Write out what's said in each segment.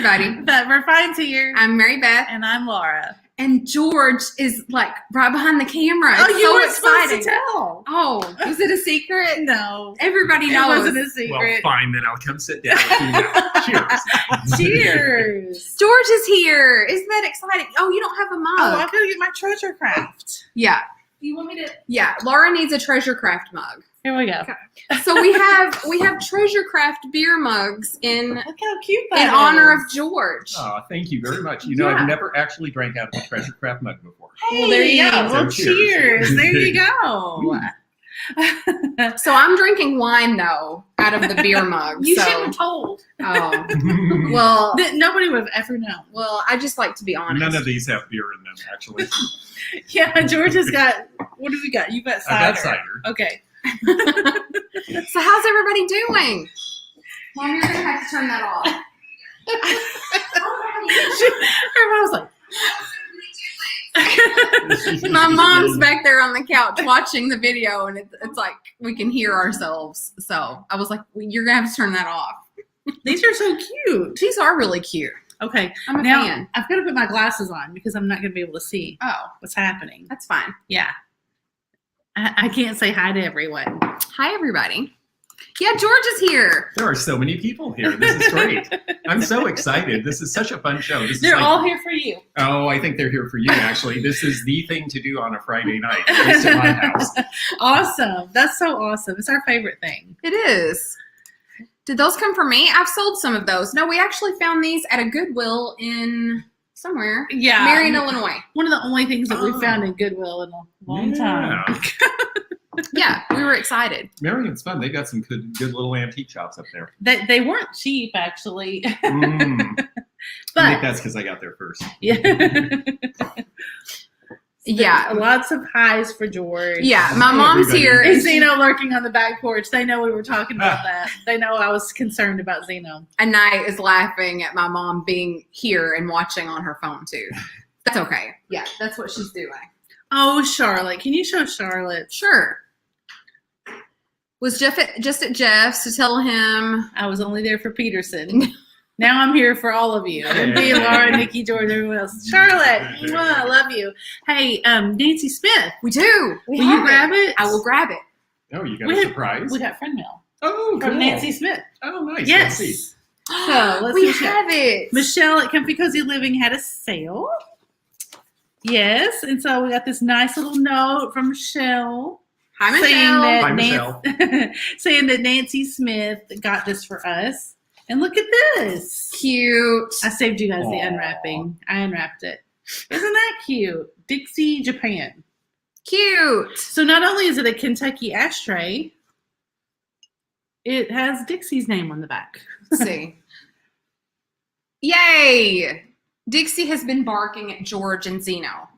everybody. But we're fine here. I'm Mary Beth. And I'm Laura. And George is like right behind the camera. Oh, It's you so were exciting. supposed to tell. Oh, was it a secret? No. Everybody knows. It wasn't a secret. Well, fine, then I'll come sit down with you now. Cheers. Cheers. George is here. Isn't that exciting? Oh, you don't have a mug. Oh, I gotta get my treasure craft. Yeah. Do you want me to? Yeah. Laura needs a treasure craft mug. Here we go. Okay. So we have treasure craft beer mugs in Look how cute that is. honor of George. Oh, thank you very much. You know, Yeah. I've never actually drank out of a treasure craft mug before. Hey, Well, there you go. Well, So cheers. cheers. There you go. So I'm drinking wine though out of the beer mug. You so. shouldn't have told. Oh. Well, Nobody would have ever known. well, I just like to be honest. None of these have beer in them, actually. Yeah, George has got. What have we got? You got cider. I've got cider. Okay. So how's everybody doing? Mom, you're gonna have to turn that off. Her mom was like, My mom's back there on the couch watching the video, and it's like we can hear ourselves. So I was like, you're gonna have to turn that off. these are so cute. These are really cute. Okay. I'm a Now, fan. I've got to put my glasses on because I'm not going to be able to see Oh, what's happening. that's fine. Yeah. I can't say hi to everyone. Hi, everybody. Yeah, George is here. There are so many people here. This is great. I'm so excited. This is such a fun show. This They're is like, all here for you. Oh, I think they're here for you, actually. This is the thing to do on a Friday night, at least in my house. Awesome. That's so awesome. It's our favorite thing. It is. Did those come from me? I've sold some of those. No, we actually found these at a Goodwill in somewhere. Yeah. Marion, Illinois. One of the only things that we Oh. found in Goodwill in a long time. Yeah, we were excited. Marion's fun. They got some good little antique shops up there. They weren't cheap, actually. I think But, that's because I got there first. yeah. Yeah. Lots of highs for George. Yeah, my mom's Everybody. here. And Zeno lurking on the back porch. They know we were talking about that. They know I was concerned about Zeno. And Night is laughing at my mom being here and watching on her phone too. That's okay. Yeah, that's what she's doing. Oh, Charlotte. Can you show Charlotte? Sure. Was Jeff just at Jeff's to tell him? I was only there for Peterson. Now I'm here for all of you. And me, Laura, Nikki, George, everyone else. Charlotte, mwah, I love you. Hey, Nancy Smith. We do. Will you grab it? I will grab it. Oh, you got a surprise? We got friend mail Oh, from cool. Nancy Smith. Oh, nice. Yes. Let's see. So let's We see. have it. Michelle at Comfy Cozy Living had a sale. Yes, and so we got this nice little note from Michelle. Hi, saying Michelle. Hi, Michelle. saying that Nancy Smith got this for us. And look at this. Cute. I saved you guys the Aw. unwrapping. I unwrapped it. Isn't that cute? Dixie, Japan. Cute. So not only is it a Kentucky ashtray, it has Dixie's name on the back. Let's see. Yay! Dixie has been barking at George and Zeno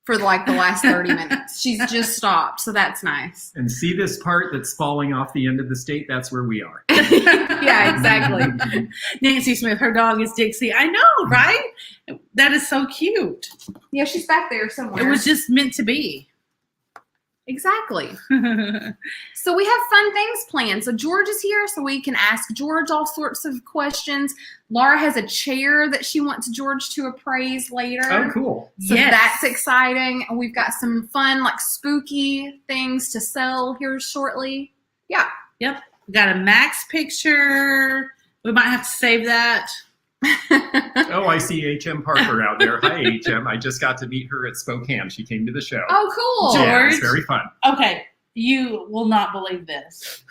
for like the last 30 minutes. She's just stopped, so that's nice. And see this part that's falling off the end of the state? That's where we are. Yeah, exactly. Nancy Smith, her dog is Dixie. I know, right? That is so cute. Yeah, she's back there somewhere. It was just meant to be. Exactly. So we have fun things planned. So George is here, so we can ask George all sorts of questions. Laura has a chair that she wants George to appraise later. Oh, cool. So Yes. that's exciting. And we've got some fun, like spooky things to sell here shortly. Yeah. Yep. We got a Max picture. We might have to save that. Oh, I see H.M. Parker out there. Hi, H.M. I just got to meet her at Spokane. She came to the show. Oh, cool. George. Yeah, it's very fun. Okay. You will not believe this.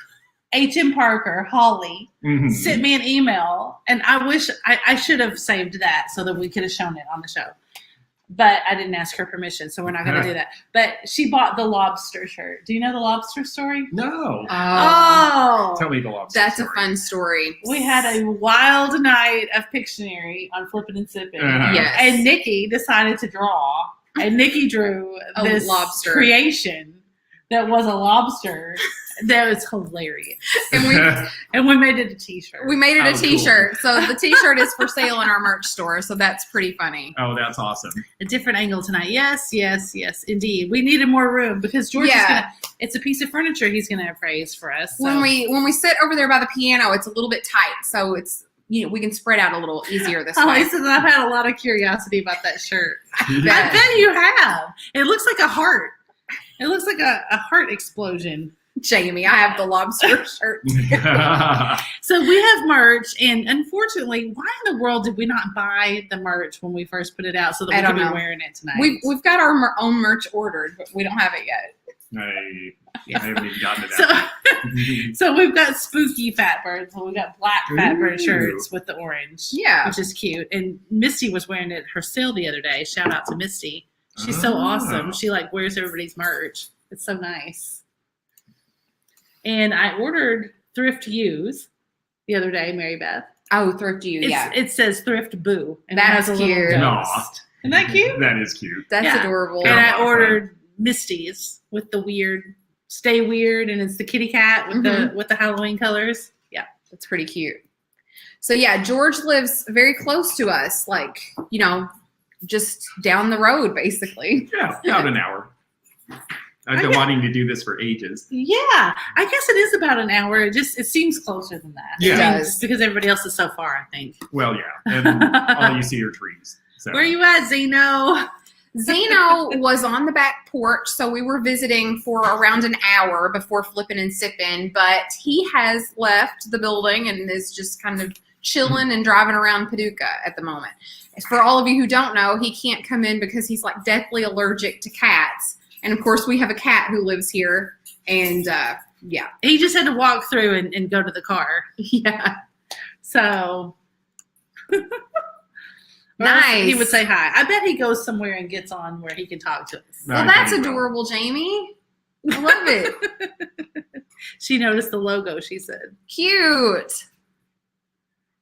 H.M. Parker, Holly, Mhm. sent me an email, and I wish I should have saved that so that we could have shown it on the show. But I didn't ask her permission, so we're not going to do that. But she bought the lobster shirt. Do you know the lobster story? No. Oh. Tell me the lobster That's story. a fun story. We had a wild night of Pictionary on Flippin and Sippin. Uh-huh. Yes. And Nikki decided to draw. And Nikki drew A this lobster. creation that was a lobster. That was hilarious. And And we made it a t-shirt. we made it Oh, a cool. t-shirt. So the t-shirt is for sale in our merch store. So that's pretty funny. Oh, that's awesome. A different angle tonight. Yes, yes, yes, indeed. We needed more room because George is Yeah. gonna. It's a piece of furniture he's gonna appraise for us. So. When we sit over there by the piano, it's a little bit tight. So it's we can spread out a little easier this Oh, way. he says I've had a lot of curiosity about that shirt. I bet. bet you have. It looks like a heart. It looks like a heart explosion. Jamie, I have the lobster shirt. So we have merch, and unfortunately, why in the world did we not buy the merch when we first put it out so that I we don't could be know. wearing it tonight? We've got our own merch ordered, but we don't have it yet. I haven't even gotten to that. So we've got spooky Fatbirds, and we've got black Fatbird Ooh. shirts with the orange, Yeah. which is cute. And Misty was wearing it at her sale the other day. Shout out to Misty. She's so awesome. She wears everybody's merch. It's so nice. And I ordered Thrift Use the other day, Mary Beth. Oh, Thrift You, yeah. It says Thrift Boo. And That's it has a cute. little Aw. ghost. Isn't that cute? That is cute. That's Yeah. adorable. And Yeah. I ordered Misties with the weird, stay weird, and it's the kitty cat with the Halloween colors. Yeah. That's pretty cute. So yeah, George lives very close to us, just down the road, basically. Yeah, about an hour. I've been wanting to do this for ages. Yeah. I guess it is about an hour. It seems closer than that. Yeah. It I mean, does. just because everybody else is so far, I think. Well, yeah, and all you see are trees. So. Where are you at, Zeno? Zeno was on the back porch, so we were visiting for around an hour before Flippin and Sippin, but he has left the building and is just kind of chilling and driving around Paducah at the moment. For all of you who don't know, he can't come in because he's deathly allergic to cats. And of course, we have a cat who lives here, and yeah. He just had to walk through and go to the car. Yeah. So Nice. He would say hi. I bet he goes somewhere and gets on where he can talk to us. Well, that's adorable, Jamie. I love it. She noticed the logo, she said. Cute.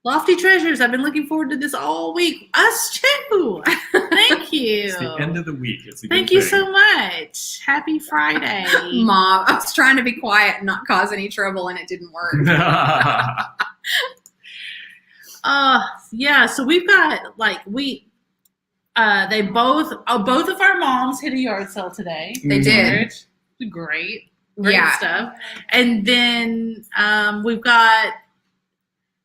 Lofty Treasures, I've been looking forward to this all week. Us too. Thank you. It's the end of the week. It's a good Thank you thing. so much. Happy Friday. Mom, I was trying to be quiet and not cause any trouble, and it didn't work. Yeah, so we've got they both of our moms hit a yard sale today. They did. Great Yeah. stuff. And then we've got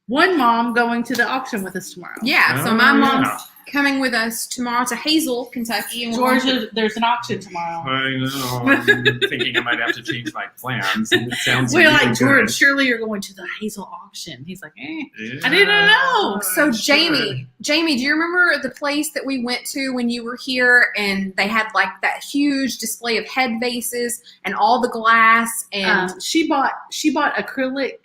one mom going to the auction with us tomorrow. Yeah, so Oh, my mom's yeah. coming with us tomorrow to Hazel, Kentucky. And Georgia, there's an auction tomorrow. I know. I'm thinking I might have to change my plans. It sounds We're really like, good. George, surely you're going to the Hazel auction. He's like, Yeah, I didn't know. So sure. Jamie, do you remember the place that we went to when you were here, and they had that huge display of head vases and all the glass, and she bought acrylic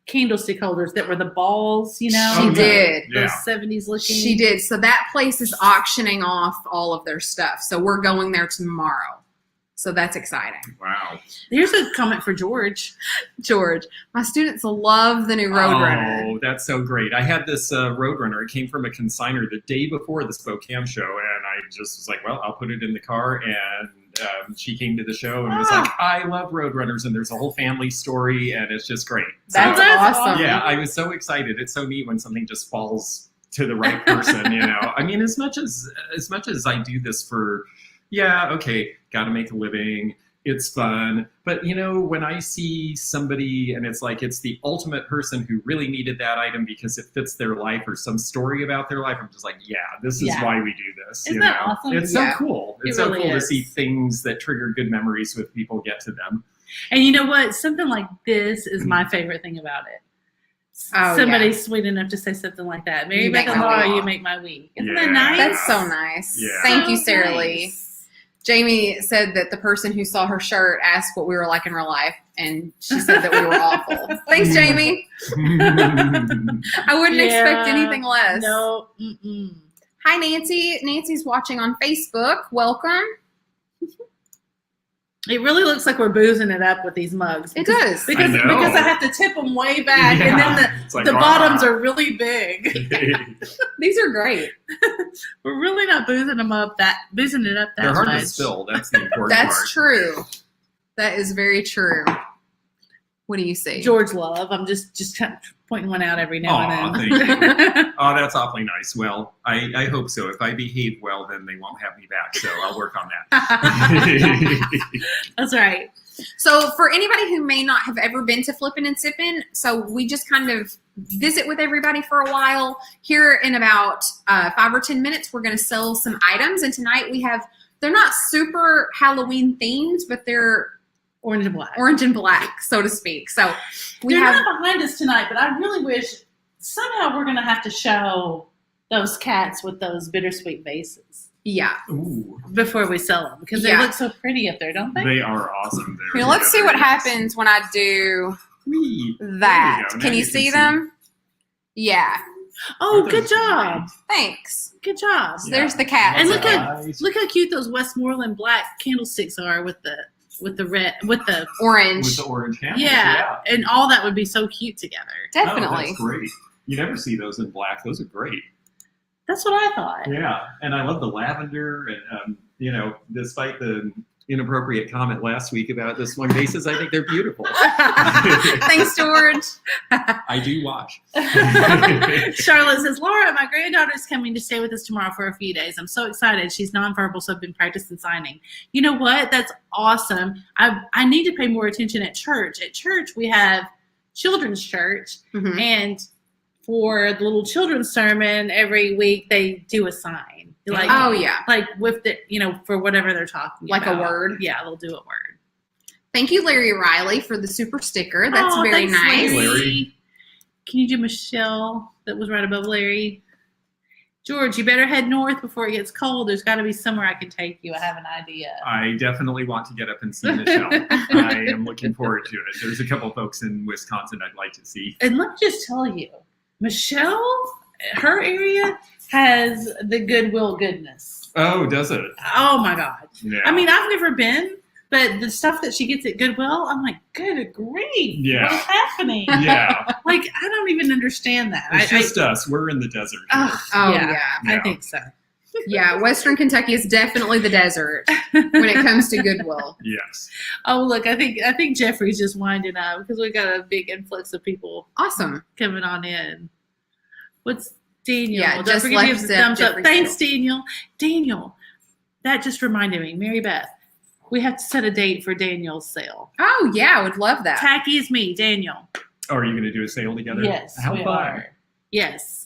candlestick holders that were the balls, she Oh, did. Yeah. those 70s looking. She did. So that place is auctioning off all of their stuff. So we're going there tomorrow. So that's exciting. Wow. Here's a comment for George. George, my students love the new Roadrunner. Oh, that's so great. I had this Roadrunner. It came from a consignor the day before the Spokane show, and I just was like, well, I'll put it in the car. And she came to the show and was like, I love Roadrunners, and there's a whole family story, and it's just great. That's That's awesome. Yeah, I was so excited. It's so neat when something just falls to the right person, you know. I mean, as much as I do this for, yeah, okay, got to make a living, it's fun, but you know, when I see somebody and it's the ultimate person who really needed that item because it fits their life or some story about their life, I'm just like, yeah, this is why we do this. Isn't you that know? awesome? It's Yeah. so cool. It's It so really cool to is. see things that trigger good memories with people get to them. And you know what? Something like this is my favorite thing about it. Oh, Somebody's sweet enough to say something like that. Mary You Beth make and my Laura, week. you make my week. Isn't Yeah. that nice? That's so nice. Yeah. Thank you, So Sarah nice. Lee. Jamie said that the person who saw her shirt asked what we were like in real life, and she said that we were awful. Thanks, Jamie. I wouldn't expect Yeah. anything less. No. Mm-mm. Hi, Nancy. Nancy's watching on Facebook. Welcome. It really looks like we're boozing it up with these mugs. It does. Because I know. because I have to tip them way back, and Yeah. then It's like, the wow. bottoms are really big. These are great. We're really not boozing it up that They're hard much. to spill. That's the important That's part. true. That is very true. What do you see? George Love. I'm just kind of pointing one out every now Aw, and thank then. Oh, that's awfully nice. Well, I hope so. If I behave well, then they won't have me back. So I'll work on that. That's right. So for anybody who may not have ever been to Flippin and Sippin, so we just kind of visit with everybody for a while. Here in about 5 or 10 minutes, we're going to sell some items. And tonight we have, they're not super Halloween themed, but they're Orange and black, so to speak. So they're not behind us tonight, but I really wish somehow we're going to have to show those cats with those bittersweet vases. Yeah. Ooh. Before we sell them, because they look so pretty up there, don't they? They are awesome. Here, let's see what happens when I do that. Can you see them? Yeah. Oh, good job. Thanks. Good job. So there's the cat. And look how cute those Westmoreland black candlesticks are with the orange. With the orange candles. Yeah. And all that would be so cute together. Definitely. Oh, that's great. You never see those in black. Those are great. That's what I thought. Yeah, and I love the lavender, and despite the inappropriate comment last week about the swung vases, I think they're beautiful. Thanks, George. I do watch. Charlotte says, Laura, my granddaughter's coming to stay with us tomorrow for a few days. I'm so excited. She's nonverbal, so I've been practicing signing. You know what? That's awesome. I need to pay more attention at church. At church, we have children's church, and for the little children's sermon every week, they do a sign. Like, oh, yeah. Like with the, for whatever they're talking about. Like a word? Yeah, they'll do a word. Thank you, Larry Riley, for the super sticker. That's very thanks, nice. Larry. Can you do Michelle that was right above Larry? George, you better head north before it gets cold. There's got to be somewhere I can take you. I have an idea. I definitely want to get up and see Michelle. I am looking forward to it. There's a couple folks in Wisconsin I'd like to see. And let me just tell you, Michelle, her area has the Goodwill goodness. Oh, does it? Oh, my God. Yeah. I mean, I've never been, but the stuff that she gets at Goodwill, I'm like, good grief. Yeah. What's happening? Yeah. Like, I don't even understand that. It's just us. We're in the desert. Yeah. I think so. Yeah, Western Kentucky is definitely the desert when it comes to Goodwill. Yes. Oh, look, I think Jeffrey's just winding up because we got a big influx of people Awesome. coming on in. What's Daniel? Yeah, Don't just forget to left give the thumbs up. Jeffrey's Thanks, Daniel. Daniel, that just reminded me, Mary Beth, we have to set a date for Daniel's sale. Oh, yeah, I would love that. Tacky is me, Daniel. Oh, are you going to do a sale together? Yes, How we fun. are. Yes.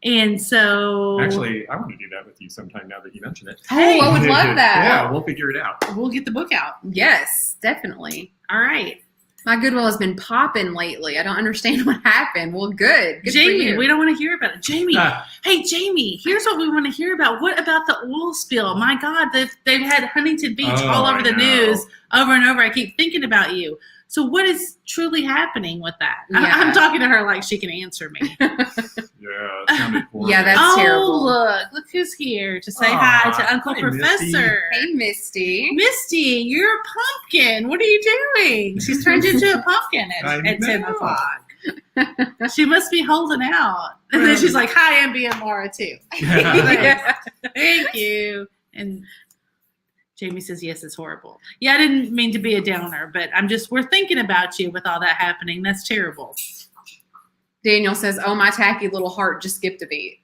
And so... Actually, I want to do that with you sometime now that you mention it. Oh, I would love that. Yeah, we'll figure it out. We'll get the book out. Yes, definitely. All right. My Goodwill has been popping lately. I don't understand what happened. Well, good. Good Jamie, for you. we don't want to hear about it. Jamie, hey, Jamie, here's what we want to hear about. What about the oil spill? My God, they've had Huntington Beach all over the news over and over. I keep thinking about you. So what is truly happening with that? Yeah. I'm talking to her like she can answer me. Yeah, it sounded horrible. Yeah, that's terrible. Look who's here to say hi to Uncle hi, Professor. Hey, Misty. Misty, you're a pumpkin. What are you doing? She's turned into a pumpkin at 10 o'clock. She must be holding out. And then she's like, hi, I'm being Laura too. Yeah. Thank you. And Jamie says, yes, it's horrible. Yeah, I didn't mean to be a downer, but we're thinking about you with all that happening. That's terrible. Daniel says, oh, my tacky little heart just skipped a beat.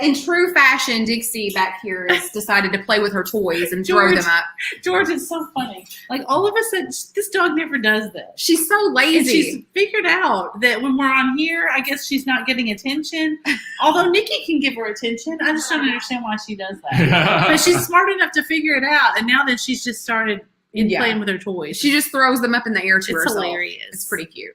In true fashion, Dixie back here has decided to play with her toys and throw them up. George is so funny. Like, all of a sudden, this dog never does this. She's so And lazy. she's figured out that when we're on here, I guess she's not getting attention. Although Nikki can give her attention. I just don't understand why she does that. But she's smart enough to figure it out. And now that she's just started playing with her toys. She just throws them up in the air to It's herself. hilarious. It's pretty cute.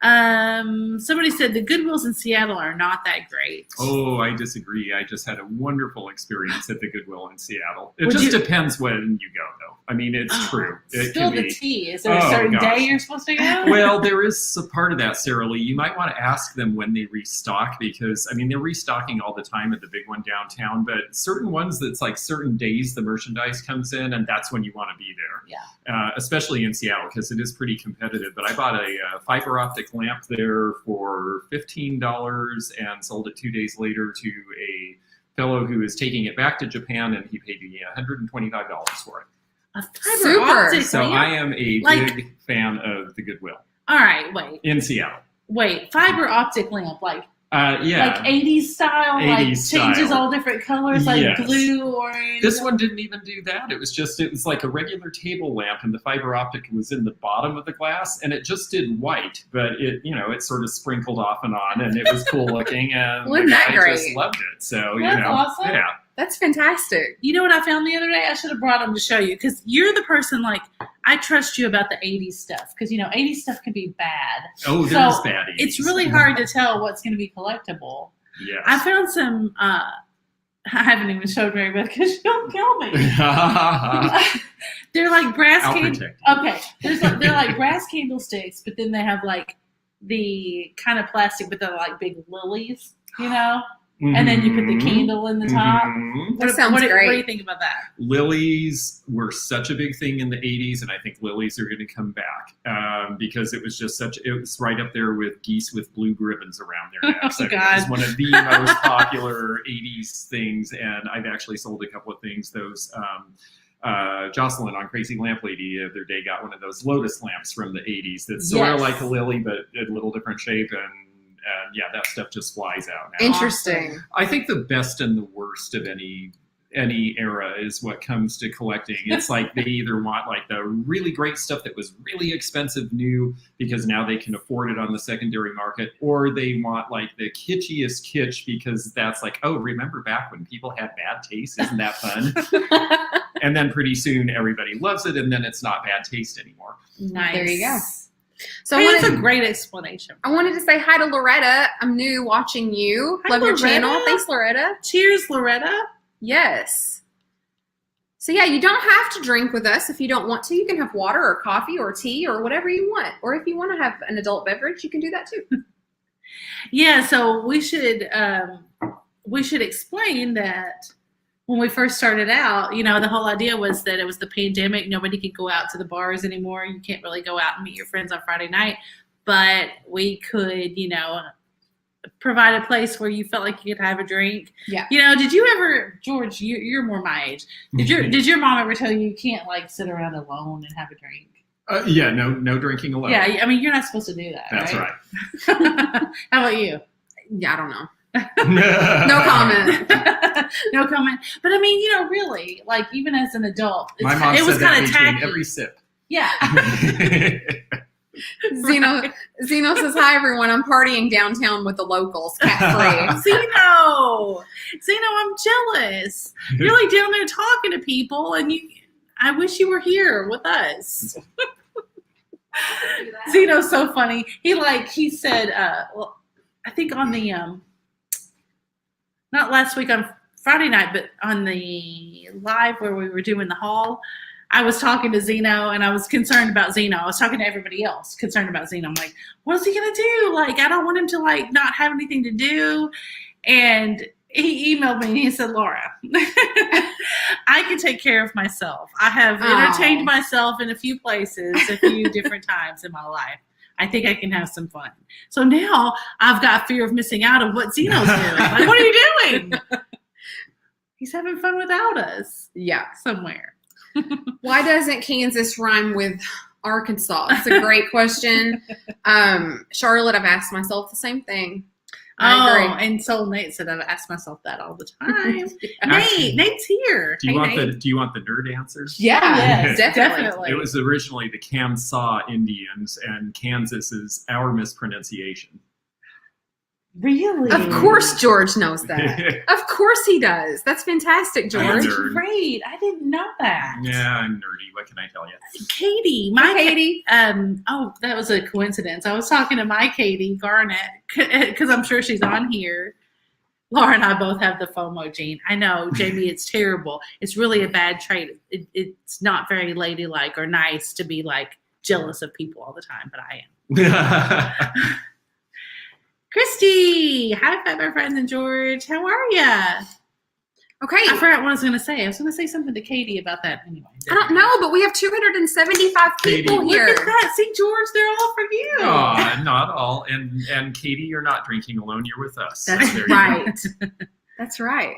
Somebody said the Goodwills in Seattle are not that great. Oh, I disagree. I just had a wonderful experience at the Goodwill in Seattle. It Would just you- depends when you go, though. I mean, it's true. It Spill can the be. tea. Is there a Oh, certain gosh. day you're supposed to go? Well, there is a part of that, Sarah Lee. You might want to ask them when they restock because, I mean, they're restocking all the time at the big one downtown, but certain ones that's like certain days the merchandise comes in, and that's when you want to be there. Yeah. Especially in Seattle because it is pretty competitive. But I bought a fiber optic lamp there for $15 and sold it 2 days later to a fellow who is taking it back to Japan, and he paid me $125 for it. A fiber Super. optic So lamp? I am a Like- big fan of the Goodwill All right, wait. in Seattle. Wait, fiber optic lamp, like Yeah. Like 80s style, 80s like changes style. all different colors, like Yes. blue, orange. This one didn't even do that. It was like a regular table lamp, and the fiber optic was in the bottom of the glass, and it just did white, but it sort of sprinkled off and on, and it was cool looking, and Wasn't that I great? just loved it. So That's awesome. yeah. That's fantastic. You know what I found the other day? I should have brought them to show you, because you're the person, like, I trust you about the 80s stuff, because 80s stuff can be bad. Oh, So, there's baddies. It's really hard to tell what's going to be collectible. Yes. I found some. I haven't even showed Mary Beth because she'll kill me. They're like brass I'll candles. protect Okay, they're like brass candlesticks, but then they have like the kind of plastic, but they're like big lilies, And then you put the candle in the top. Mhm. That sounds What do great. you think about that? Lilies were such a big thing in the 80s, and I think lilies are going to come back because it was just it was right up there with geese with blue ribbons around their necks. Oh, I mean, God. it was one of the most popular 80s things, and I've actually sold a couple of things. Those Jocelyn on Crazy Lamp Lady the other day got one of those lotus lamps from the 80s that's sort of Yes. like a lily, but a little different shape, and yeah, that stuff just flies out now. Interesting. I think the best and the worst of any era is what comes to collecting. It's like they either want like the really great stuff that was really expensive new because now they can afford it on the secondary market, or they want like the kitschiest kitsch because that's like, oh, remember back when people had bad taste? Isn't that fun? And then pretty soon everybody loves it, and then it's not bad taste anymore. Nice. There you go. So Hey, I that's a wanted, great explanation. I wanted to say hi to Loretta. I'm new watching you. Hi, Love your Loretta. channel. Thanks, Loretta. Cheers, Loretta. Yes. So yeah, you don't have to drink with us if you don't want to. You can have water or coffee or tea or whatever you want. Or if you want to have an adult beverage, you can do that too. Yeah, so we should explain that when we first started out, the whole idea was that it was the pandemic. Nobody could go out to the bars anymore. You can't really go out and meet your friends on Friday night. But we could, provide a place where you felt like you could have a drink. Yeah. Did you ever, George, you're more my age. Did your mom ever tell you can't like sit around alone and have a drink? Yeah, no drinking alone. Yeah, I mean, you're not supposed to do that. That's right. right. How about you? Yeah, I don't know. No comment. No comment. But I mean, really, like even as an adult, My mom it was said that kind of between tacky. every sip. Yeah. Zeno says, hi, everyone. I'm partying downtown with the locals, cat free. Zeno, I'm jealous. You're like down there talking to people, and I wish you were here with us. Zeno's so funny. He said, well, I think on the not last week on Friday night, but on the live where we were doing the haul, I was talking to Zeno and I was concerned about Zeno. I was talking to everybody else concerned about Zeno. I'm like, what is he going to do? Like, I don't want him to like not have anything to do. And he emailed me and he said, Laura, I can take care of myself. I have entertained myself in a few places, a few different times in my life. I think I can have some fun. So now I've got fear of missing out on what Zeno's doing. Like, what are you doing? He's having fun without us. Yeah. Somewhere. Why doesn't Kansas rhyme with Arkansas? That's a great question. Charlotte, I've asked myself the same thing. I agree. And so Nate said I've asked myself that all the time. Actually, Nate's here. Do you Hey, want the nerd answers? Yeah, Yes, definitely. It was originally the Kansas Indians, and Kansas is our mispronunciation. Really? Of course George knows that. Of course he does. That's fantastic, George. That's Nerd. great. I didn't know that. Yeah, I'm nerdy. What can I tell you? Katie. Katie. That was a coincidence. I was talking to my Katie Garnett because I'm sure she's on here. Laura and I both have the FOMO gene. I know, Jamie, it's terrible. It's really a bad trait. It's not very ladylike or nice to be like jealous of people all the time, but I am. Christy, high five, my friends, and George. How are ya? Okay. I forgot what I was going to say. I was going to say something to Katie about that anyway. I don't know, but we have 275 people Katie, here. Look at that. See, George, they're all for you. Aw, not all. And Katie, you're not drinking alone. You're with us. That's There you go. right. That's right.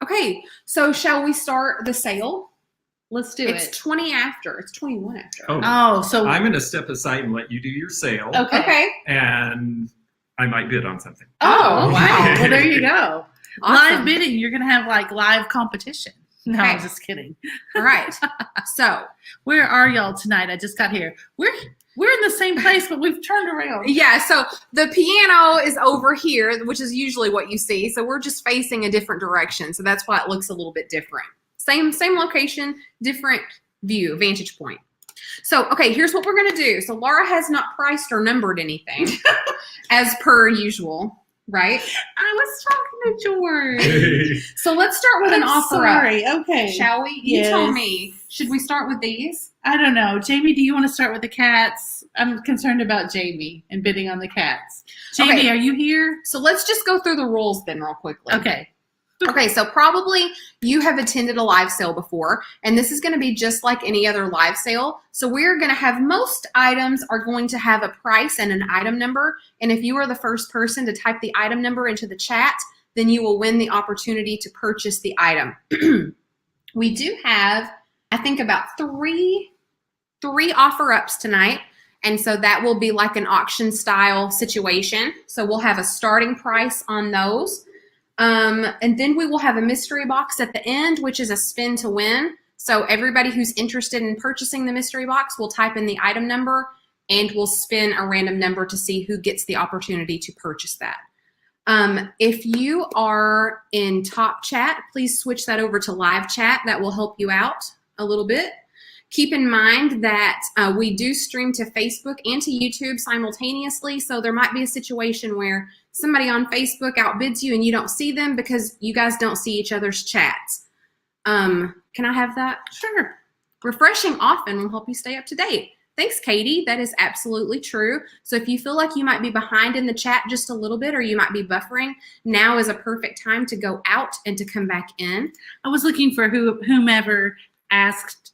Okay, so shall we start the sale? Let's do It's it. 20 after. It's 21 after. Oh, Oh, so I'm going to step aside and let you do your sale. okay. Okay. And I might bid on something. Oh, wow. Okay. Well, there you go. Awesome. Live bidding. You're going to have like live competition. No, Okay. I'm just kidding. All right. So, Where are y'all tonight? I just got here. We're in the same place, but we've turned around. yeah, so the piano is over here, which is usually what you see. So we're just facing a different direction. So that's why it looks a little bit different. Same location, different view, vantage point. So, okay, here's what we're going to do. So Laura has not priced or numbered anything as per usual, right? I was talking to George. So let's start with an offer sorry. up. Okay. Shall we? You tell Yes. me. Should we start with these? I don't know. Jamie, do you want to start with the cats? I'm concerned about Jamie and bidding on the cats. Jamie, Okay. are you here? So let's just go through the rules then real quickly. Okay. Okay, so probably you have attended a live sale before, and this is going to be just like any other live sale. So we're going to have most items are going to have a price and an item number. And if you are the first person to type the item number into the chat, then you will win the opportunity to purchase the item. We do have, I think, about three offer ups tonight. And so that will be like an auction style situation. So we'll have a starting price on those. And then we will have a mystery box at the end, which is a spin to win. So everybody who's interested in purchasing the mystery box will type in the item number and we'll spin a random number to see who gets the opportunity to purchase that. If you are in top chat, please switch that over to live chat. That will help you out a little bit. Keep in mind that we do stream to Facebook and to YouTube simultaneously. So there might be a situation where somebody on Facebook outbids you and you don't see them because you guys don't see each other's chats. Can I have that? Sure. Refreshing often will help you stay up to date. Thanks, Katie. That is absolutely true. So if you feel like you might be behind in the chat just a little bit or you might be buffering, now is a perfect time to go out and to come back in. I was looking for whomever asked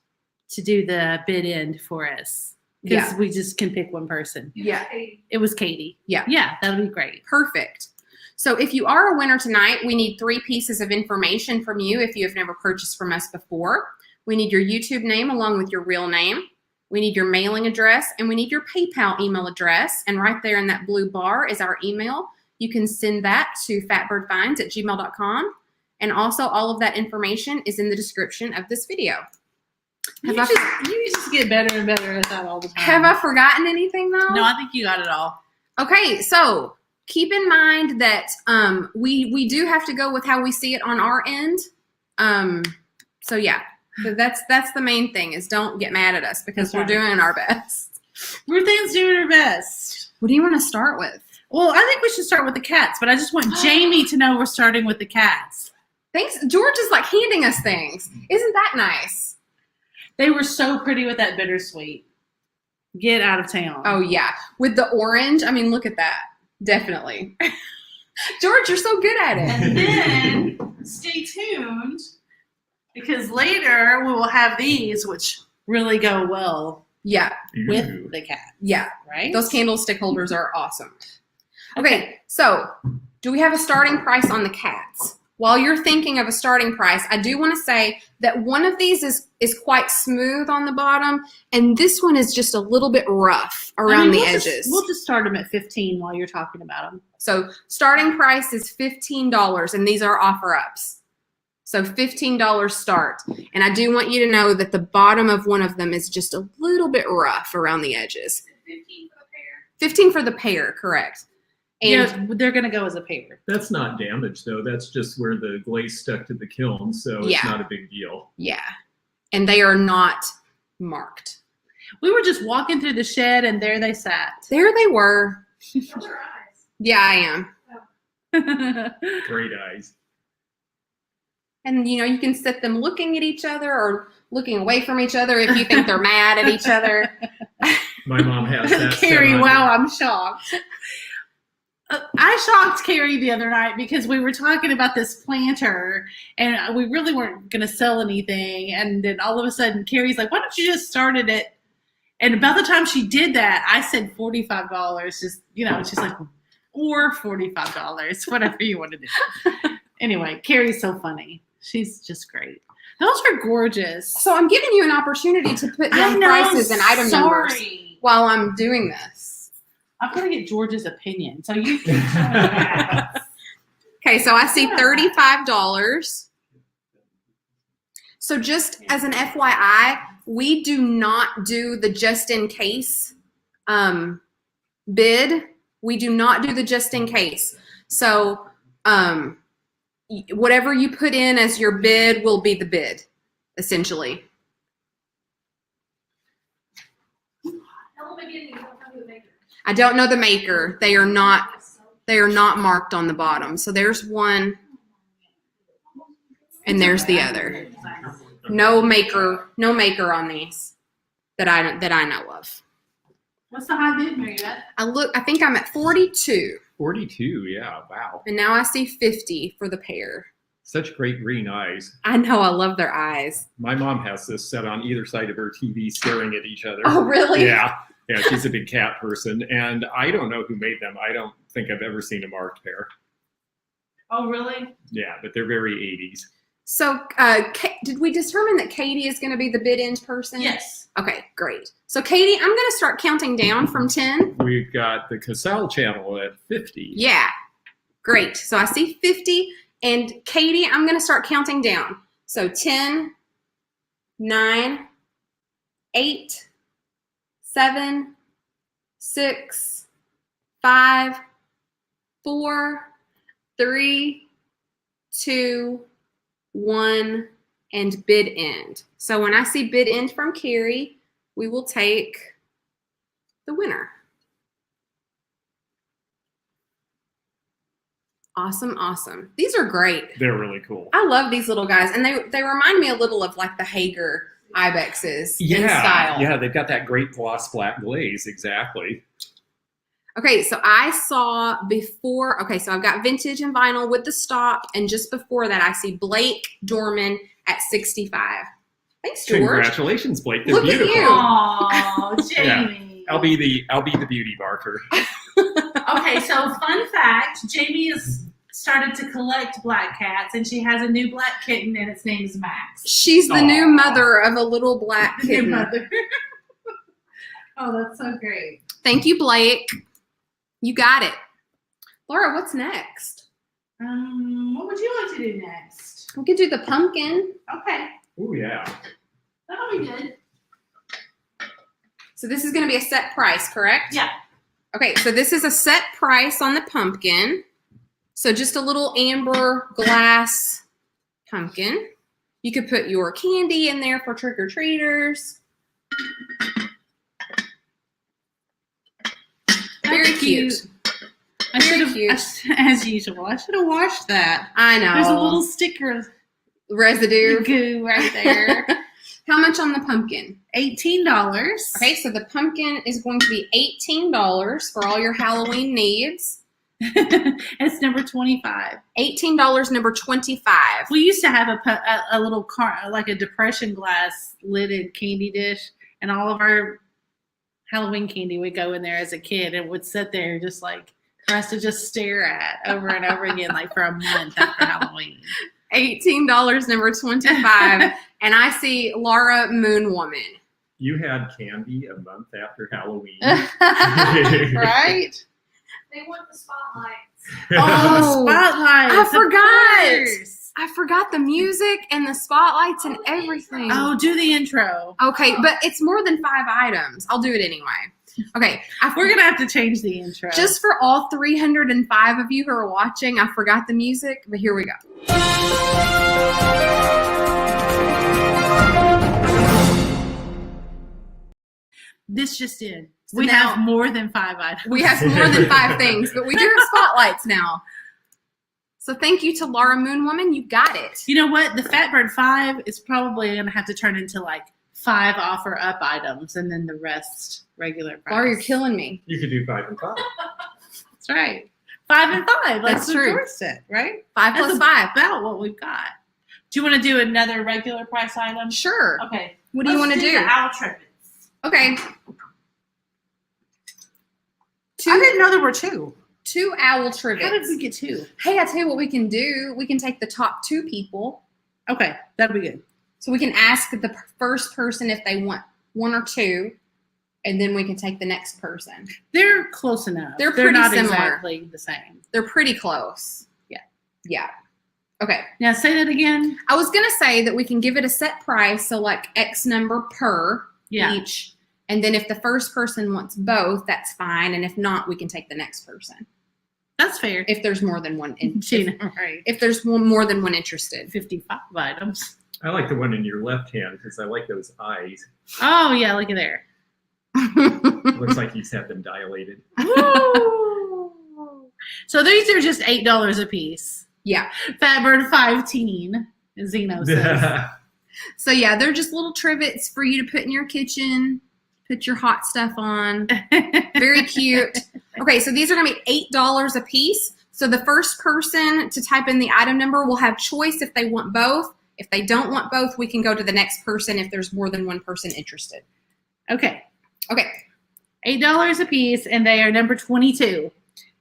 to do the bid end for us. Because we just can pick one person. Yeah. It was Katie. Yeah. Yeah, that'll be great. Perfect. So if you are a winner tonight, we need 3 pieces of information from you if you have never purchased from us before. We need your YouTube name along with your real name. We need your mailing address, and we need your PayPal email address. And right there in that blue bar is our email. You can send that to fatbirdfinds@gmail.com. And also all of that information is in the description of this video. You just get better and better at that all the time. Have I forgotten anything though? No, I think you got it all. Okay, so keep in mind that we do have to go with how we see it on our end. So yeah, so that's the main thing is don't get mad at us because we're doing our best. Ruth Ann's doing her best. What do you want to start with? Well, I think we should start with the cats, but I just want Jamie to know we're starting with the cats. Thanks. George is like handing us things. Isn't that nice? They were so pretty with that bittersweet. Get out of town. Oh yeah, with the orange. I mean, look at that. Definitely. George, you're so good at it. And then stay tuned because later we will have these, which really go well Yeah, with the cat. yeah. Right? Those candlestick holders are awesome. Okay, so do we have a starting price on the cats? While you're thinking of a starting price, I do want to say that one of these is quite smooth on the bottom, and this one is just a little bit rough around the edges. We'll just start them at 15 while you're talking about them. So starting price is $15, and these are offer ups. So $15 start. And I do want you to know that the bottom of one of them is just a little bit rough around the edges. 15 for the pair. 15 for the pair, correct. And Yeah, they're going to go as a pair. That's not damage, though. That's just where the glaze stuck to the kiln, so Yeah. it's not a big deal. yeah, and they are not marked. We were just walking through the shed, and there they sat. There they were. Those are eyes. Yeah, I am. Great eyes. And, you know, you can set them looking at each other or looking away from each other if you think they're mad at each other. My mom has that. Carrie, set on- wow, I'm shocked. I shocked Carrie the other night because we were talking about this planter and we really weren't going to sell anything. And then all of a sudden, Carrie's like, why don't you just start it at, and about the time she did that, I said $45, just, you know, she's like, or $45, whatever you want to do. Anyway, Carrie's so funny. She's just great. Those are gorgeous. So I'm giving you an opportunity to put down prices and item numbers while I'm doing this. I'm going to get George's opinion. So you keep showing that. Okay, so I see $35. So just as an FYI, we do not do the just in case bid. We do not do the just in case. So whatever you put in as your bid will be the bid, essentially. I don't know the maker. They are not marked on the bottom. So there's one and there's the other. No maker on these that I know of. What's the high bid, Mary Beth? I think I'm at 42. 42, yeah, wow. And now I see 50 for the pair. Such great green eyes. I know, I love their eyes. My mom has this set on either side of her TV staring at each other. Oh, really? Yeah. Yeah, she's a big cat person. And I don't know who made them. I don't think I've ever seen a marked pair. Oh, really? Yeah, but they're very 80s. So did we determine that Katie is going to be the bid end person? Yes. Okay, great. So Katie, I'm going to start counting down from 10. We've got the Casal channel at 50. Yeah, great. So I see 50. And Katie, I'm going to start counting down. So 10, 9, 8, 7, 6, 5, 4, 3, 2, 1, and bid end. So when I see bid end from Carrie, we will take the winner. Awesome, awesome. These are great. They're really cool. I love these little guys, and they remind me a little of like the Hager Ibexes in style. Yeah, they've got that great gloss black glaze, exactly. Okay, so I saw before, okay, so I've got vintage and vinyl with the stop, and just before that I see Blake Dorman at 65. Thanks, George. Congratulations, Blake. They're Look at beautiful. you. Oh, Jamie. I'll be the beauty marker. Okay, so fun fact, Jamie has started to collect black cats, and she has a new black kitten, and its name is Max. She's the new mother of a little black The new kitten. mother. Oh, that's so great. Thank you, Blake. You got it. Laura, what's next? What would you like to do next? We could do the pumpkin. Okay, Oh, yeah. that'll be good. So this is going to be a set price, correct? Yeah. Okay, so this is a set price on the pumpkin. So just a little amber glass pumpkin. You could put your candy in there for trick-or-treaters. Very cute. I should have, cute. as usual, I should have washed that. I know. There's a little sticker residue. goo right there. How much on the pumpkin? $18. Okay, so the pumpkin is going to be $18 for all your Halloween needs. It's number 25. $18, number 25. We used to have a little car, like a depression glass lidded candy dish, and all of our Halloween candy would go in there as a kid and would sit there just like for us to just stare at over and over again, like for a month after Halloween. $18, number 25. And I see Laura Moon Woman. You had candy a month after Halloween. Right? They want the spotlights. Oh, the spotlights. I of forgot. course. I forgot the music and the spotlights and everything. Oh, do the intro. Okay, but it's more than 5 items. I'll do it anyway. Okay. We're going to have to change the intro. Just for all 305 of you who are watching, I forgot the music, but here we go. This just in. So we now- have more than 5 items. We have more than 5 things, but we do have spotlights now. So thank you to Laura Moon Woman. You got it. You know what? The Fatbird 5 is probably going to have to turn into like 5 offer up items and then the rest regular price. Laura, you're killing me. You could do 5 and 5. That's right. 5 and 5. That's Let's true. endorse it, right? 5 plus 5. About what we've got. Do you want to do another regular price item? Sure. Okay. What do you want to do? The owl trippets. Okay. I didn't know there were 2. 2 owl trivets. How did we get 2? Hey, I tell you what we can do. We can take the top 2 people. Okay, that'd be good. So we can ask the first person if they want 1 or 2. and then we can take the next person. They're close enough. They're pretty not similar. exactly the same. They're pretty close. Yeah. Yeah. Okay. Now say that again. I was going to say that we can give it a set price, so like X number per each. And then if the first person wants both, that's fine. And if not, we can take the next person. That's fair. If there's more than one. Right. If there's more than one interested. 55 items. I like the one in your left hand because I like those eyes. Oh, yeah, look at there. Looks like he's had them dilated. So these are just $8 a piece. Yeah. Fatbird 15, Zeno says. So yeah, they're just little trivets for you to put in your kitchen, put your hot stuff on. Very cute. Okay, so these are going to be $8 a piece. So the first person to type in the item number will have choice if they want both. If they don't want both, we can go to the next person if there's more than one person interested. Okay. Okay. $8 a piece, and they are number 22.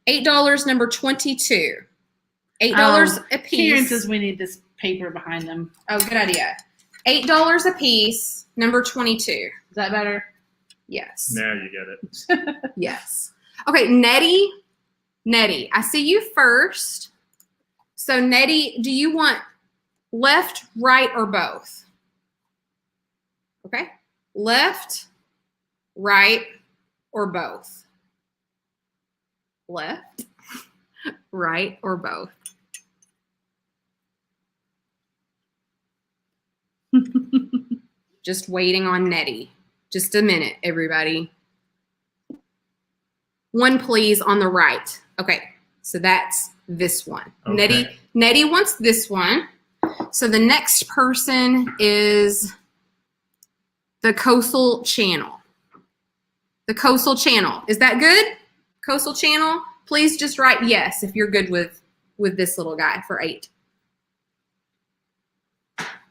$8, number 22. $8 a piece. Karen says we need this paper behind them. Oh, good idea. $8 a piece, number 22. Is that better? Yes. Now you get it. Yes. Okay, Nettie, I see you first. So Nettie, do you want left, right, or both? Okay. Left, right, or both? Left, right, or both? Just waiting on Nettie. Just a minute, everybody. One, please, on the right. Okay, so that's this one. Okay. Nettie wants this one. So the next person is the Coastal Channel. The Coastal Channel. Is that good? Coastal Channel? Please just write yes if you're good with this little guy for 8.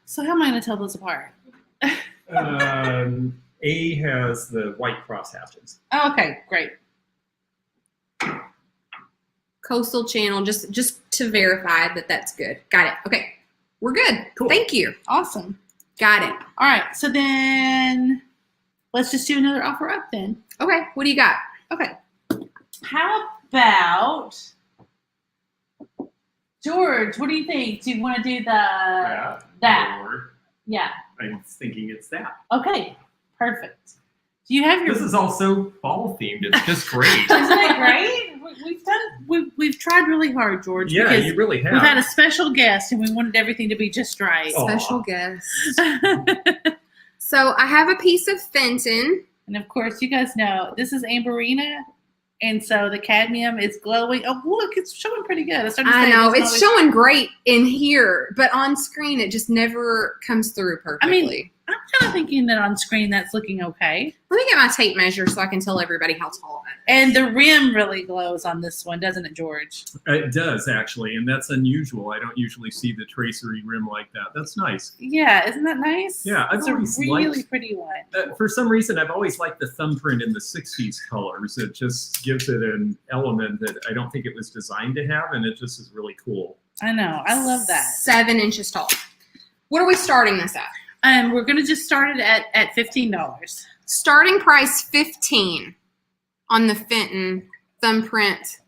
So how am I going to tell those apart? A has the white cross hatches. Oh, okay, great. Coastal Channel, just to verify that that's good. Got it. Okay, we're good. Cool. Thank you. Awesome. Got it. All right, so then let's just do another offer up then. Okay, what do you got? Okay. How about George? What do you think? Do you want to do that? Or Yeah. I was thinking it's that. Okay. Perfect. Do you have your? This is also fall themed. It's just great. Isn't it great? We've tried really hard, George. Yeah, because you really have. we've had a special guest, and we wanted everything to be just right. Oh. Special guest. So I have a piece of Fenton. And of course, you guys know this is Amberina, and so the cadmium is glowing. Oh, look, it's showing pretty good. I know it's showing great in here, but on screen it just never comes through perfectly. I'm kind of thinking that on screen that's looking okay. Let me get my tape measure so I can tell everybody how tall it is. And the rim really glows on this one, doesn't it, George? It does, actually, and that's unusual. I don't usually see the tracery rim like that. That's nice. Yeah, isn't that nice? Yeah, I've it's always a really liked, pretty one. for some reason, I've always liked the thumbprint in the 60s colors. It just gives it an element that I don't think it was designed to have, and it just is really cool. I know. I love that. 7 inches tall. What are we starting this at? We're going to just start it at $15. Starting price 15 on the Fenton thumbprint.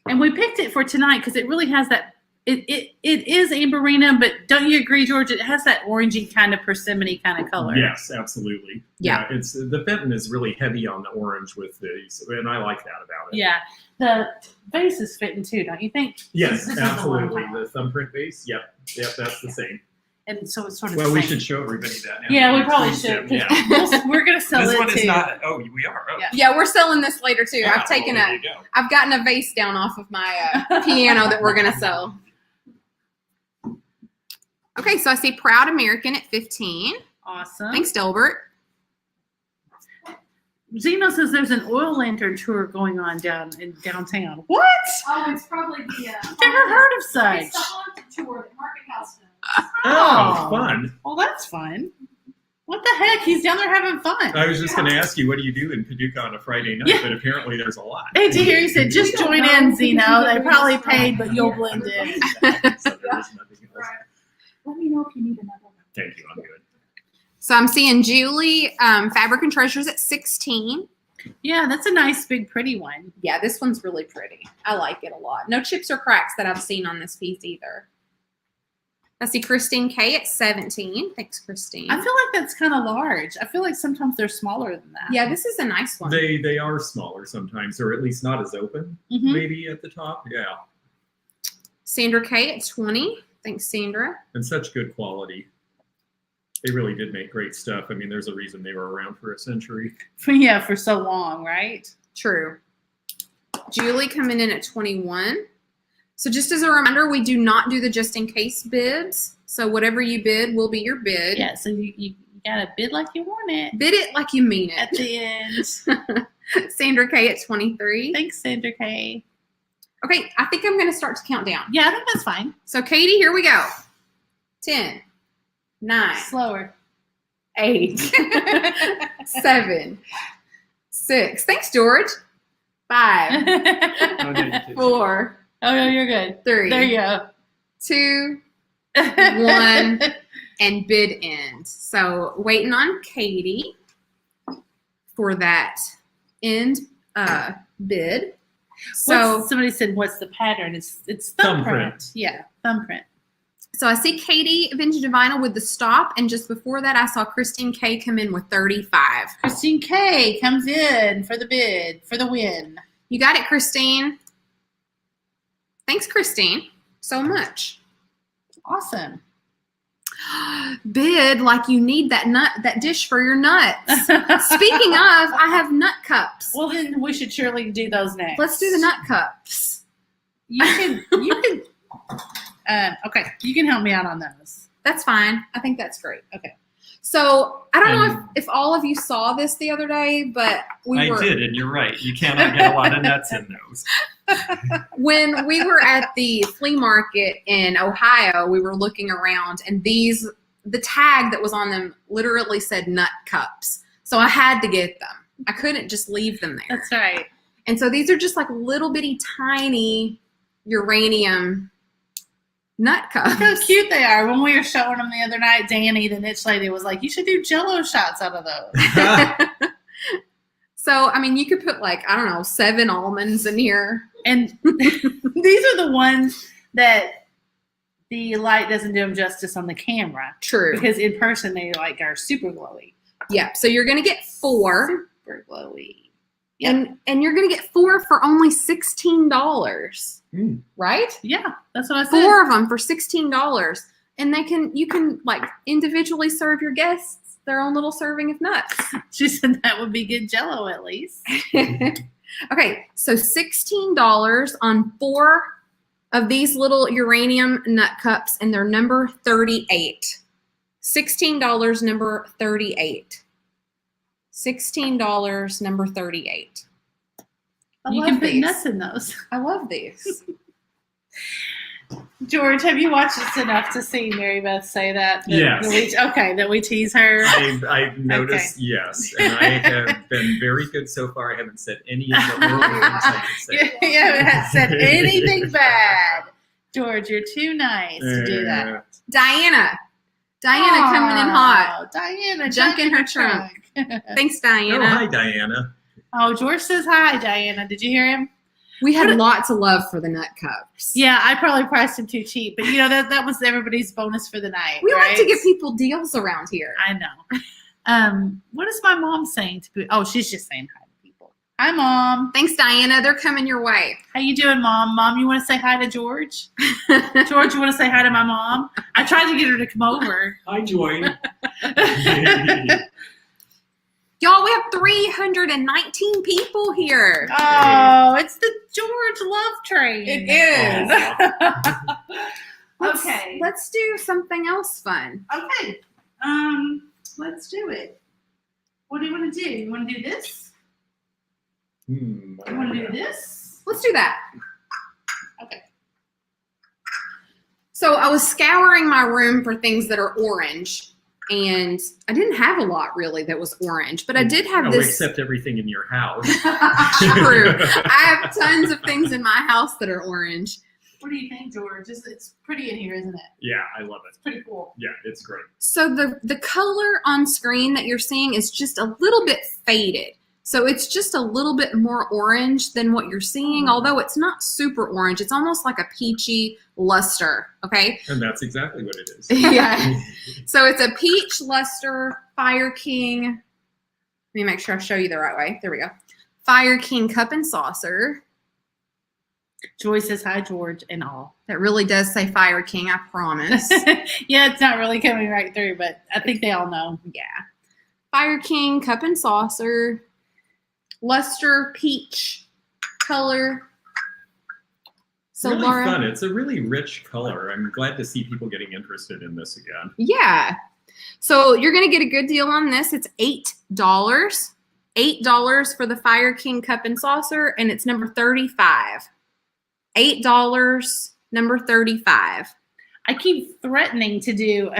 And we picked it for tonight because it really has that. It is Amberina, but don't you agree, George? It has that orangey kind of persimmon kind of color. Yes, absolutely. Yeah. It's the Fenton is really heavy on the orange with these, and I like that about it. Yeah. The base is fitting too, don't you think? Yes, This is the one. absolutely. The thumbprint base. Yep, that's the same. And so it's sort of. Well, the we same. should show everybody that now. Yeah, we probably should. Yeah. We're going to sell This it one too. is not. Oh, we are. Oh. Yeah. Yeah, we're selling this later too. Yeah, I've I've gotten a vase down off of my piano that we're gonna sell. Okay, so I see Proud American at 15. Awesome. Thanks, Delbert. Zeno says there's an oil lantern tour going on downtown. What? Oh, it's probably the. Never heard of such. It's the haunted tour that Market House does. Oh, fun. Well, that's fun. What the heck? He's down there having fun. I was just going to ask you, what do you do in Paducah on a Friday night? Yeah. But apparently there's a lot. Hey, to hear you said, just We don't join know. in, Zeno. They probably Yeah. paid, but you'll blend in. So there is nothing else. Right. Let me know if you need another one. Thank you. I'm good. So I'm seeing Julie, Fabric and Treasures at 16. Yeah, that's a nice, big, pretty one. Yeah, this one's really pretty. I like it a lot. No chips or cracks that I've seen on this piece either. I see Christine K at 17. Thanks, Christine. I feel like that's kind of large. I feel like sometimes they're smaller than that. Yeah, this is a nice one. They are smaller sometimes, or at least not as open, Mhm. maybe at the top. Yeah. Sandra K at 20. Thanks, Sandra. And such good quality. They really did make great stuff. I mean, there's a reason they were around for a century. Yeah, for so long, right? True. Julie coming in at 21. So just as a reminder, we do not do the just in case bids. So whatever you bid will be your bid. Yeah, so you gotta bid like you want it Bid it like you mean at it. the end. Sandra K at 23. Thanks, Sandra K. Okay, I think I'm going to start to count down. Yeah, I think that's fine. So Katie, here we go. 10, 9, Slower. 8, 7, 6. Thanks, George. 5, Oh, no, you didn't. 4, Oh, no, you're good. 3, There you go. 2, 1, and bid end. So waiting on Katie for that end bid. So Somebody said, what's the pattern? It's Thumbprint. thumbprint. Yeah, thumbprint. I see Katie Vintage and Vinyl with the stop, and just before that I saw Christine K come in with 35. Christine K comes in for the bid, for the win. You got it, Christine. Thanks, Christine, so much. Awesome. Bid like you need that dish for your nuts. Speaking of, I have nut cups. Well, then we should surely do those next. Let's do the nut cups. You can, okay, you can help me out on those. That's fine. I think that's great. Okay. So I don't know if all of you saw this the other day, but I did, and you're right. You cannot get a lot of nuts in those. When we were at the flea market in Ohio, we were looking around, and the tag that was on them literally said nut cups. So I had to get them. I couldn't just leave them there. That's right. And so these are just like little bitty tiny uranium nut cups. Look how cute they are. When we were showing them the other night, Danny, the niche lady, was like, you should do Jell-O shots out of those. So, I mean, you could put like, I don't know, 7 almonds in here. And these are the ones that the light doesn't do them justice on the camera. True. Because in person, they like are super glowy. Yeah. So you're going to get 4. Super glowy. Yep. And you're going to get 4 for only $16. Mm. Right? Yeah, that's what I said. 4 of them for $16. And you can like individually serve your guests their own little serving of nuts. She said that would be good Jell-O at least. Okay, so $16 on 4 of these little uranium nut cups, and they're number 38. $16, number 38. $16, number 38. You can put nuts in those. I love these. George, have you watched this enough to see Mary Beth say that? Yes. That we tease her. I've noticed, yes. And I have been very good so far. I haven't said any of the horrible things I could say. You haven't said anything bad. George, you're too nice to do that. Diana coming in hot. Diana, Junk in her trunk. Thanks, Diana. Oh, hi, Diana. Oh, George says hi, Diana. Did you hear him? We had lots of love for the nut cups. Yeah, I probably priced them too cheap, but that was everybody's bonus for the night. We right? like to give people deals around here. I know. What is my mom saying to people? Oh, she's just saying hi to people. Hi, Mom. Thanks, Diana. They're coming your way. How you doing, Mom? Mom, you want to say hi to George? George, you want to say hi to my mom? I tried to get her to come over. Hi, Joy. Y'all, we have 319 people here. Oh, it's the George love train. It is. Okay. Let's do something else fun. Okay. Let's do it. What do you want to do? You want to do this? You want to do this? Let's do that. Okay. So I was scouring my room for things that are orange, and I didn't have a lot really that was orange, but I did have this. Except everything in your house. True. I have tons of things in my house that are orange. What do you think, George? It's pretty in here, isn't it? Yeah, I love it. It's pretty cool. Yeah, it's great. So the color on screen that you're seeing is just a little bit faded. So it's just a little bit more orange than what you're seeing, although it's not super orange. It's almost like a peachy luster, okay? And that's exactly what it is. Yeah. So it's a peach luster Fire King. Let me make sure I show you the right way. There we go. Fire King cup and saucer. Joy says hi, George, and all. That really does say Fire King, I promise. Yeah, it's not really coming right through, but I think they all know. Yeah. Fire King cup and saucer. Luster peach color. So really Laura, fun. It's a really rich color. I'm glad to see people getting interested in this again. yeah. So you're going to get a good deal on this. It's $8. $8 for the Fire King cup and saucer, and it's number 35. $8, number 35. I keep threatening to do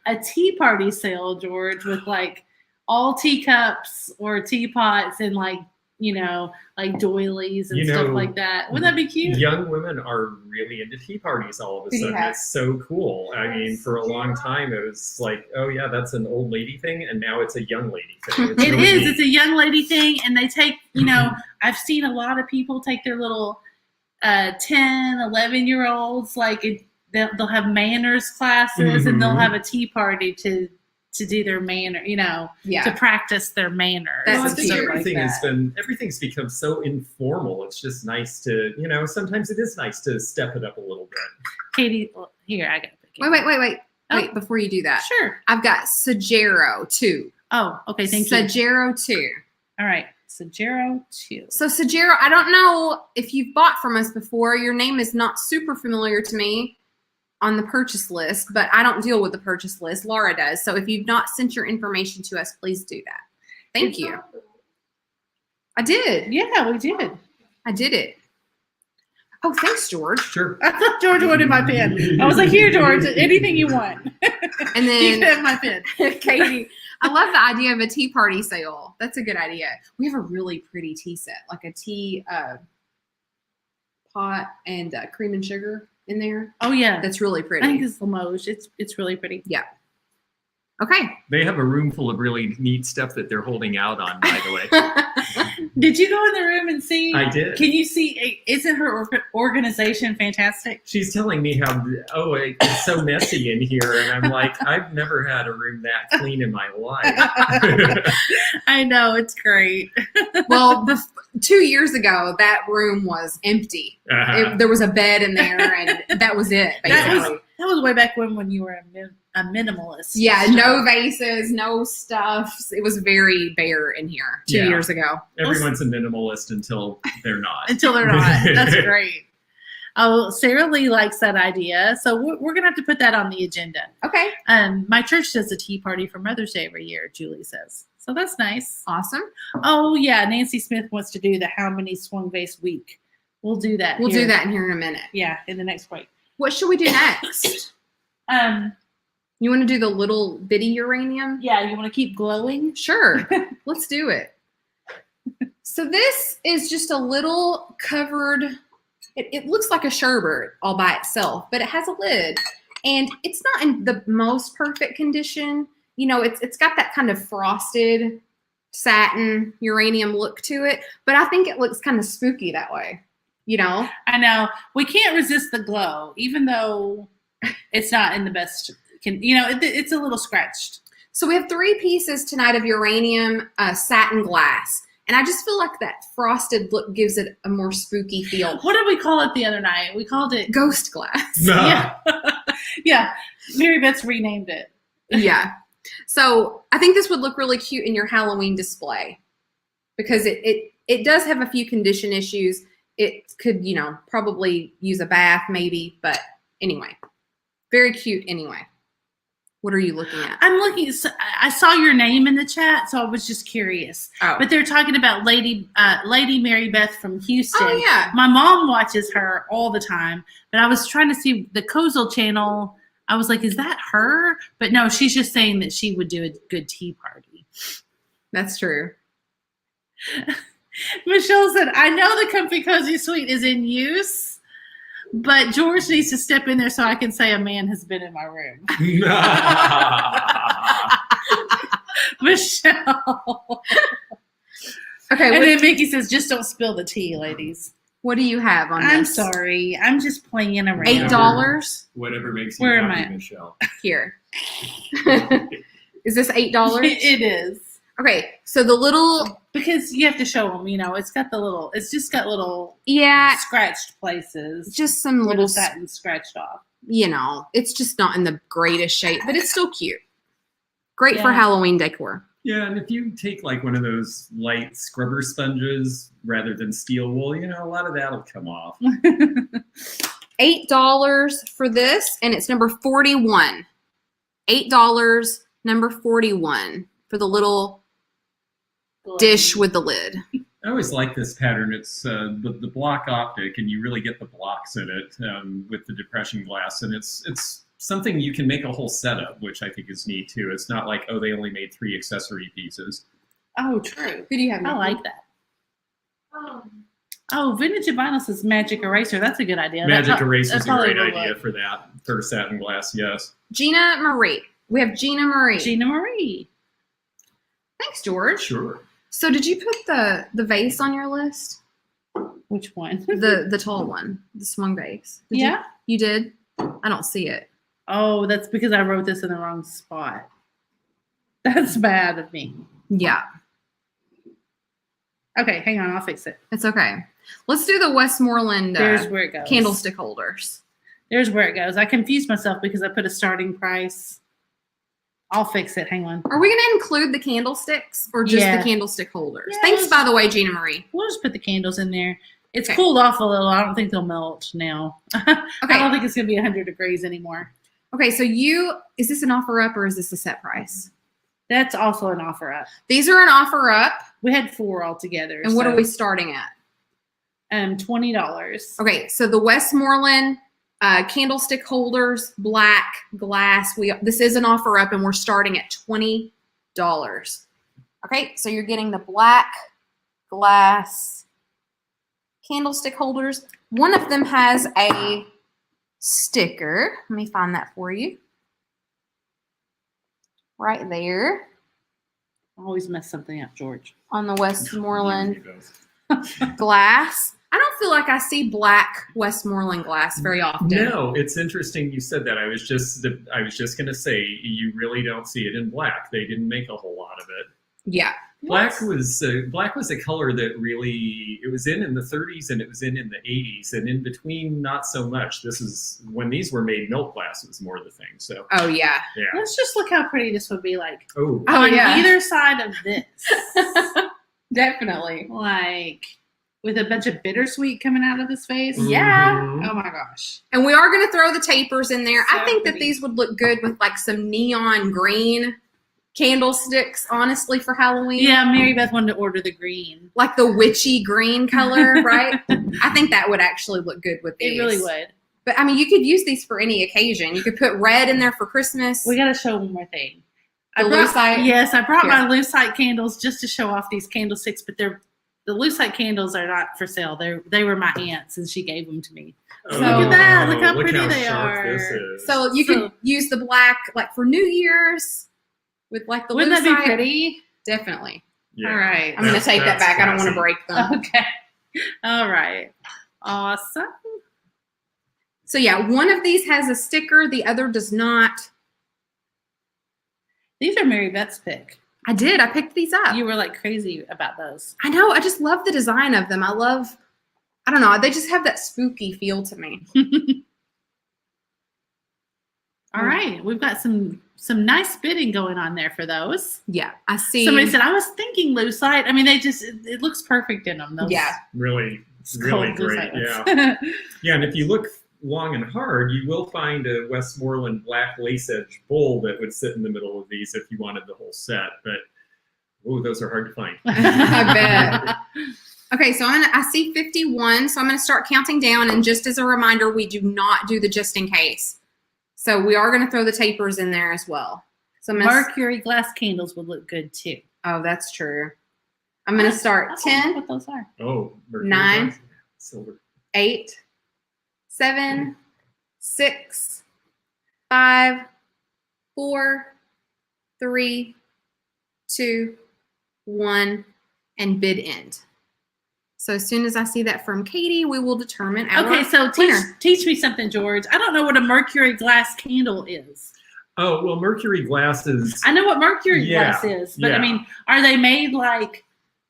a tea party sale, George, with like all teacups or teapots and like, you know, like doilies and You stuff know, like that. Wouldn't that be cute? Young women are really into tea parties all of a sudden. Yeah. It's so cool. I mean, for a long time, it was like, oh, yeah, that's an old lady thing. And now it's a young lady thing. It's It really is. neat. It's a young lady thing. And they take, you know, I've seen a lot of people take their little 10, 11-year-olds, like they'll have manners classes and they'll Mhm. have a tea party to do their manner, you know, to Yeah. practice their manners. That's Well, I and think cute. stuff like everything that. everything's become so informal. It's just nice to, you know, sometimes it is nice to step it up a little bit. Katie, well, here, I got to pick it. Wait. Oh. Wait, before you do that. Sure. I've got Sagero 2. Oh, okay. Thank you. Sagero 2. All right. Sagero 2. So Sagero, I don't know if you've bought from us before. Your name is not super familiar to me on the purchase list, but I don't deal with the purchase list. Laura does. So if you've not sent your information to us, please do that. Thank you. I did. Yeah, we did. I did it. Oh, thanks, George. Sure. I thought George wanted my pen. I was like, here, George, anything you want. And You can then have my pen. Katie, I love the idea of a tea party sale. That's a good idea. We have a really pretty tea set, like a tea pot and cream and sugar in there. Oh, yeah. That's really I think pretty. it's Limoges. It's really pretty. Yeah. Okay. They have a room full of really neat stuff that they're holding out on, by the way. Did you go in the room and see? I did. Can you see? Isn't her organization fantastic? She's telling me how, oh, it's so messy in here. And I'm like, I've never had a room that clean in my life. I know, it's great. Well, 2 years ago, that room was empty. Uh-huh. There was a bed in there, and that was it, basically. That was way back when you were a minimalist. Yeah, no vases, no stuff. It was very bare in here 2 Yeah. years ago. Everyone's a minimalist until they're not. Until they're not. That's great. Oh, Sarah Lee likes that idea. So we're going to have to put that on the agenda. Okay. My church does a tea party for Mother's Day every year, Julie says. So that's nice. Awesome. Oh, yeah. Nancy Smith wants to do the How Many Swung Vase Week. We'll do that. We'll here. do that in here in a minute. Yeah, in the next week. What should we do next? You want to do the little bitty uranium? Yeah, you want to keep glowing? Sure. Let's do it. So this is just a little covered, it looks like a sherbet all by itself, but it has a lid. And it's not in the most perfect condition. You know, it's got that kind of frosted satin uranium look to it, but I think it looks kind of spooky that way. You know? I know. We can't resist the glow, even though it's not in the best. It's a little scratched. So we have 3 pieces tonight of uranium satin glass. And I just feel like that frosted look gives it a more spooky feel. What did we call it the other night? We called it Ghost glass. No. Yeah. Yeah. Mary Beth's renamed it. Yeah. So I think this would look really cute in your Halloween display because it does have a few condition issues. It could, probably use a bath maybe, but anyway, very cute anyway. What are you looking at? I'm looking. I saw your name in the chat, so I was just curious. Oh, But they're talking about Lady Mary Beth from Houston. oh yeah. My mom watches her all the time, but I was trying to see the Kozel channel. I was like, is that her? But no, she's just saying that she would do a good tea party. That's true. Michelle said, I know the Comfy Cozy Suite is in use, but George needs to step in there so I can say a man has been in my room. Michelle. Okay, And then Mickey says, just don't spill the tea, ladies. what do you have on I'm this? sorry. I'm just playing around. $8 Whatever makes you Where am happy, I? Michelle. here. Is this $8? It is. Okay, so the little Because you have to show them, it's got it's just got little scratched places. just some Where little the satin scratched off. it's just not in the greatest shape, but it's still cute. Great for Yeah. Halloween decor. Yeah, and if you take like one of those light scrubber sponges rather than steel wool, a lot of that'll come off. $8 for this, and it's number 41. $8, number 41 for the little dish with the lid. I always like this pattern. It's the block optic, and you really get the blocks in it with the depression glass, and it's something you can make a whole setup, which I think is neat too. It's not like, they only made 3 accessory pieces. Oh, true. Who do you have? I Nikki? like that. Oh, Vintage and Vinyl says Magic Eraser. That's a good idea. Magic Eraser is a probably great will idea work. for that, for satin glass, yes. Gina Marie. We have Gina Marie. Gina Marie. Thanks, George. Sure. So did you put the vase on your list? Which one? The tall one, the swung vase. Did Yeah. You did? I don't see it. Oh, that's because I wrote this in the wrong spot. That's bad of me. Yeah, Okay, hang on. I'll fix it. it's okay. Let's do the Westmoreland There's where it goes. candlestick holders. There's where it goes. I confused myself because I put a starting price. I'll fix it. Hang on. Are we going to include the candlesticks or just Yeah. the candlestick holders? Yeah, Thanks, let's- by the way, Gina Marie. We'll just put the candles in there. It's Okay. cooled off a little. I don't think they'll melt now. I Okay. don't think it's going to be 100 degrees anymore. Okay, so is this an offer up or is this a set price? That's also an offer up. These are an offer up. We had 4 altogether. And what so, are we starting at? $20. Okay, so the Westmoreland candlestick holders, black glass. This is an offer up, and we're starting at $20. Okay, so you're getting the black glass candlestick holders. One of them has a sticker. Let me find that for you. Right there I always mess something up, George. on the Westmoreland Usually does. glass. I don't feel like I see black Westmoreland glass very often. No, it's interesting you said that. I was just going to say, you really don't see it in black. They didn't make a whole lot of it. Yeah. Black was a color that really, it was in the 30s and it was in the 80s, and in between not so much. This is when these were made. Milk glass was more the thing. So Oh, yeah. yeah. Let's just look how pretty this would be like Oh, Oh, on yeah. either side of this. Definitely. Like with a bunch of bittersweet coming out of his face. Yeah. Mhm. Oh my gosh. And we are going to throw the tapers in there. I So think that pretty. these would look good with like some neon green candlesticks, honestly, for Halloween. Yeah, Mary Beth wanted to order the green. Like the witchy green color, right? I think that would actually look good with these. It really would. But I mean, you could use these for any occasion. You could put red in there for Christmas. We got to show one more thing. The lucite? Yes, I brought Here. my lucite candles just to show off these candlesticks, but the lucite candles are not for sale. They were my aunt's, and she gave them to me. Oh, Look at that. Look how pretty how they sharp are. This is. So you could use the black like for New Year's with like the Wouldn't that lucite. be pretty? Definitely. Yeah. All right. I'm going to take that That's back. I don't want to classy. break them. Okay. All right. Awesome. So yeah, one of these has a sticker. The other does not. These are Mary Beth's pick. I did. I picked these up. You were like crazy about those. I know. I just love the design of them. I don't know. They just have that spooky feel to me. All right. We've got some nice bidding going on there for those. Yeah, I see. Somebody said, I was thinking lucite. I mean, it looks perfect in them. Those Yeah. Really, cold really great. lucite Yeah. ones. Yeah, and if you look long and hard, you will find a Westmoreland black lace edge bowl that would sit in the middle of these if you wanted the whole set. But those are hard to find. I bet. Okay, so I see 51, so I'm going to start counting down. And just as a reminder, we do not do the just in case. So we are going to throw the tapers in there as well. So I'm going to, Mercury glass candles would look good too. oh, that's true. I'm going to start I don't know 10, Oh, what those are. mercury 9. glass. Silver. 8, 7, 6, 5, 4, 3, 2, 1, and bid end. So as soon as I see that from Katie, we will determine our Okay, so winner. teach me something, George. I don't know what a mercury glass candle is. Oh, well, mercury glass is, I know what mercury glass is, but I mean, are they made like?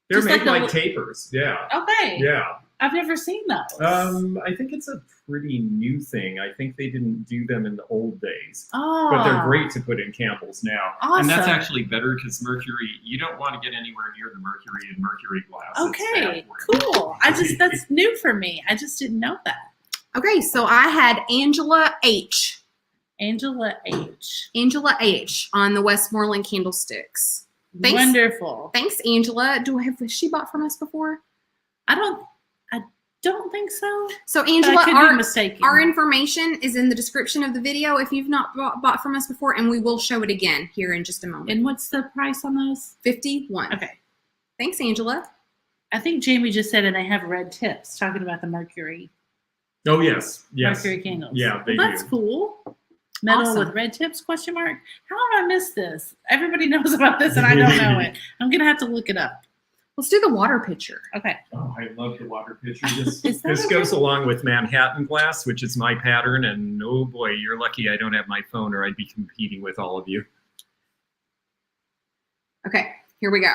they're just made like like tapers. Yeah. Okay. Yeah. I've never seen those. I think it's a pretty new thing. I think they didn't do them in the old days. Oh. But they're great to put in candles now. Awesome. And that's actually better because mercury, you don't want to get anywhere near the mercury in mercury glass. It's Okay, bad for you. cool. That's new for me. I just didn't know that. Okay, so I had Angela H. Angela H. Angela H. on the Westmoreland candlesticks. Thanks. Wonderful. Thanks, Angela. Has she bought from us before? I don't think so. So But Angela, I could be mistaken. our information is in the description of the video if you've not bought from us before, and we will show it again here in just a moment. And what's the price on those? 51. Okay. Thanks, Angela. I think Jamie just said, and they have red tips, talking about the mercury Oh, yes. Yes. mercury candles. Yeah, they That's do. cool. Metal Awesome. with red tips? Question mark. How have I missed this? Everybody knows about this, and I don't know it. I'm gonna have to look it up. Let's do the water pitcher. Okay. Oh, I love the water pitcher. This, Is that this okay? goes along with Manhattan glass, which is my pattern. And oh boy, you're lucky I don't have my phone or I'd be competing with all of you. Okay, here we go.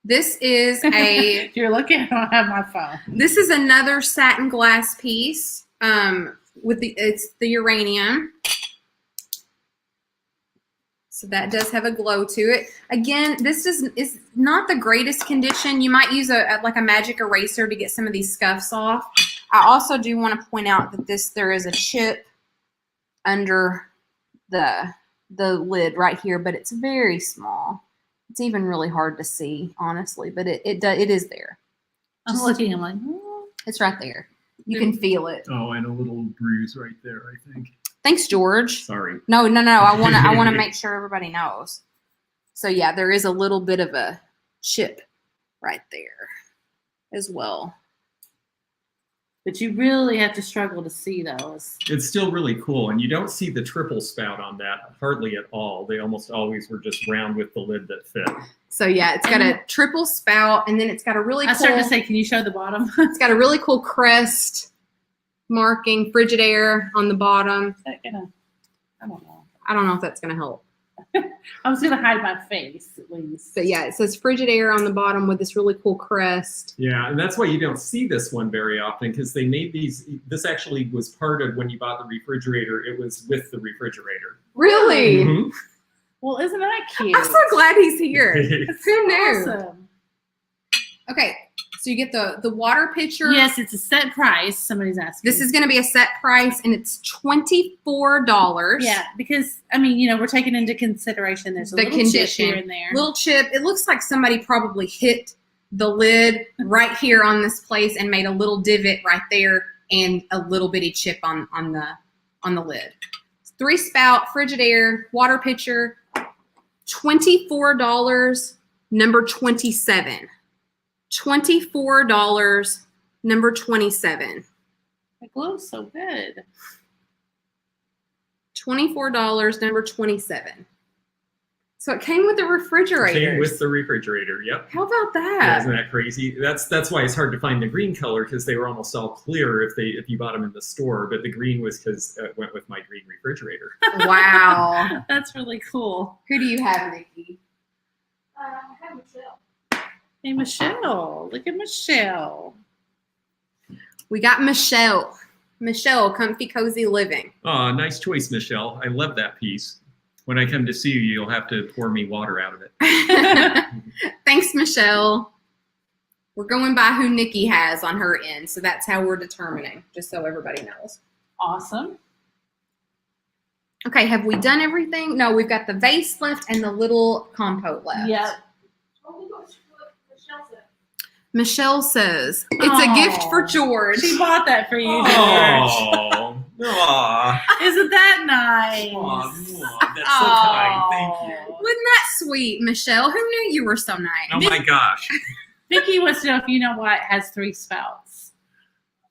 This is a If you're looking, I don't have my phone. this is another satin glass piece. It's the uranium. So that does have a glow to it. Again, this is not the greatest condition. You might use a magic eraser to get some of these scuffs off. I also do want to point out that there is a chip under the lid right here, but it's very small. It's even really hard to see, honestly, but it is there. I'm looking. I'm like, It's right there. You can feel it. Oh, and a little bruise right there, I think. Thanks, George. Sorry. No. I wanna make sure everybody knows. So yeah, there is a little bit of a chip right there as well. but you really have to struggle to see those. It's still really cool. And you don't see the triple spout on that hardly at all. They almost always were just round with the lid that fit. So yeah, it's got a triple spout, and then it's got a really I cool. started to say, can you show the bottom? It's got a really cool crest marking, Frigidaire on the bottom. Is that gonna? I don't know. I don't know if that's gonna help. I was gonna hide my face at least. But yeah, it says Frigidaire on the bottom with this really cool crest. Yeah, and that's why you don't see this one very often, because they made these. This actually was part of when you bought the refrigerator. It was with the refrigerator. Really? Mhm. Well, isn't that cute? I'm so glad he's here. Who knew? Awesome. Okay, so you get the water pitcher. Yes, it's a set price. Somebody's asking. This is going to be a set price, and it's $24. Yeah, because I mean, we're taking into consideration there's a The little chip condition. here and there. Little chip. It looks like somebody probably hit the lid right here on this place and made a little divot right there and a little bitty chip on the lid. 3-spout Frigidaire water pitcher. $24. Number 27. $24. Number 27. It glows so good. $24. Number 27. So it came with the refrigerator. Came with the refrigerator. Yep. How about Yeah, that? isn't that crazy? That's why it's hard to find the green color, because they were almost all clear if you bought them in the store. But the green was because it went with my green refrigerator. Wow. That's really cool. Who do you have, Nikki? I have Michelle. Hey, Michelle. Look at Michelle. We got Michelle. Michelle, Comfy Cozy Living. Oh, nice choice, Michelle. I love that piece. When I come to see you, you'll have to pour me water out of it. Thanks, Michelle. We're going by who Nikki has on her end, so that's how we're determining, just so everybody knows. Awesome. Okay, have we done everything? No, we've got the vase left and the little compote left. Yep. Oh, look what Michelle said. Michelle says, it's a gift for George. She bought that for you, George. Oh, aw. Isn't that nice? That's so kind. Thank you. Wasn't that sweet, Michelle? Who knew you were so nice? Oh my gosh. Vicky wants to know if you know why it has 3 spouts.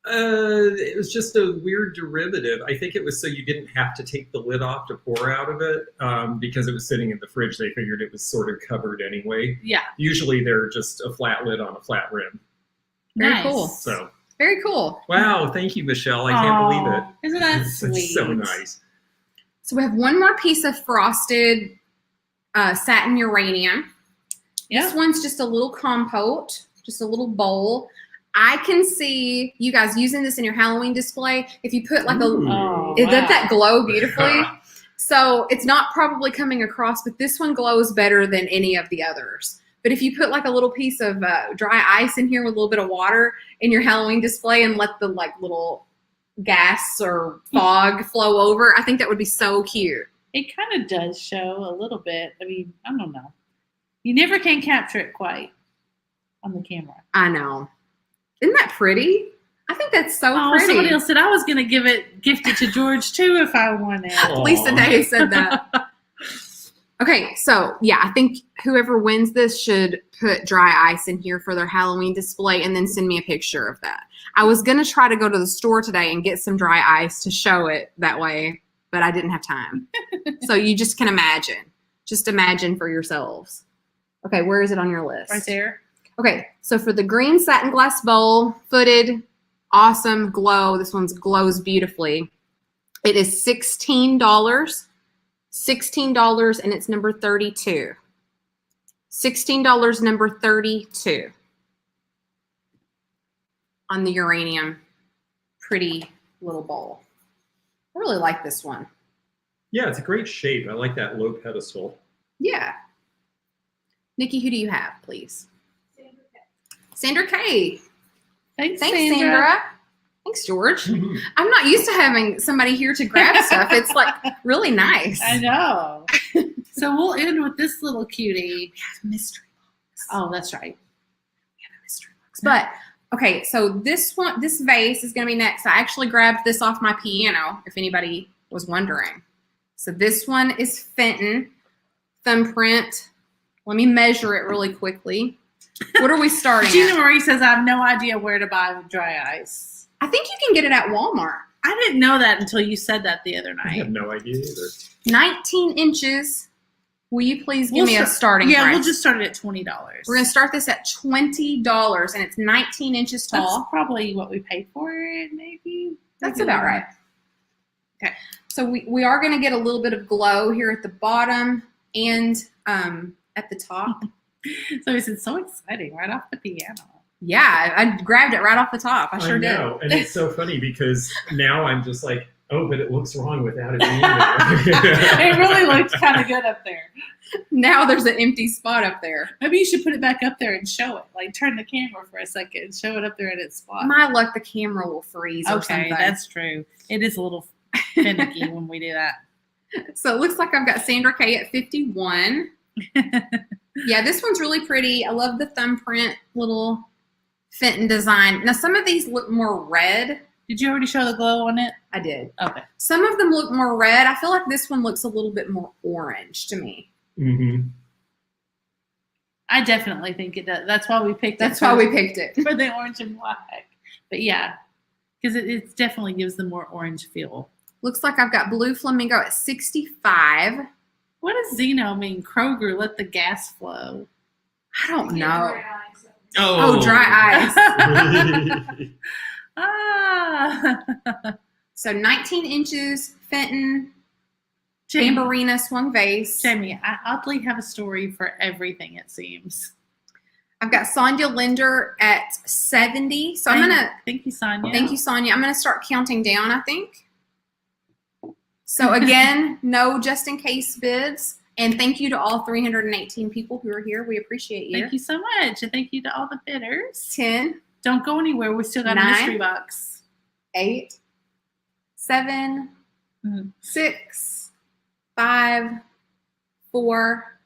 It was just a weird derivative. I think it was so you didn't have to take the lid off to pour out of it because it was sitting in the fridge. They figured it was sort of covered anyway. Yeah. Usually they're just a flat lid on a flat rim. Very Nice. cool. So, Very cool. wow, thank you, Michelle. I can't believe it. Isn't that It's sweet? so nice. So we have one more piece of frosted satin uranium. Yeah. This one's just a little compote, just a little bowl. I can see you guys using this in your Halloween display. If you put like Ooh. Oh, doesn't wow. that glow beautifully? So it's not probably coming across, but this one glows better than any of the others. But if you put like a little piece of dry ice in here with a little bit of water in your Halloween display and let the like little gas or fog flow over, I think that would be so cute. It kind of does show a little bit. I mean, I don't know. You never can capture it quite on the camera. I know. Isn't that pretty? I think that's so Oh, pretty. somebody else said I was going to gift it to George too if I wanted. Lisa Day said that. Okay, so yeah, I think whoever wins this should put dry ice in here for their Halloween display and then send me a picture of that. I was going to try to go to the store today and get some dry ice to show it that way, but I didn't have time. So you just can imagine. Just imagine for yourselves. Okay, where is it on your list? Right there. Okay, so for the green satin glass bowl, footed, awesome glow. This one glows beautifully. It is $16. $16, and it's number 32. $16, number 32. On the uranium, pretty little bowl. I really like this one. Yeah, it's a great shape. I like that low pedestal. Yeah. Nikki, who do you have, please? Sandra K. Thanks, Thanks, Sandra. Thanks, George. I'm not used to having somebody here to grab stuff. It's like really nice. I know. So we'll end with this little cutie. Mystery box. Oh, that's right. We have a mystery box. But okay, so this vase is going to be next. I actually grabbed this off my piano, if anybody was wondering. So this one is Fenton thumbprint. Let me measure it really quickly. What are we starting Gina at? Marie says I have no idea where to buy dry ice. I think you can get it at Walmart. I didn't know that until you said that the other I have night. no idea either. 19 inches. Will you please give me a starting Yeah, price? we'll just start it at $20. We're going to start this at $20, and it's 19 inches That's tall. probably what we paid for it, maybe. That's Maybe about right. Okay, so we are going to get a little bit of glow here at the bottom and at the top. So it's so exciting right off the piano. Yeah, I grabbed it right off the top. I sure did. know, and it's so funny because now I'm just like, oh, but it looks wrong without it being there. It really looked kind of good up there. Now there's an empty spot up there. Maybe you should put it back up there and show it. Like turn the camera for a second and show it up there in its spot. My luck, the camera will freeze or Okay, something. that's true. It is a little finicky when we do that. So it looks like I've got Sandra K at 51. Yeah, this one's really pretty. I love the thumbprint little Fenton design. Now, some of these look more red. Did you already show the glow on it? I did. Okay. Some of them look more red. I feel like this one looks a little bit more orange to me. Mm-hmm. I definitely think it does. That's why we picked it. That's why we picked it. for the orange and black. But yeah, because it definitely gives the more orange feel. Looks like I've got blue flamingo at 65. What does Zeno mean? Kroger, let the gas flow. I don't know. Oh, Dry ice. Ah. So 19 inches, Fenton, Jamie, Bambarina swung vase. Jamie, I oddly have a story for everything, it seems. I've got Sonia Linder at 70. So I'm going to, Thank you, Sonia. thank you, Sonia. I'm going to start counting down, I think. So again, no just in case bids. And thank you to all 318 people who are here. We appreciate you. Thank you so much. And thank you to all the bidders. 10, Don't go anywhere. We still got a 9, mystery box. 8, 7, Mhm. 6, 5, 4,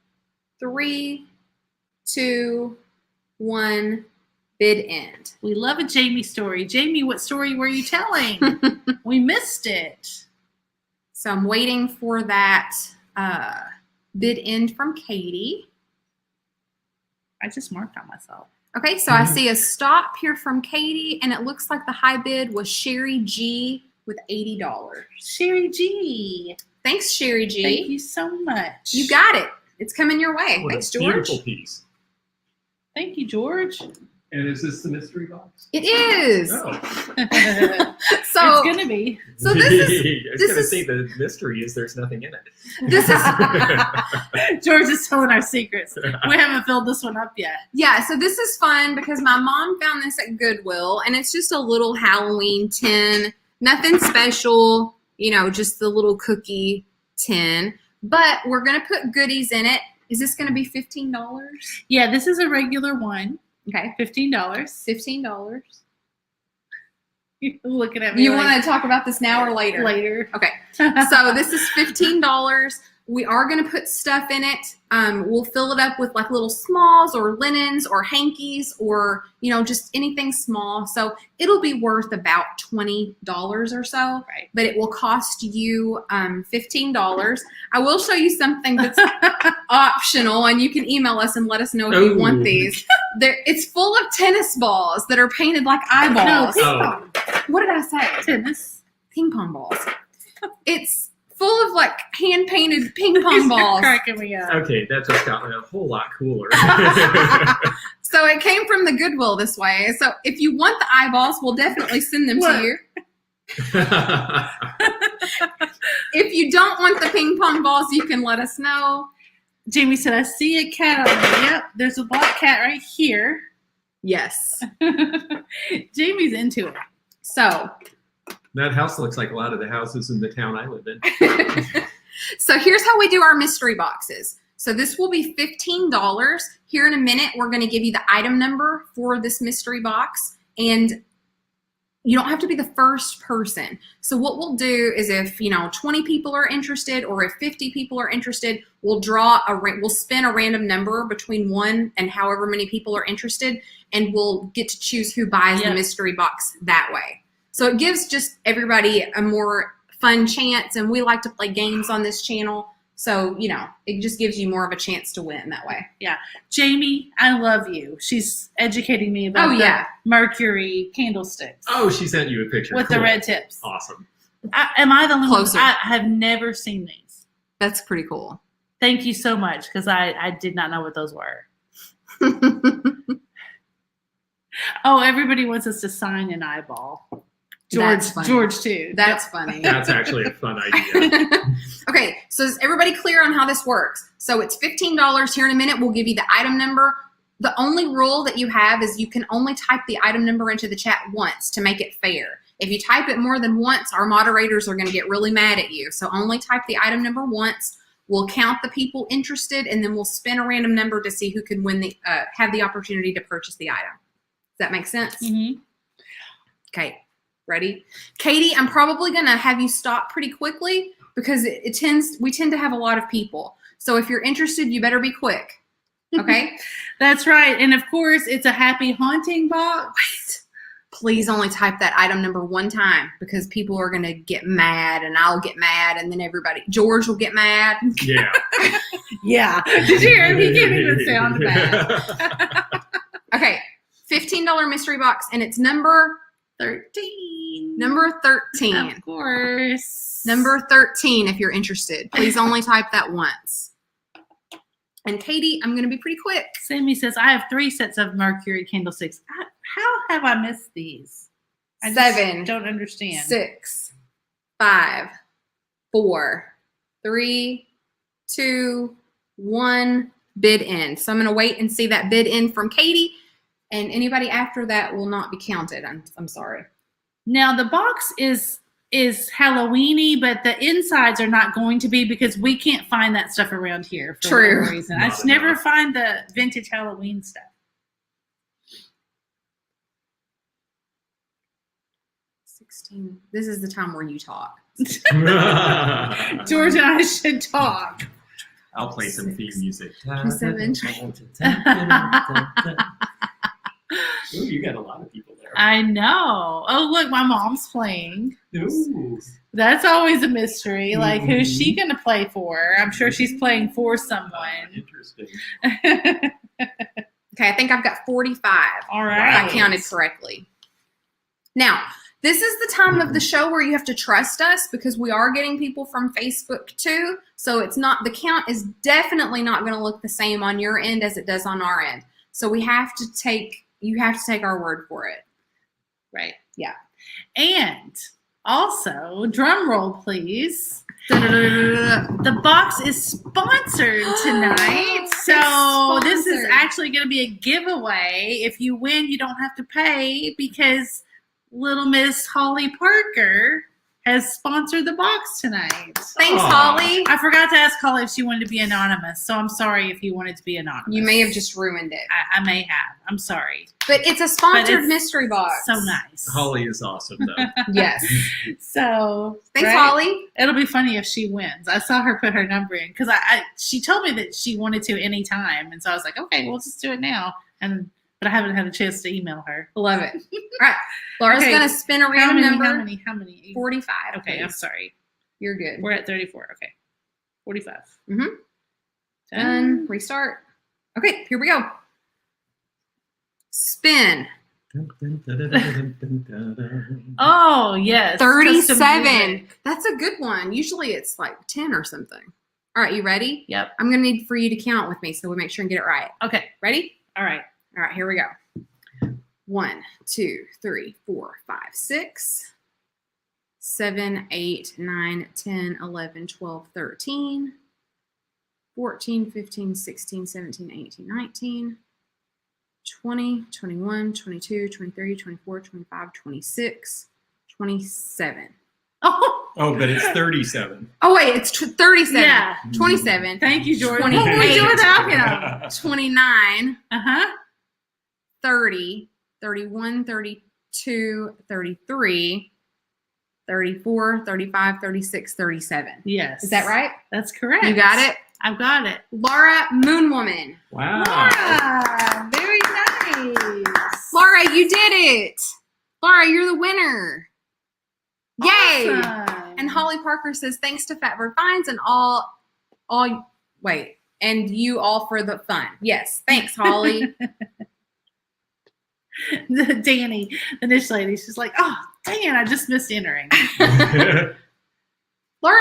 3, 2, 1. Bid end. We love a Jamie story. Jamie, what story were you telling? We missed it. So I'm waiting for that bid end from Katie. I just marked on myself. Okay, so I see a stop here from Katie, and it looks like the high bid was Sherry G with $80. Sherry G. Thanks, Sherry G. Thank you so much. You got it. It's coming your way. What Thanks, a George. beautiful piece. Thank you, George. And is this the mystery box? It is. Oh. So, it's gonna be. so this is I was this going to is- say the mystery is there's nothing in it. this is George is telling our secrets. We haven't filled this one up yet. yeah. So this is fun because my mom found this at Goodwill, and it's just a little Halloween tin. Nothing special, just the little cookie tin. But we're gonna put goodies in it. Is this gonna be $15? Yeah, this is a regular one. Okay, $15. $15. You're looking at me. You like, want to talk about this now or later? later? Okay. So this is $15. We are going to put stuff in it. We'll fill it up with like little smalls or linens or hankies or, just anything small. So it'll be worth about $20 or so. Right. But it will cost you $15. I will show you something that's optional, and you can email us and let us know if you want Ooh. these. It's full of tennis balls that are painted like No, eyeballs. ping Oh. pong. What did I say? Tennis. Ping pong balls. It's full of like hand painted ping pong You're balls. cracking me up. Okay, that just got a whole lot cooler. So it came from the Goodwill this way. So if you want the eyeballs, we'll definitely send them What? to you. If you don't want the ping pong balls, you can let us know. Jamie said, I see a cat on there. Yep, there's a black cat right here. Yes. Jamie's into it. So That house looks like a lot of the houses in the town I live in. so here's how we do our mystery boxes. So this will be $15. Here in a minute, we're going to give you the item number for this mystery box. And you don't have to be the first person. So what we'll do is if, 20 people are interested or if 50 people are interested, we'll spin a random number between 1 and however many people are interested, and we'll get to choose who buys the Yep. mystery box that way. So it gives just everybody a more fun chance, and we like to play games on this channel. So, it just gives you more of a chance to win that way. Jamie, I love you. She's educating me about the Mercury candlesticks Oh, she sent you a picture. with the Cool. red tips. Awesome. Am I the only one? Closer. I have never seen these. That's pretty cool. Thank you so much, because I did not know what those were. Oh, everybody wants us to sign an eyeball. That's funny. George too. That's funny. That's actually a fun idea. Okay, so is everybody clear on how this works? So it's $15. Here in a minute, we'll give you the item number. The only rule that you have is you can only type the item number into the chat once to make it fair. If you type it more than once, our moderators are going to get really mad at you. So only type the item number once. We'll count the people interested, and then we'll spin a random number to see who can win have the opportunity to purchase the item. Does that make sense? Mhm. Okay, ready? Katie, I'm probably going to have you stop pretty quickly because we tend to have a lot of people. So if you're interested, you better be quick. Okay? That's right. And of course, it's a happy haunting box. Wait. Please only type that item number one time because people are going to get mad and I'll get mad and then George will get mad. Yeah. Yeah. Did you hear him? He can't even sound bad. Okay, $15 mystery box, and it's number 13. Number 13. Of course. Number 13 if you're interested. Please only type that once. And Katie, I'm going to be pretty quick. Sammy says, I have 3 sets of Mercury candlesticks. How have I missed these? I just 7, don't understand. 6, 5, 4, 3, 2, 1. Bid in. So I'm going to wait and see that bid in from Katie. And anybody after that will not be counted. I'm sorry. Now the box is Halloweeny, but the insides are not going to be because we can't find that stuff around here for True. whatever reason. I Not just never enough. find the vintage Halloween stuff. 16. This is the time where you talk. George and I should talk. I'll play some theme music. 7. Ooh, you got a lot of people there. I know. Oh, look, my mom's playing. Ooh. That's always a mystery. Like, who's Mhm. she going to play for? I'm sure she's playing for someone. Interesting. Okay, I think I've got 45. All If right. I counted correctly. Now, this is the time of the show where you have to trust us because we are getting people from Facebook too. So it's not, the count is definitely not going to look the same on your end as it does on our end. So you have to take our word for it. Right. Yeah. And also, drum roll, please. Da-da-da-da-da-da. The box is sponsored tonight. So this is sponsored. actually going to be a giveaway. If you win, you don't have to pay because Little Miss Holly Parker has sponsored the box tonight. Thanks, Aw. Holly. I forgot to ask Holly if she wanted to be anonymous, so I'm sorry if you wanted to be anonymous. You may have just ruined it. I may have. I'm sorry. But it's a sponsored it's mystery box. So nice. Holly is awesome, though. Yes. So Thanks, right? Holly. It'll be funny if she wins. I saw her put her number in because she told me that she wanted to anytime, and so I was like, okay, we'll just do it now. But I haven't had a chance to email her. Love it. All right. Laura's Okay. going to spin a random number. How many? 45. Okay, I'm please. sorry. You're good. We're at 34. Okay, 45. Mhm. 10. Done. Restart. Okay, here we go. Spin. Oh yes, custom 37. music. That's a good one. Usually it's like 10 or something. All right, you ready? Yep. I'm going to need for you to count with me so we make sure and get it right. Okay. Ready? All right. All right, here we go. 1, 2, 3, 4, 5, 6, 7, 8, 9, 10, 11, 12, 13, 14, 15, 16, 17, 18, 19, 20, 21, 22, 23, 24, 25, 26, 27. Oh, But it's 37. Oh, wait, it's 37. yeah. 27. Thank you, George. 28. What would we do without him? 29, Uh-huh. 30, 31, 32, 33, 34, 35, 36, 37. Yes. Is that right? That's correct. You got it? I've got it. Laura Moonwoman. Wow. Laura, very nice. Laura, you did it. Laura, you're the winner. Yay. Awesome. And Holly Parker says, thanks to Fatbird Finds and and you all for the fun. Yes. Thanks, Holly. Danny, the niche lady, she's like, oh, dang it, I just missed entering. Laura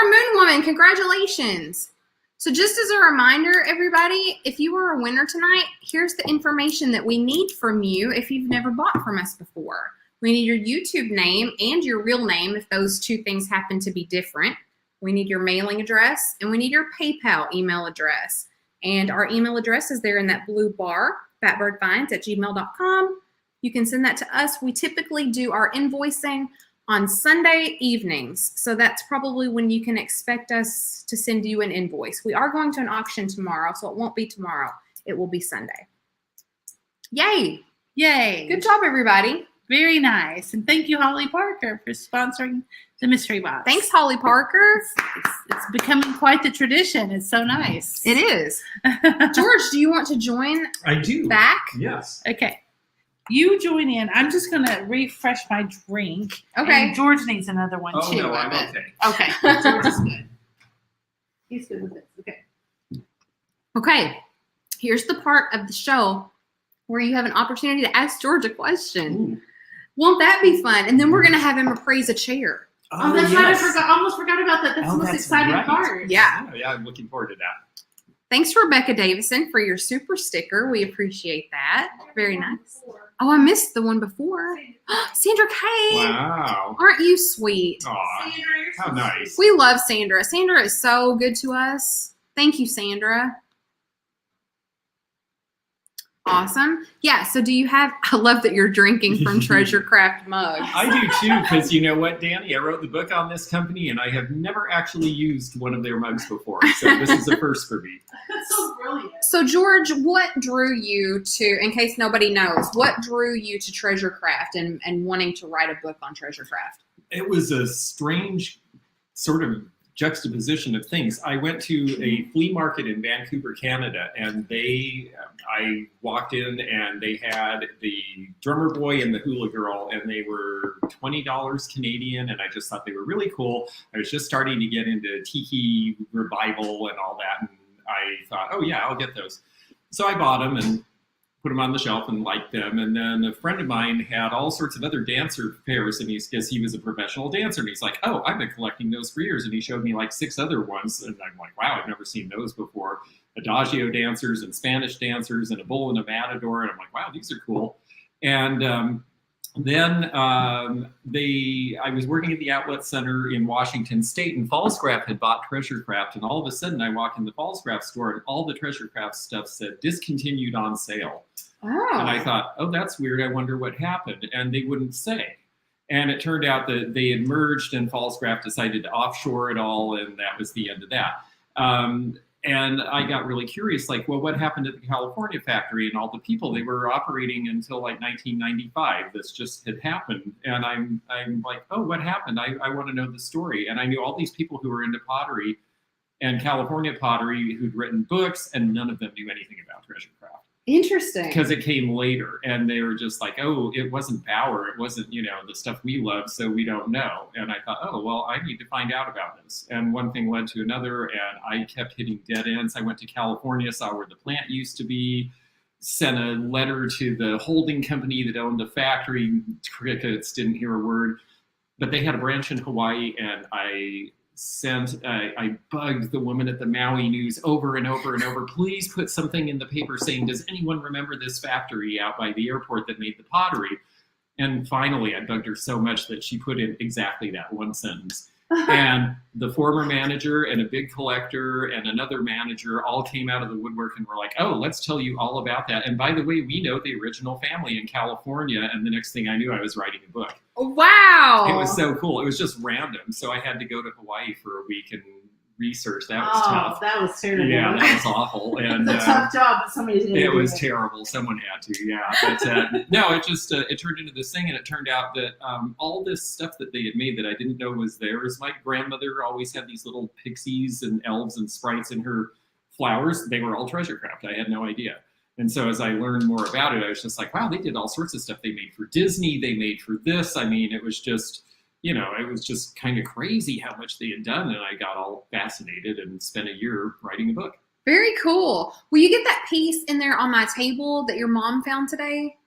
Moonwoman, congratulations. So just as a reminder, everybody, if you were a winner tonight, here's the information that we need from you if you've never bought from us before. We need your YouTube name and your real name if those two things happen to be different. We need your mailing address, and we need your PayPal email address. And our email address is there in that blue bar, fatbirdfinds@gmail.com. You can send that to us. We typically do our invoicing on Sunday evenings. So that's probably when you can expect us to send you an invoice. We are going to an auction tomorrow, so it won't be tomorrow. It will be Sunday. Yay. Yay. Good job, everybody. Very nice. And thank you, Holly Parker, for sponsoring the mystery box. Thanks, Holly Parker. It's becoming quite the tradition. It's so nice. It is. George, do you want to join I do. back? Yes. Okay. You join in. I'm just going to refresh my drink. Okay. And George needs another one, Oh, too. no, I I'm bet. okay. Okay. George is good. He's good with this. Okay. Okay. Here's the part of the show where you have an opportunity to ask George a question. Ooh. Won't that be fun? And then we're going to have him appraise a chair. Oh, that's right. yes. I almost forgot about that. That's Oh, the most that's exciting right. part. Yeah. Yeah, I'm looking forward to that. Thanks, Rebecca Davison, for your super sticker. We appreciate that. Very nice. Oh, I missed the one before. Sandra K. Wow. Aren't you sweet? Aw, how nice. We love Sandra. Sandra is so good to us. Thank you, Sandra. Awesome. Yeah, so do you have, I love that you're drinking from Treasure Craft mugs. I do too, because you know what, Danny? I wrote the book on this company, and I have never actually used one of their mugs before. So this is a first for me. That's so brilliant. So, George, what drew you to, in case nobody knows, what drew you to Treasure Craft and wanting to write a book on Treasure Craft? It was a strange sort of juxtaposition of things. I went to a flea market in Vancouver, Canada, and I walked in and they had the drummer boy and the hula girl, and they were $20 Canadian, and I just thought they were really cool. I was just starting to get into tiki revival and all that, and I thought, oh yeah, I'll get those. So I bought them, and put them on the shelf and liked them. And then a friend of mine had all sorts of other dancer pairs, and because he was a professional dancer, and he's like, oh, I've been collecting those for years. And he showed me like 6 other ones, and I'm like, wow, I've never seen those before. Adagio dancers and Spanish dancers and a bull and a matador, and I'm like, wow, these are cool. And then I was working at the outlet center in Washington State, and Fallscraft had bought Treasure Craft, and all of a sudden I walk in the Fallscraft store, and all the Treasure Craft stuff said discontinued on sale. Oh. And I thought, oh, that's weird. I wonder what happened. And they wouldn't say. And it turned out that they had merged, and Fallscraft decided to offshore it all, and that was the end of that. And I got really curious, like, well, what happened at the California factory and all the people? They were operating until like 1995. This just had happened. And I'm like, oh, what happened? I want to know the story. And I knew all these people who were into pottery and California pottery who'd written books, and none of them knew anything about Treasure Craft. Interesting. Because it came later, and they were just like, oh, it wasn't Bauer. It wasn't, the stuff we love, so we don't know. And I thought, oh, well, I need to find out about this. And one thing led to another, and I kept hitting dead ends. I went to California, saw where the plant used to be, sent a letter to the holding company that owned the factory. Crickets, didn't hear a word. But they had a branch in Hawaii, and I bugged the woman at the Maui News over and over and over, please put something in the paper saying, does anyone remember this factory out by the airport that made the pottery? And finally, I bugged her so much that she put in exactly that one sentence. And the former manager and a big collector and another manager all came out of the woodwork and were like, oh, let's tell you all about that. And by the way, we know the original family in California. And the next thing I knew, I was writing a book. Wow. It was so cool. It was just random. So I had to go to Hawaii for a week and research. That was tough. That was terrible. Yeah, that was awful. And it's a tough job, but somebody's going to do it. It was terrible. Someone had to, yeah. But no, it just, it turned into this thing, and it turned out that all this stuff that they had made that I didn't know was theirs. My grandmother always had these little pixies and elves and sprites in her flowers. They were all Treasure Craft. I had no idea. And so as I learned more about it, I was just like, wow, they did all sorts of stuff. They made for Disney. They made for this. I mean, it was just, it was just kind of crazy how much they had done. And I got all fascinated and spent a year writing a book. Very cool. Will you get that piece in there on my table that your mom found today?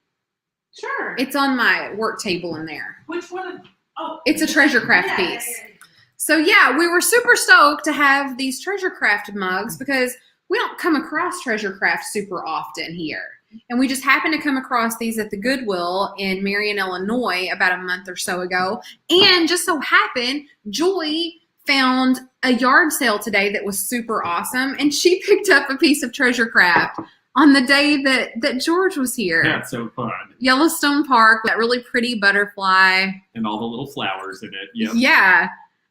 Sure. It's on my work table in there. Which one? Oh. It's a Treasure Craft piece. Yeah. So yeah, we were super stoked to have these Treasure Craft mugs because we don't come across Treasure Craft super often here. And we just happened to come across these at the Goodwill in Marion, Illinois about a month or so ago. And just so happened, Joy found a yard sale today that was super awesome. And she picked up a piece of Treasure Craft on the day that George was here. That's so fun. Yellowstone Park, that really pretty butterfly. And all the little flowers in it. Yep. Yeah.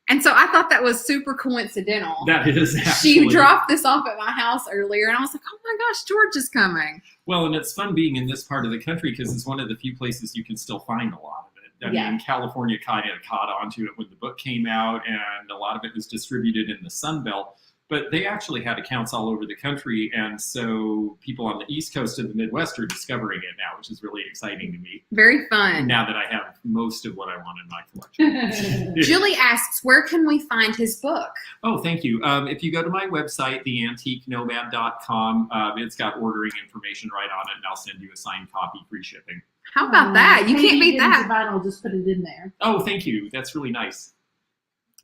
And so I thought that was super coincidental. That is actually. She dropped this off at my house earlier, and I was like, oh my gosh, George is coming. Well, and it's fun being in this part of the country because it's one of the few places you can still find a lot of it. I mean, California kind of caught onto it when the book came out, and a lot of it was distributed in the Sun Belt. But they actually had accounts all over the country, and so people on the East Coast of the Midwest are discovering it now, which is really exciting to me. Very fun. Now that I have most of what I want in my collection. Julie asks, where can we find his book? Oh, thank you. If you go to my website, theantiquenomad.com, it's got ordering information right on it, and I'll send you a signed copy, free shipping. How about that? You can't beat that. Vinyl, just put it in there. Oh, thank you. That's really nice.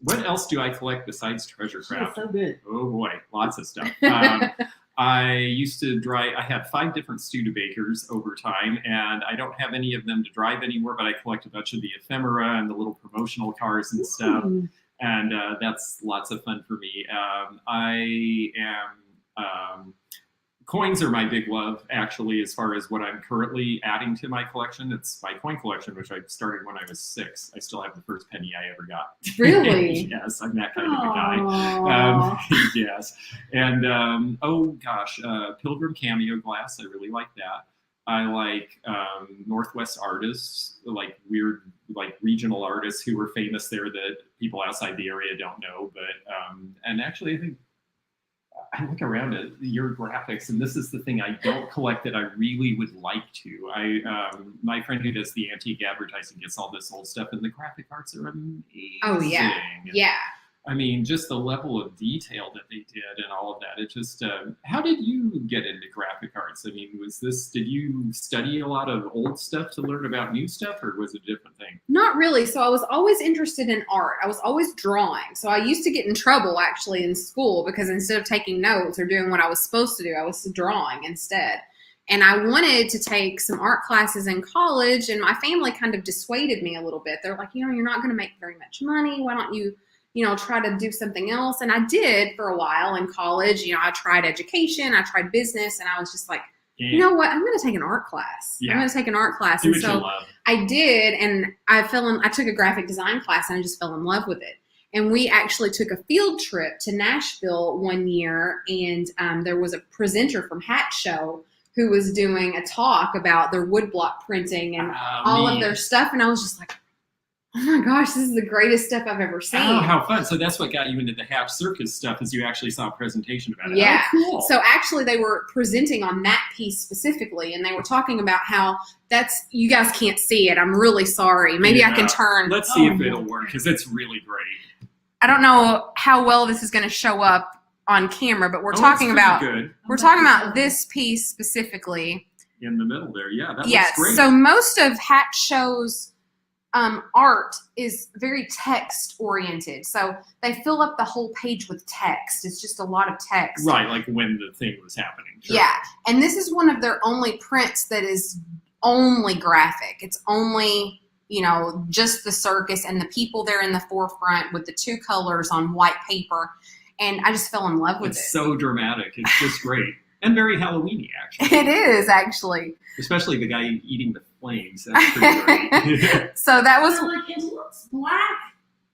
What else do I collect besides Treasure Craft? So good. Oh boy, lots of stuff. I used to drive, I had 5 different Studebakers over time, and I don't have any of them to drive anymore, but I collect a bunch of the ephemera and the little promotional cars and stuff. And that's lots of fun for me. Coins are my big love, actually, as far as what I'm currently adding to my collection. It's my coin collection, which I started when I was 6. I still have the first penny I ever got. Really? Yes, I'm that kind of a guy. Yes. And, Pilgrim Cameo Glass. I really like that. I like Northwest artists, like weird, like regional artists who were famous there that people outside the area don't know. But, and actually, I think, I look around at your graphics, and this is the thing I don't collect that I really would like to. My friend who does the antique advertising gets all this old stuff, and the graphic arts are amazing. Oh, yeah. Yeah. I mean, just the level of detail that they did and all of that. It just, how did you get into graphic arts? I mean, did you study a lot of old stuff to learn about new stuff, or was it a different thing? Not really. So I was always interested in art. I was always drawing. So I used to get in trouble actually in school because instead of taking notes or doing what I was supposed to do, I was drawing instead. And I wanted to take some art classes in college, and my family kind of dissuaded me a little bit. They're like, you're not going to make very much money. Why don't you try to do something else? And I did for a while in college. I tried education, I tried business, and I was just like, you know what? I'm going to take an art class. Yeah. I'm going to take an art class. Do And what so you love. I did, and I took a graphic design class, and I just fell in love with it. And we actually took a field trip to Nashville one year, and there was a presenter from Hat Show who was doing a talk about their woodblock printing and all of their stuff. And I was just like, oh my gosh, this is the greatest stuff I've ever seen. Oh, how fun. So that's what got you into the Hatch Circus stuff, is you actually saw a presentation about it. Yeah. Oh, cool. So actually they were presenting on that piece specifically, and they were talking about how you guys can't see it. I'm really sorry. Maybe I can turn. Let's see if it'll work, because it's really great. I don't know how well this is going to show up on camera, but we're talking about this piece specifically. In the middle there. Yeah, that looks great. So most of Hat Show's art is very text oriented. So they fill up the whole page with text. It's just a lot of text. Right, like when the thing was happening. Sure. Yeah. And this is one of their only prints that is only graphic. It's only, just the circus and the people there in the forefront with the two colors on white paper. And I just fell in love with it. It's so dramatic. It's just great. And very Halloween-y, actually. It is, actually. Especially the guy eating the flames. That's pretty great. So that was... It looks black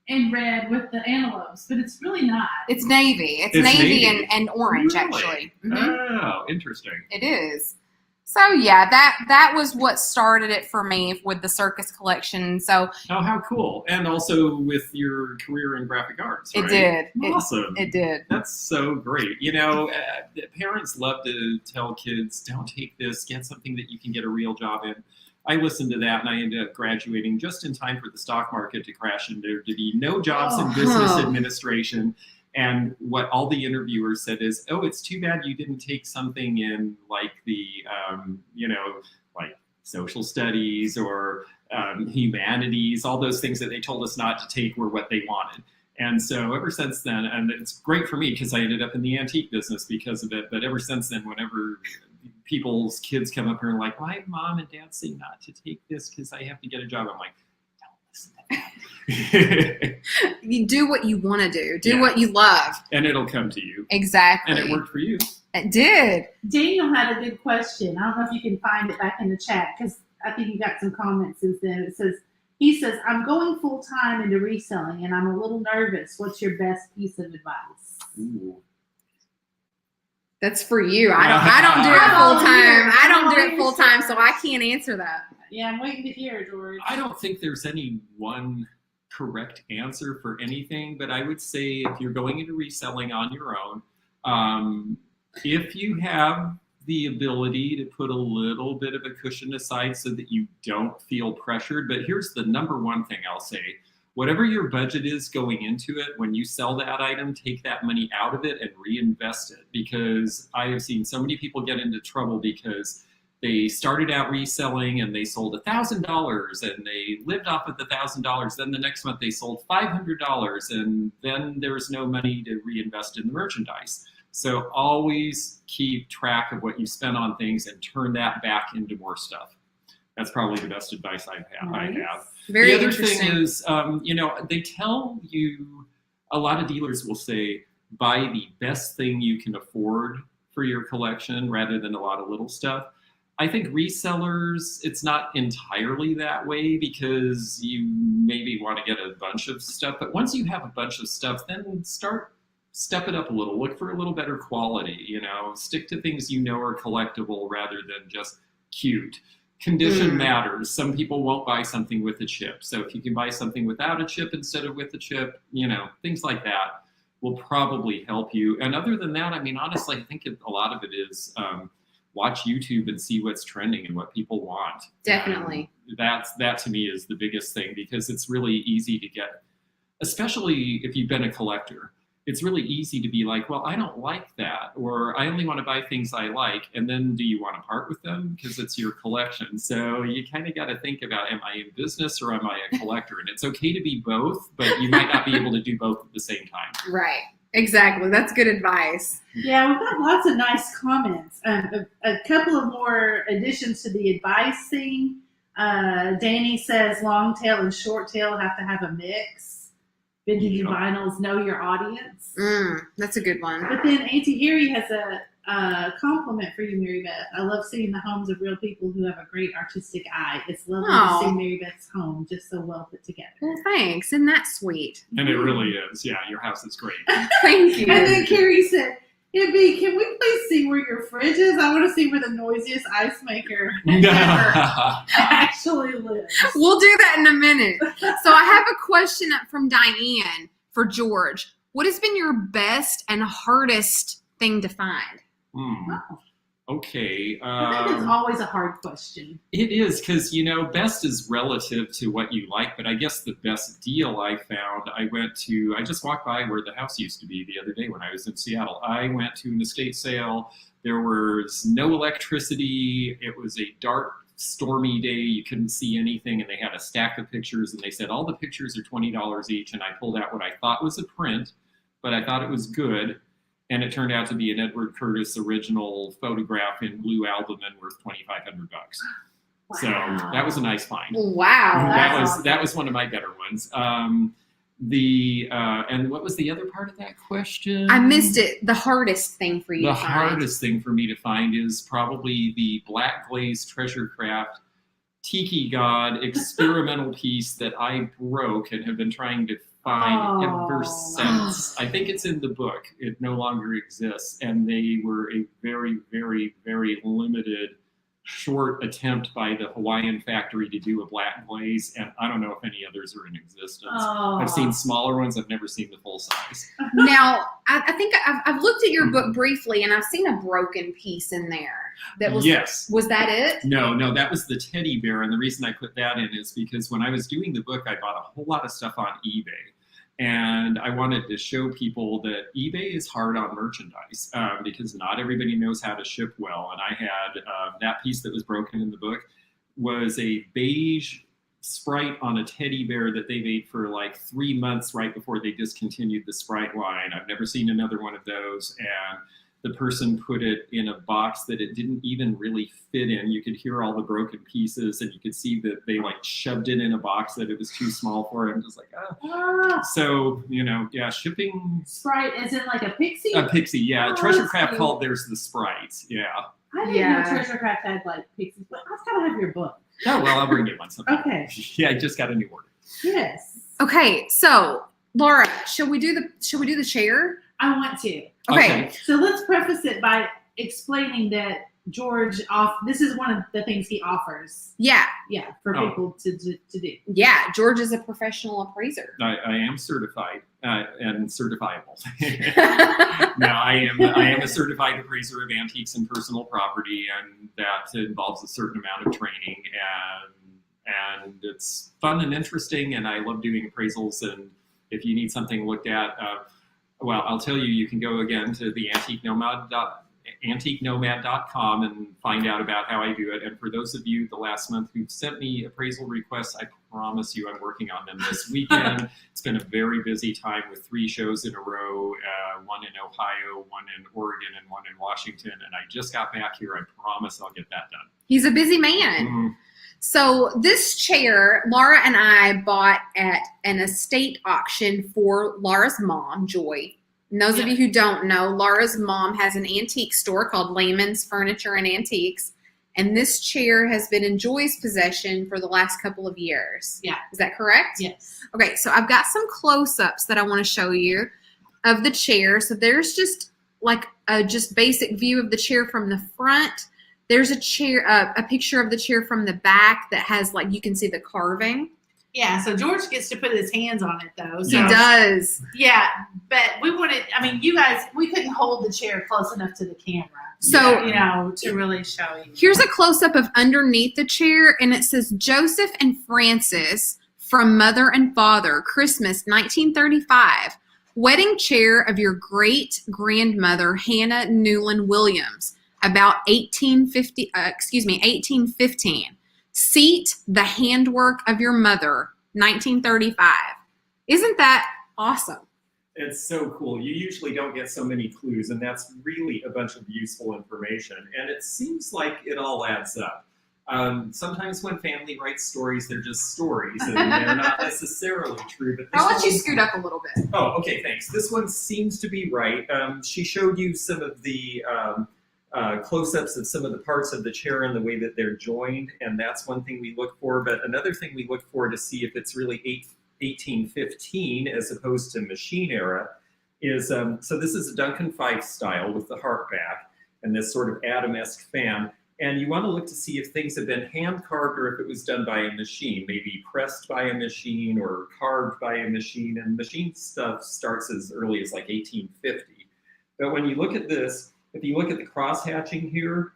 and red with the antelopes, but it's really not. It's navy. It's navy. And orange, Really? Actually. Mm-hmm. Oh, interesting. It is. So yeah, that was what started it for me with the circus collection. So how cool. And also with your career in graphic arts, right? It did. Awesome. It did. That's so great. Parents love to tell kids, don't take this, get something that you can get a real job in. I listened to that, and I ended up graduating just in time for the stock market to crash, and there to be no jobs in business administration. And what all the interviewers said is, oh, it's too bad you didn't take something in like the, like social studies or humanities. All those things that they told us not to take were what they wanted. And so ever since then, and it's great for me because I ended up in the antique business because of it. But ever since then, whenever people's kids come up here and like, my mom and dad say not to take this because I have to get a job, I'm like, you do what you want to do. Do what you love. And it'll come to you. Exactly. And it worked for you. It did. Daniel had a good question. I don't know if you can find it back in the chat, because I think you got some comments since then. He says, I'm going full time into reselling and I'm a little nervous. What's your best piece of advice? Ooh. That's for you. I don't do it full time. I don't do it full time, so I can't answer that. Yeah, I'm waiting to hear, George. I don't think there's any one correct answer for anything, but I would say if you're going into reselling on your own, if you have the ability to put a little bit of a cushion aside so that you don't feel pressured, but here's the number one thing I'll say. Whatever your budget is going into it, when you sell that item, take that money out of it and reinvest it, because I have seen so many people get into trouble because they started out reselling and they sold $1,000 and they lived off of the $1,000. Then the next month they sold $500 and then there was no money to reinvest in the merchandise. So always keep track of what you spend on things and turn that back into more stuff. That's probably the best advice I have. Very the other interesting. thing is, they tell you, a lot of dealers will say, buy the best thing you can afford for your collection rather than a lot of little stuff. I think resellers, it's not entirely that way because you maybe want to get a bunch of stuff. But once you have a bunch of stuff, then step it up a little. Look for a little better quality, stick to things are collectible rather than just cute. Condition matters. Some people won't buy something with a chip. So if you can buy something without a chip instead of with a chip, things like that will probably help you. And other than that, honestly, I think a lot of it is watch YouTube and see what's trending and what people want. Definitely. That to me is the biggest thing, because it's really easy to get especially if you've been a collector. It's really easy to be like, well, I don't like that, or I only want to buy things I like. And then do you want to part with them? Because it's your collection. So you kind of got to think about, am I in business or am I a collector? And it's okay to be both, but you might not be able to do both at the same time. Right. Exactly. That's good advice. Yeah, we've got lots of nice comments. A couple of more additions to the advice thing. Danny says long tail and short tail have to have a mix. Vintage vinyls, know your audience. That's a good one. But then Auntie Erie has a compliment for you, Mary Beth. I love seeing the homes of real people who have a great artistic eye. It's lovely to see Mary Beth's home just so well put together. Well, thanks. Isn't that sweet? And it really is. Yeah, your house is great. Thank you. And then Carrie said, can we please see where your fridge is? I want to see where the noisiest ice maker ever actually lives. We'll do that in a minute. So I have a question from Diane for George. What has been your best and hardest thing to find? Okay. I think it's always a hard question. It is, because, best is relative to what you like, but I guess the best deal I found, I just walked by where the house used to be the other day when I was in Seattle. I went to an estate sale. There was no electricity. It was a dark, stormy day. You couldn't see anything, and they had a stack of pictures, and they said all the pictures are $20 each, and I pulled out what I thought was a print, but I thought it was good. And it turned out to be an Edward Curtis original photograph in blue albumen worth $2,500. Wow. So that was a nice find. Wow. That was one of my better ones. And what was the other part of that question? I missed it. The hardest thing for you to find. The hardest thing for me to find is probably the black glazed treasure craft Tiki God experimental piece that I broke and have been trying to find ever since. I think it's in the book. It no longer exists. And they were a very, very, very limited, short attempt by the Hawaiian factory to do a black glaze. And I don't know if any others are in existence. I've seen smaller ones. I've never seen the full size. Now, I think I've looked at your book briefly, and I've seen a broken piece in there. Yes. Was that it? No, that was the teddy bear. And the reason I put that in is because when I was doing the book, I bought a whole lot of stuff on eBay. And I wanted to show people that eBay is hard on merchandise because not everybody knows how to ship well. And I had that piece that was broken in the book was a beige Sprite on a teddy bear that they made for like 3 months right before they discontinued the Sprite line. I've never seen another one of those. And the person put it in a box that it didn't even really fit in. You could hear all the broken pieces, and you could see that they like shoved it in a box that it was too small for him. Just like, So, shipping. Sprite is it like a pixie? A pixie, yeah. Treasure Craft called theirs the Sprites, yeah. I didn't know Treasure Craft had like pixies, but I've got to have your book. Oh, well, I'll bring you one sometime. Okay. Yeah, I just got a new order. Yes. Okay, so Laura, should we do the chair? I want to. Okay. So let's preface it by explaining that George this is one of the things he offers. Yeah. Yeah, for people to do. Yeah, George is a professional appraiser. I am certified and certifiable. No, I am a certified appraiser of antiques and personal property, and that involves a certain amount of training, and it's fun and interesting, and I love doing appraisals. And if you need something looked at, well, I'll tell you, you can go again to the antiquenomad.com and find out about how I do it. And for those of you the last month who've sent me appraisal requests, I promise you I'm working on them this weekend. It's been a very busy time with 3 shows in a row, one in Ohio, one in Oregon, and one in Washington. And I just got back here. I promise I'll get that done. He's a busy man. So this chair, Laura and I bought at an estate auction for Laura's mom, Joy. And those of you who don't know, Laura's mom has an antique store called Lehman's Furniture and Antiques. And this chair has been in Joy's possession for the last couple of years. Yeah. Is that correct? Yes. Okay, so I've got some close-ups that I want to show you of the chair. So there's just like a just basic view of the chair from the front. There's a chair, a picture of the chair from the back that has like, you can see the carving. Yeah, so George gets to put his hands on it though. So, he does. Yeah, but you guys, we couldn't hold the chair close enough to the camera. So, to really show you. Here's a close-up of underneath the chair, and it says Joseph and Frances From Mother and Father, Christmas 1935. Wedding chair of your great-grandmother, Hannah Newland Williams, about 1815. Seat, the handwork of your mother, 1935. Isn't that awesome? It's so cool. You usually don't get so many clues, and that's really a bunch of useful information. And it seems like it all adds up. Sometimes when family writes stories, they're just stories, and they're not necessarily true. But I'll let you scoot up a little bit. Oh, okay, thanks. This one seems to be right. She showed you some of the close-ups of some of the parts of the chair and the way that they're joined, and that's one thing we look for. But another thing we look for to see if it's really 1815 as opposed to machine era is, so this is a Duncan Fife style with the heart back and this sort of Adam-esque fan. And you want to look to see if things have been hand carved or if it was done by a machine, maybe pressed by a machine or carved by a machine. And machine stuff starts as early as like 1850. But when you look at this, if you look at the cross hatching here,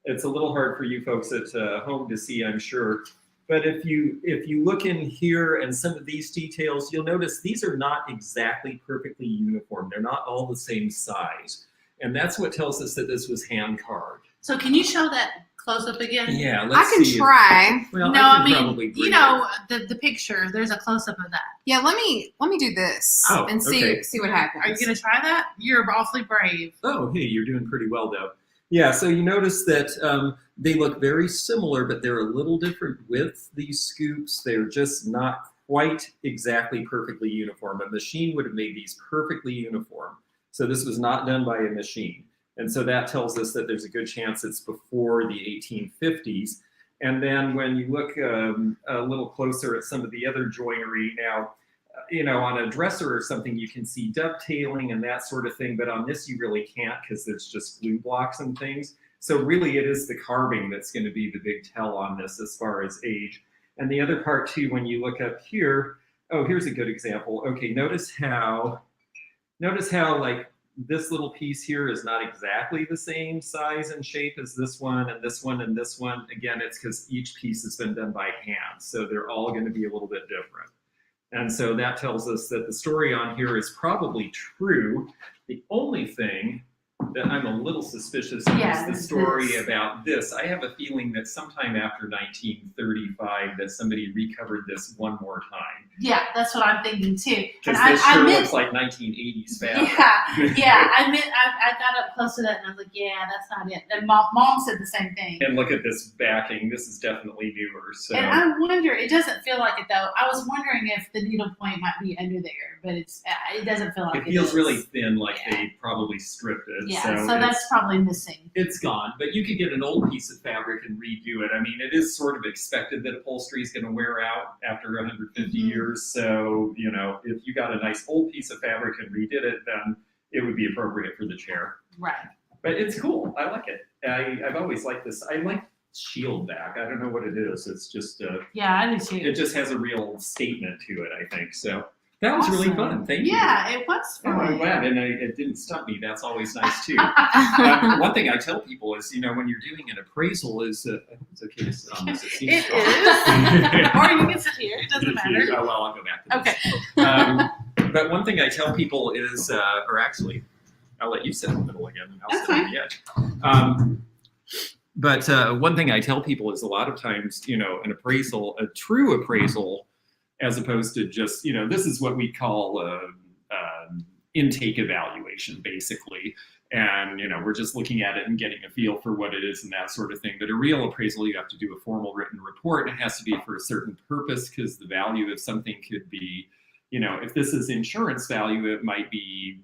it's a little hard for you folks at home to see, I'm sure. But if you look in here and some of these details, you'll notice these are not exactly perfectly uniform. They're not all the same size. And that's what tells us that this was hand carved. So can you show that close up again? Yeah, I let's can see. try. Well, No, I I can mean, you know, the picture, there's a close up of that. Yeah, let me do this and see what happens. Are you going to try that? You're awfully brave. Oh, hey, you're doing pretty well, though. Yeah, so you notice that they look very similar, but they're a little different with these scoops. They're just not quite exactly perfectly uniform. A machine would have made these perfectly uniform. So this was not done by a machine. And so that tells us that there's a good chance it's before the 1850s. And then when you look a little closer at some of the other joinery now, you know, on a dresser or something, you can see dovetailing and that sort of thing. But on this, you really can't because there's just glue blocks and things. So really, it is the carving that's going to be the big tell on this as far as age. And the other part, too, when you look up here, oh, here's a good example. Okay, notice how like, this little piece here is not exactly the same size and shape as this one and this one and this one. Again, it's because each piece has been done by hand. So they're all going to be a little bit different. And so that tells us that the story on here is probably true. The only thing that I'm a little suspicious of is the story about this. I have a feeling that sometime after 1935 that somebody recovered this one more time. Yeah, that's what I'm thinking too. Because this sure looks like 1980s fabric. Yeah. I got up close to that and I was like, yeah, that's not it. And mom said the same thing. And look at this backing. This is definitely newer. So. And I wonder, it doesn't feel like it though. I was wondering if the needle point might be under there, but it doesn't feel like it. It feels really thin, like they probably stripped it. Yeah, so that's probably missing. It's gone, but you could get an old piece of fabric and redo it. I mean, it is sort of expected that upholstery is going to wear out after 150 years. So, you know, if you got a nice old piece of fabric and redid it, then it would be appropriate for the chair. Right. But it's cool. I like it. I've always liked this. I like shield back. I don't know what it is. It's just yeah, I do too. It just has a real statement to it, I think. So that was really fun. Thank you. Yeah, it was fun. Oh, I'm glad, and it didn't stump me. That's always nice too. One thing I tell people is, you know, when you're doing an appraisal, is I hope it's okay to sit on this. It seems it is. Or you can sit here. It doesn't matter. Oh well, I'll go back to this. Okay. But one thing I tell people is, or actually, I'll let you sit in the middle again, and I'll sit on the edge. But one thing I tell people is a lot of times, you know, an appraisal, a true appraisal, as opposed to just, you know, this is what we call intake evaluation, basically. And, you know, we're just looking at it and getting a feel for what it is and that sort of thing. But a real appraisal, you have to do a formal written report. It has to be for a certain purpose because the value of something could be, you know, if this is insurance value, it might be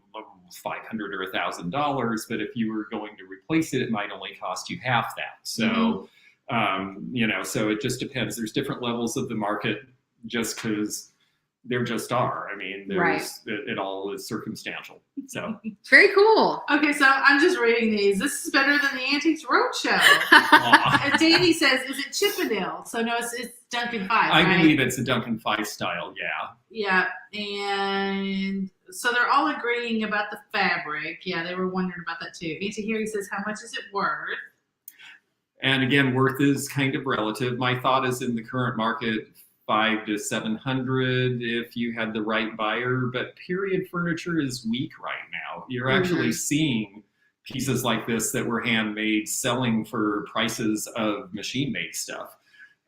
$500 or $1,000. But if you were going to replace it, it might only cost you half that. So, you know, so it just depends. There's different levels of the market just because there just are. I mean, it all is circumstantial. So very cool. Okay, so I'm just reading these. This is better than the Antiques Roadshow. And Danny says, "Is it Chippendale?" So no, it's Duncan Fife. I believe it's a Duncan Fife style. Yeah. Yeah, and so they're all agreeing about the fabric. Yeah, they were wondering about that too. Auntie Harry says, "How much is it worth?" And again, worth is kind of relative. My thought is in the current market, $500 to $700 if you had the right buyer. But period furniture is weak right now. You're actually seeing pieces like this that were handmade selling for prices of machine-made stuff.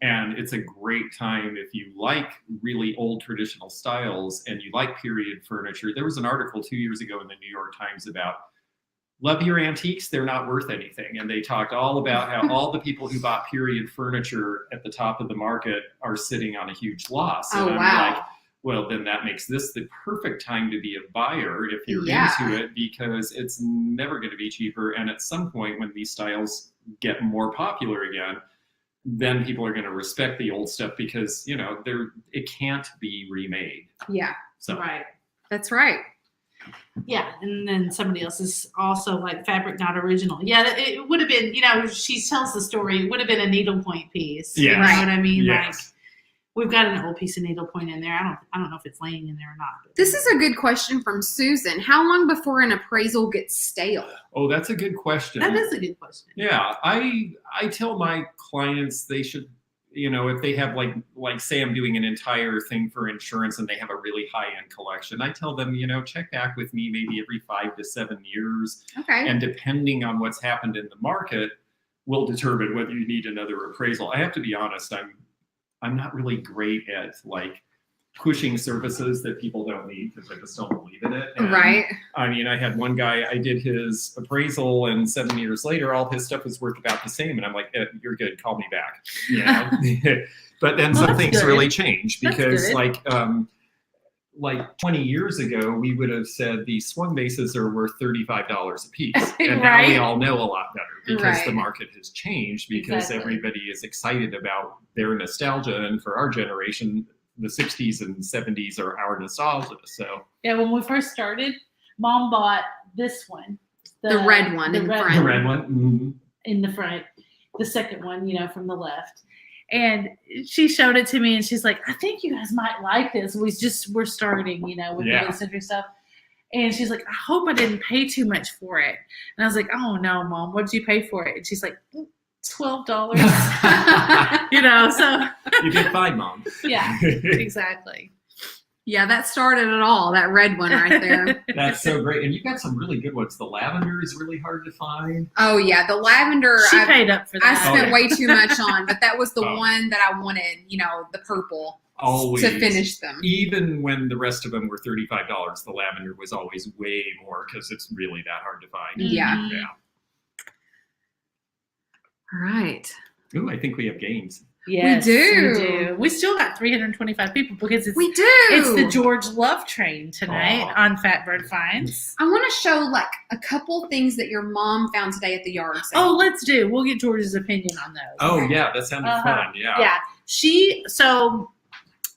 And it's a great time if you like really old traditional styles and you like period furniture. There was an article 2 years ago in the New York Times about love your antiques, they're not worth anything. And they talked all about how all the people who bought period furniture at the top of the market are sitting on a huge loss. And I'm like, well, then that makes this the perfect time to be a buyer if you're into it, because it's never going to be cheaper. And at some point when these styles get more popular again, then people are going to respect the old stuff because, you know, it can't be remade. Yeah. So. Right. That's right. Yeah, and then somebody else is also like fabric not original. Yeah, it would have been, you know, she tells the story, it would have been a needlepoint piece. Yeah. You know what I mean? Yes. Like, we've got an old piece of needlepoint in there. I don't know if it's laying in there or not. But. This is a good question from Susan. How long before an appraisal gets stale? Oh, that's a good question. That is a good question. Yeah, I tell my clients they should, you know, if they have like say I'm doing an entire thing for insurance and they have a really high-end collection, I tell them, you know, check back with me maybe every 5 to 7 years. Okay. And depending on what's happened in the market will determine whether you need another appraisal. I have to be honest, I'm not really great at like pushing services that people don't need because I just don't believe in it. And, right. I mean, I had one guy, I did his appraisal and 7 years later, all his stuff was worth about the same. And I'm like, you're good, call me back. You know? But then some things really change because like 20 years ago, we would have said these swung bases are worth $35 a piece. And now we all know a lot better because the market has changed because everybody is excited about their nostalgia. And for our generation, the 60s and 70s are our nostalgia. So yeah, when we first started, Mom bought this one. The red one in front. The red one. In the front. The second one, you know, from the left. And she showed it to me and she's like, I think you guys might like this. We're starting, you know, with the eccentric stuff. And she's like, I hope I didn't pay too much for it. And I was like, oh no, Mom, what did you pay for it? And she's like, $12. You know, so you did fine, Mom. Yeah, exactly. Yeah, that started it all, that red one right there. That's so great. And you've got some really good ones. The lavender is really hard to find. Oh, yeah. The lavender, she paid up for that. I spent way too much on, but that was the one that I wanted, you know, the purple. Always. To finish them. Even when the rest of them were $35, the lavender was always way more because it's really that hard to find. Yeah. Yeah. All right. Ooh, I think we have games. Yes, we do. We still got 325 people because it's it's the George Love Train tonight on Fatbird Finds. I want to show like a couple things that your mom found today at the yard sale. Oh, let's do. We'll get George's opinion on those. Oh yeah, that sounded fun. Yeah. Yeah. So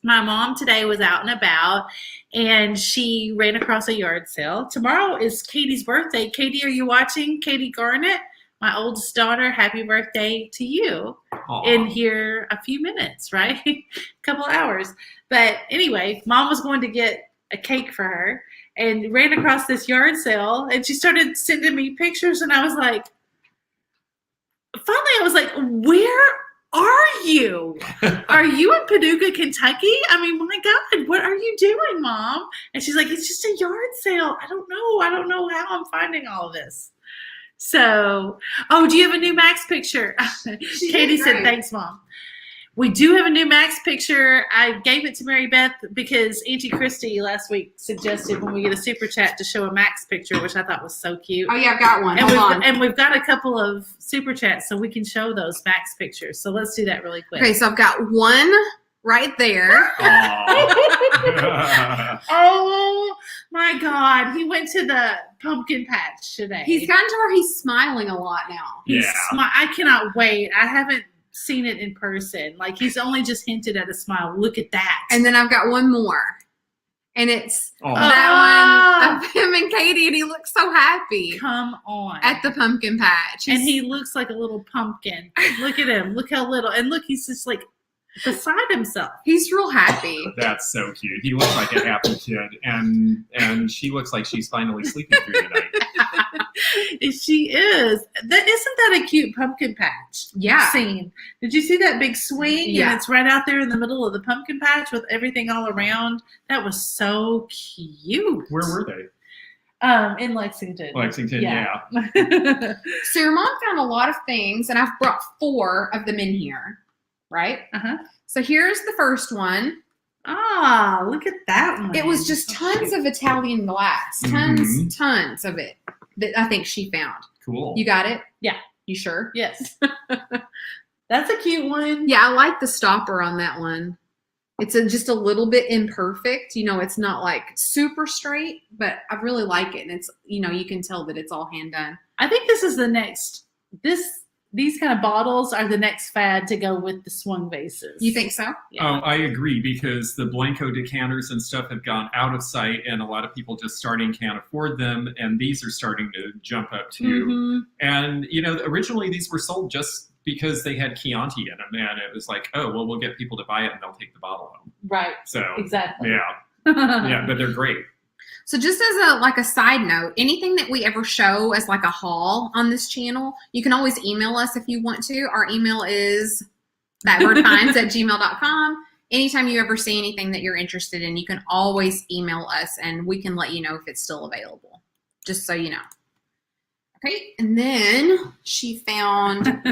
my mom today was out and about and she ran across a yard sale. Tomorrow is Katie's birthday. Katie, are you watching? Katie Garnett, my oldest daughter, happy birthday to you. Aww. In here a few minutes, right? A couple of hours. But anyway, Mom was going to get a cake for her and ran across this yard sale and she started sending me pictures and I was like, where are you? Are you in Paducah, Kentucky? I mean, my God, what are you doing, Mom? And she's like, it's just a yard sale. I don't know how I'm finding all of this. So, do you have a new Max picture? Katie said, thanks, Mom. We do have a new Max picture. I gave it to Mary Beth because Auntie Christy last week suggested when we get a super chat to show a Max picture, which I thought was so cute. Oh, yeah, I've got one. And we've got a couple of super chats so we can show those Max pictures. So let's do that really quick. Okay, so I've got one right there. Oh my God. He went to the pumpkin patch today. He's gotten to where he's smiling a lot now. I cannot wait. I haven't seen it in person. Like he's only just hinted at a smile. Look at that. And then I've got one more. And it's that one of him and Katie, and he looks so happy. Come on. At the pumpkin patch. And he looks like a little pumpkin. Look at him. Look how little. And look, he's just like beside himself. He's real happy. That's so cute. He looks like a happy kid. And she looks like she's finally sleeping through the night. She is. Isn't that a cute pumpkin patch Yeah. scene? Did you see that big swing? Yeah. And it's right out there in the middle of the pumpkin patch with everything all around. That was so cute. Where were they? In Lexington. Lexington, yeah. So your mom found a lot of things, and I've brought 4 of them in here, right? Uh-huh. So here's the first one. Ah, look at that one. It was just tons of Italian glass. Tons of it that I think she found. Cool. You got it? Yeah. You sure? Yes. That's a cute one. Yeah, I like the stopper on that one. It's just a little bit imperfect. It's not like super straight, but I really like it. And it's, you can tell that it's all hand done. I think this is the next, these kind of bottles are the next fad to go with the swung vases. You think so? Yeah. Oh, I agree, because the Blanco decanters and stuff have gone out of sight, and a lot of people just starting can't afford them, and these are starting to jump up too. Mm-hmm. And, originally these were sold just because they had Chianti in them, and it was like, oh, well, we'll get people to buy it and they'll take the bottle home. Right. So, Exactly. yeah. Yeah, but they're great. So just as a side note, anything that we ever show as like a haul on this channel, you can always email us if you want to. Our email is thatbirdfinds@gmail.com. Anytime you ever see anything that you're interested in, you can always email us and we can let you know if it's still available, just so you know. Okay, and then she found,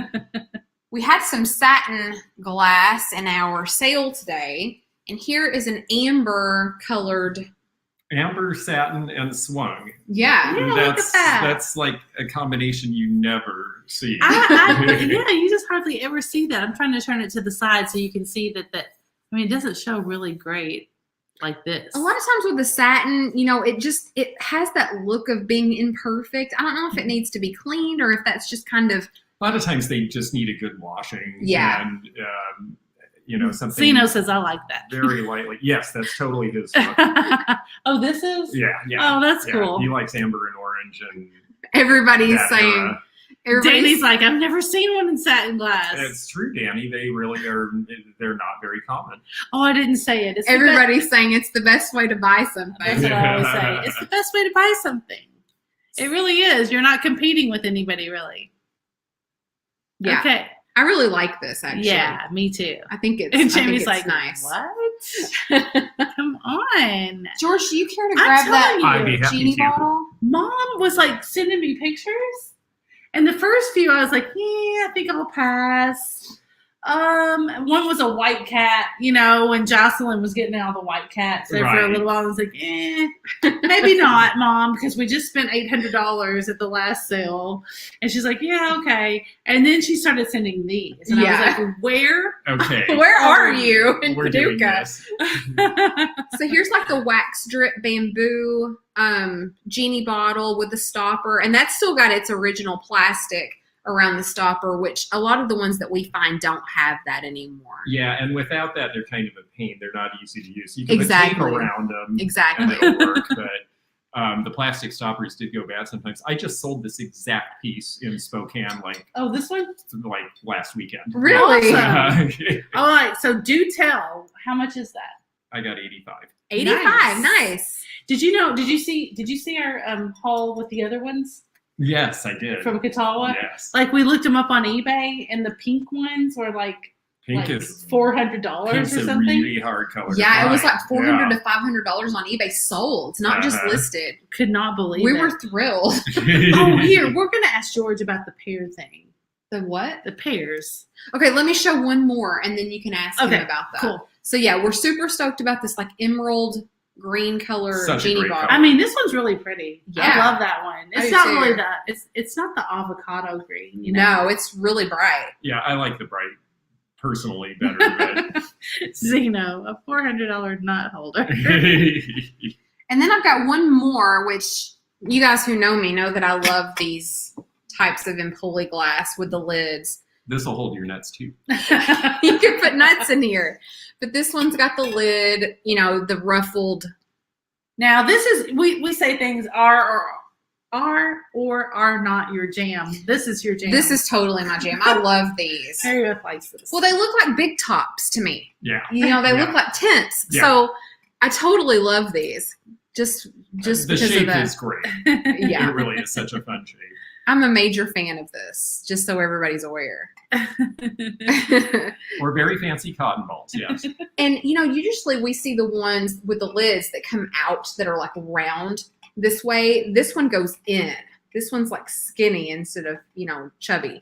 we had some satin glass in our sale today, and here is an amber colored. Amber, satin, and swung. Yeah. Yeah, look at that. That's like a combination you never see. Yeah, you just hardly ever see that. I'm trying to turn it to the side so you can see that. It doesn't show really great like this. A lot of times with the satin, it has that look of being imperfect. I don't know if it needs to be cleaned or if that's just kind of. A lot of times they just need a good washing. Yeah. And, something. Zeno says, I like that. Very lightly. Yes, that's totally his look. Oh, this is? Yeah. Oh, that's Yeah, cool. he likes amber and orange and Everybody's that saying. era. Danny's like, I've never seen one in satin glass. It's true, Danny. They really are. They're not very common. Oh, I didn't say it. Everybody's saying it's the best way to buy something. That's what I always say. It's the best way to buy something. It really is. You're not competing with anybody, really. Yeah. Okay. I really like this, actually. Yeah, me too. I think it's, And Jamie's I think like, it's nice. what? Come on. George, do you care to I'm grab telling that you. I'd be happy genie to. bottle? Mom was like sending me pictures. And the first few, I was like, I think I'll pass. One was a white cat, when Jocelyn was getting all the white cats there for a Right. little while. I was like, maybe not, Mom, because we just spent $800 at the last sale. And she's like, yeah, okay. And then she started sending these. And I was like, where? Okay. Where are you in We're doing Paducah? this. So here's like the wax drip bamboo genie bottle with the stopper, and that's still got its original plastic around the stopper, which a lot of the ones that we find don't have that anymore. Yeah, and without that, they're kind of a pain. They're not easy to use. You can Exactly. put tape around them. Exactly. And it'll work, but the plastic stoppers did go bad sometimes. I just sold this exact piece in Spokane Oh, this one? like last weekend. Really? Awesome. All right, so do tell. How much is that? I got 85. 85. Nice. Did you see our haul with the other ones Yes, I did. from Catawba? Yes. Like we looked them up on eBay, and the pink ones were like Pink is $400 or pink's a something. really hard color. to Yeah, it was find. like $400 Yeah. to $500 on eBay sold, not just Uh-huh. listed. Could not believe We it. were thrilled. Oh, here we're gonna ask George about the pear thing. The what? The pears. Okay, let me show one more, and then you can ask him Okay, about that. Cool. So yeah, we're super stoked about this like emerald green color Such a genie great bottle. color. I mean, this one's really pretty. Yeah. I love that one. I It's do not too. really it's not the avocado green. You know? No, it's really bright. Yeah, I like the bright personally better. But Zeno, a $400 nut holder. And then I've got one more, which you guys who know me know that I love these types of Empoli glass with the lids. this will hold your nuts too. You can put nuts in here. But this one's got the lid, you know, the ruffled. Now this is we say things are or are not your jam. This is your jam. This is totally my jam. I love these. Harriet likes this. Well, they look like big tops to me. Yeah. You know, they Yeah. look like tents. Yeah. So I totally love these. Just The because of shape the is great. yeah. It really is such a fun shape. I'm a major fan of this, just so everybody's aware. Or very fancy cotton balls, yes. And usually we see the ones with the lids that come out that are like round this way. This one goes in. This one's like skinny instead of chubby.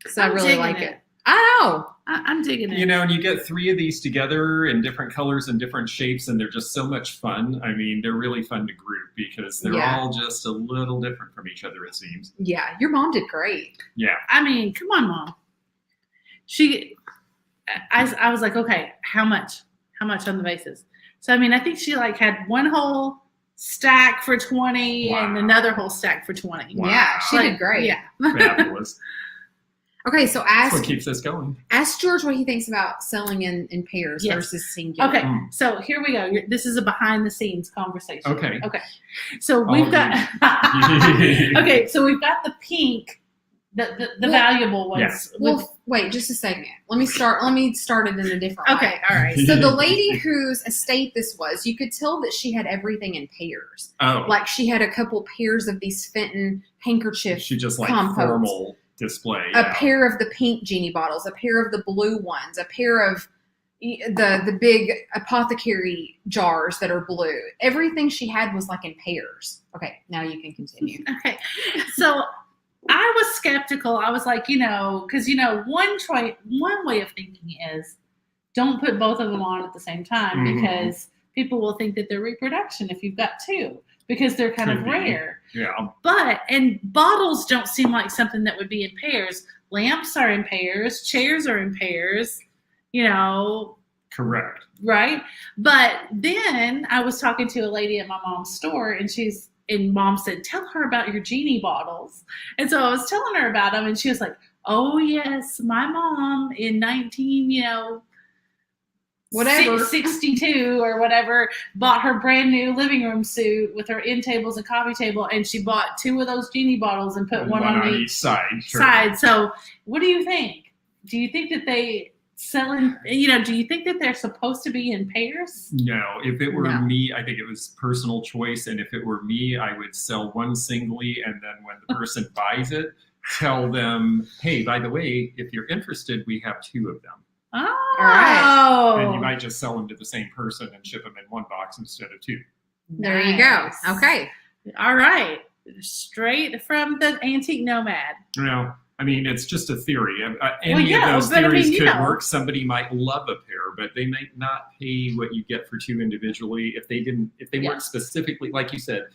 So I really like it. I know. I'm digging it. And you get 3 of these together in different colors and different shapes, and they're just so much fun. I mean, they're really fun to group because they're all just a little different from each other, it seems. Yeah, your mom did great. Yeah. I mean, come on, Mom. I was like, okay, how much on the bases? So, I mean, I think she had one whole stack for 20 and another whole stack for 20. Wow. Yeah, she did great. Yeah. Fabulous. Okay, so That's what keeps us going. ask George what he thinks about selling in pairs versus singular. Okay, so here we go. This is a behind the scenes conversation. Okay. So we've got okay, so we've got the pink, the valuable ones. Yeah. Well, wait, just a second. Let me start it in a different way. Okay, all right. So the lady whose estate this was, you could tell that she had everything in pairs. Oh. Like she had a couple pairs of these Fenton handkerchief She just compotes. formal display. A pair of the pink genie bottles, a pair of the blue ones, a pair of the big apothecary jars that are blue. Everything she had was like in pairs. Okay, now you can continue. Okay, so I was skeptical. I was like, because one way of thinking is don't put both of them on at the same time because people will think that they're reproduction if you've got 2 because they're kind of rare. Yeah. And bottles don't seem like something that would be in pairs. Lamps are in pairs. Chairs are in pairs. Correct. Right? But then I was talking to a lady at my mom's store, and Mom said, tell her about your genie bottles. And so I was telling her about them, and she was like, oh, yes, my mom in 62 or whatever, bought her brand new living room suit with her end tables and coffee table, and she bought 2 of those genie bottles and put one on each side. Sure. side. So what do you think? Do you think that they sell in, do you think that they're supposed to be in pairs? No. If it were me, I think it was personal choice. And if it were me, I would sell one singly. And then when the person buys it, tell them, hey, by the way, if you're interested, we have 2 of them. Oh. All right. And you might just sell them to the same person and ship them in one box instead of 2. There you go. Okay. All right. Straight from the antique Nomad. I mean, it's just a theory. Any of those theories could work. Somebody might love a pair, but they might not pay what you get for 2 individually if they weren't specifically, like you said,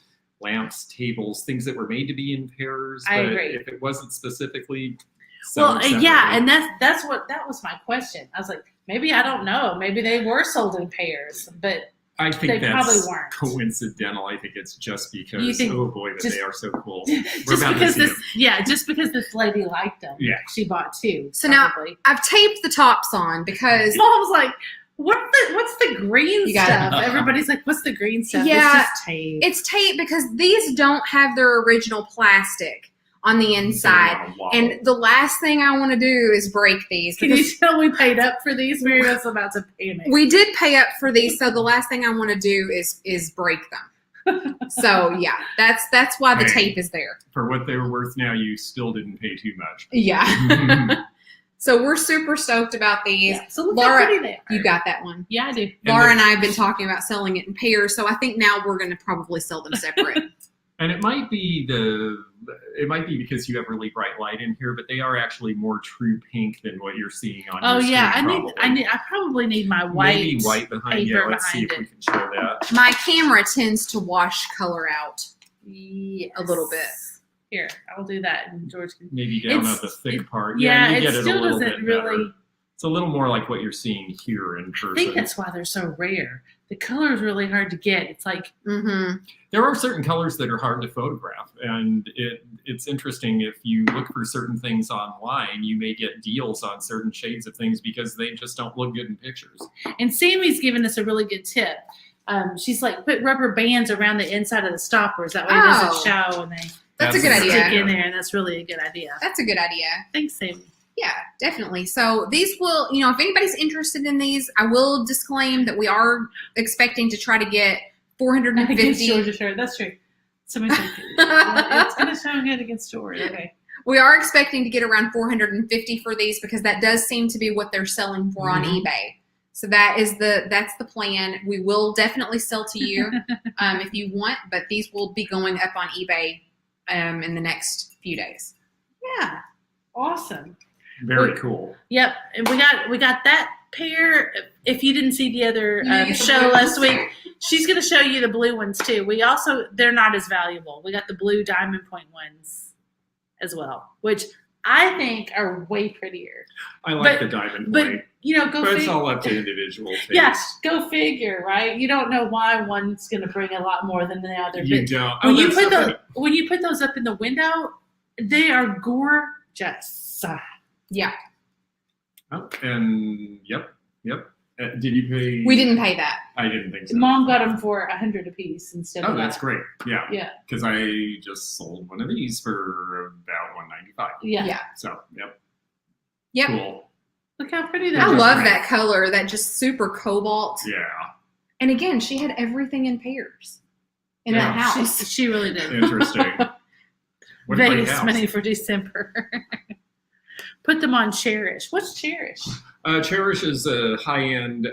lamps, tables, things that were made to be in pairs. I agree. If it wasn't specifically, and that was my question. I was like, maybe I don't know. Maybe they were sold in pairs, but I think they that's probably weren't coincidental. I think it's just because, oh boy, they are so cool. Just because this lady liked them. Yeah. She bought 2. So probably. now I've taped the tops on because Mom's like, what's the green stuff? it. Everybody's like, what's the green stuff? Yeah, it's just tape. it's tape because these don't have their original plastic on the inside. And the last thing I want to do is break these. Can you tell we paid up for these? We were about to panic. We did pay up for these, so the last thing I want to do is break them. So yeah, that's why the tape is there. For what they were worth now, you still didn't pay too much. Yeah. So we're super stoked about these. Yeah. So look Laura, how pretty they are. you got that one. Yeah, I do. Laura and I have been talking about selling it in pairs, so I think now we're going to probably sell them separate. And it might be because you have really bright light in here, but they are actually more true pink than what you're seeing on your screen. I probably need my white. Maybe white behind. Yeah, let's see if we can show that. My camera tends to wash color out a little bit. Here, I'll do that, and George can. Maybe down at the thick part. Yeah, you it get still a little doesn't bit really. Better. It's a little more like what you're seeing here in person. I think that's why they're so rare. The color is really hard to get. It's like there are certain colors that are hard to photograph, and it's interesting if you look for certain things online, you may get deals on certain shades of things because they just don't look good in pictures. And Sammy's given us a really good tip. She's like, put rubber bands around the inside of the stoppers. That way it doesn't show, and that's a good idea. Stick in there, and that's really a good idea. That's a good idea. Thanks, Sammy. Yeah, definitely. So these will, if anybody's interested in these, I will disclaim that we are expecting to try to get 450. Against George's shirt. That's true. Somebody said it's going to sound good against George. Okay. We are expecting to get around 450 for these because that does seem to be what they're selling for on eBay. So that's the plan. We will definitely sell to you if you want, but these will be going up on eBay in the next few days. Yeah. Awesome. Very cool. Yep. And we got that pair. If you didn't see the other show last week, she's going to show you the blue ones too. They're not as valuable. We got the blue diamond point ones as well, which I think are way prettier. I like the diamond point. But it's all up to individual taste. Yes, go figure, right? You don't know why one's going to bring a lot more than the other. You don't. When you put those up in the window, they are gorgeous. Yeah. Oh, and yep. Did you pay? We didn't pay that. I didn't think so. Mom got them for $100 a piece instead of Oh, that's great. Yeah. Yeah. Because I just sold one of these for about $195. Yeah. So, yep. Cool. Look how pretty that I is. love that color, that just super cobalt. Yeah. And again, she had everything in pairs in that house. She really did. Interesting. What a great Vegas house. money for December. Put them on Cherish. What's Cherish? Cherish is a high-end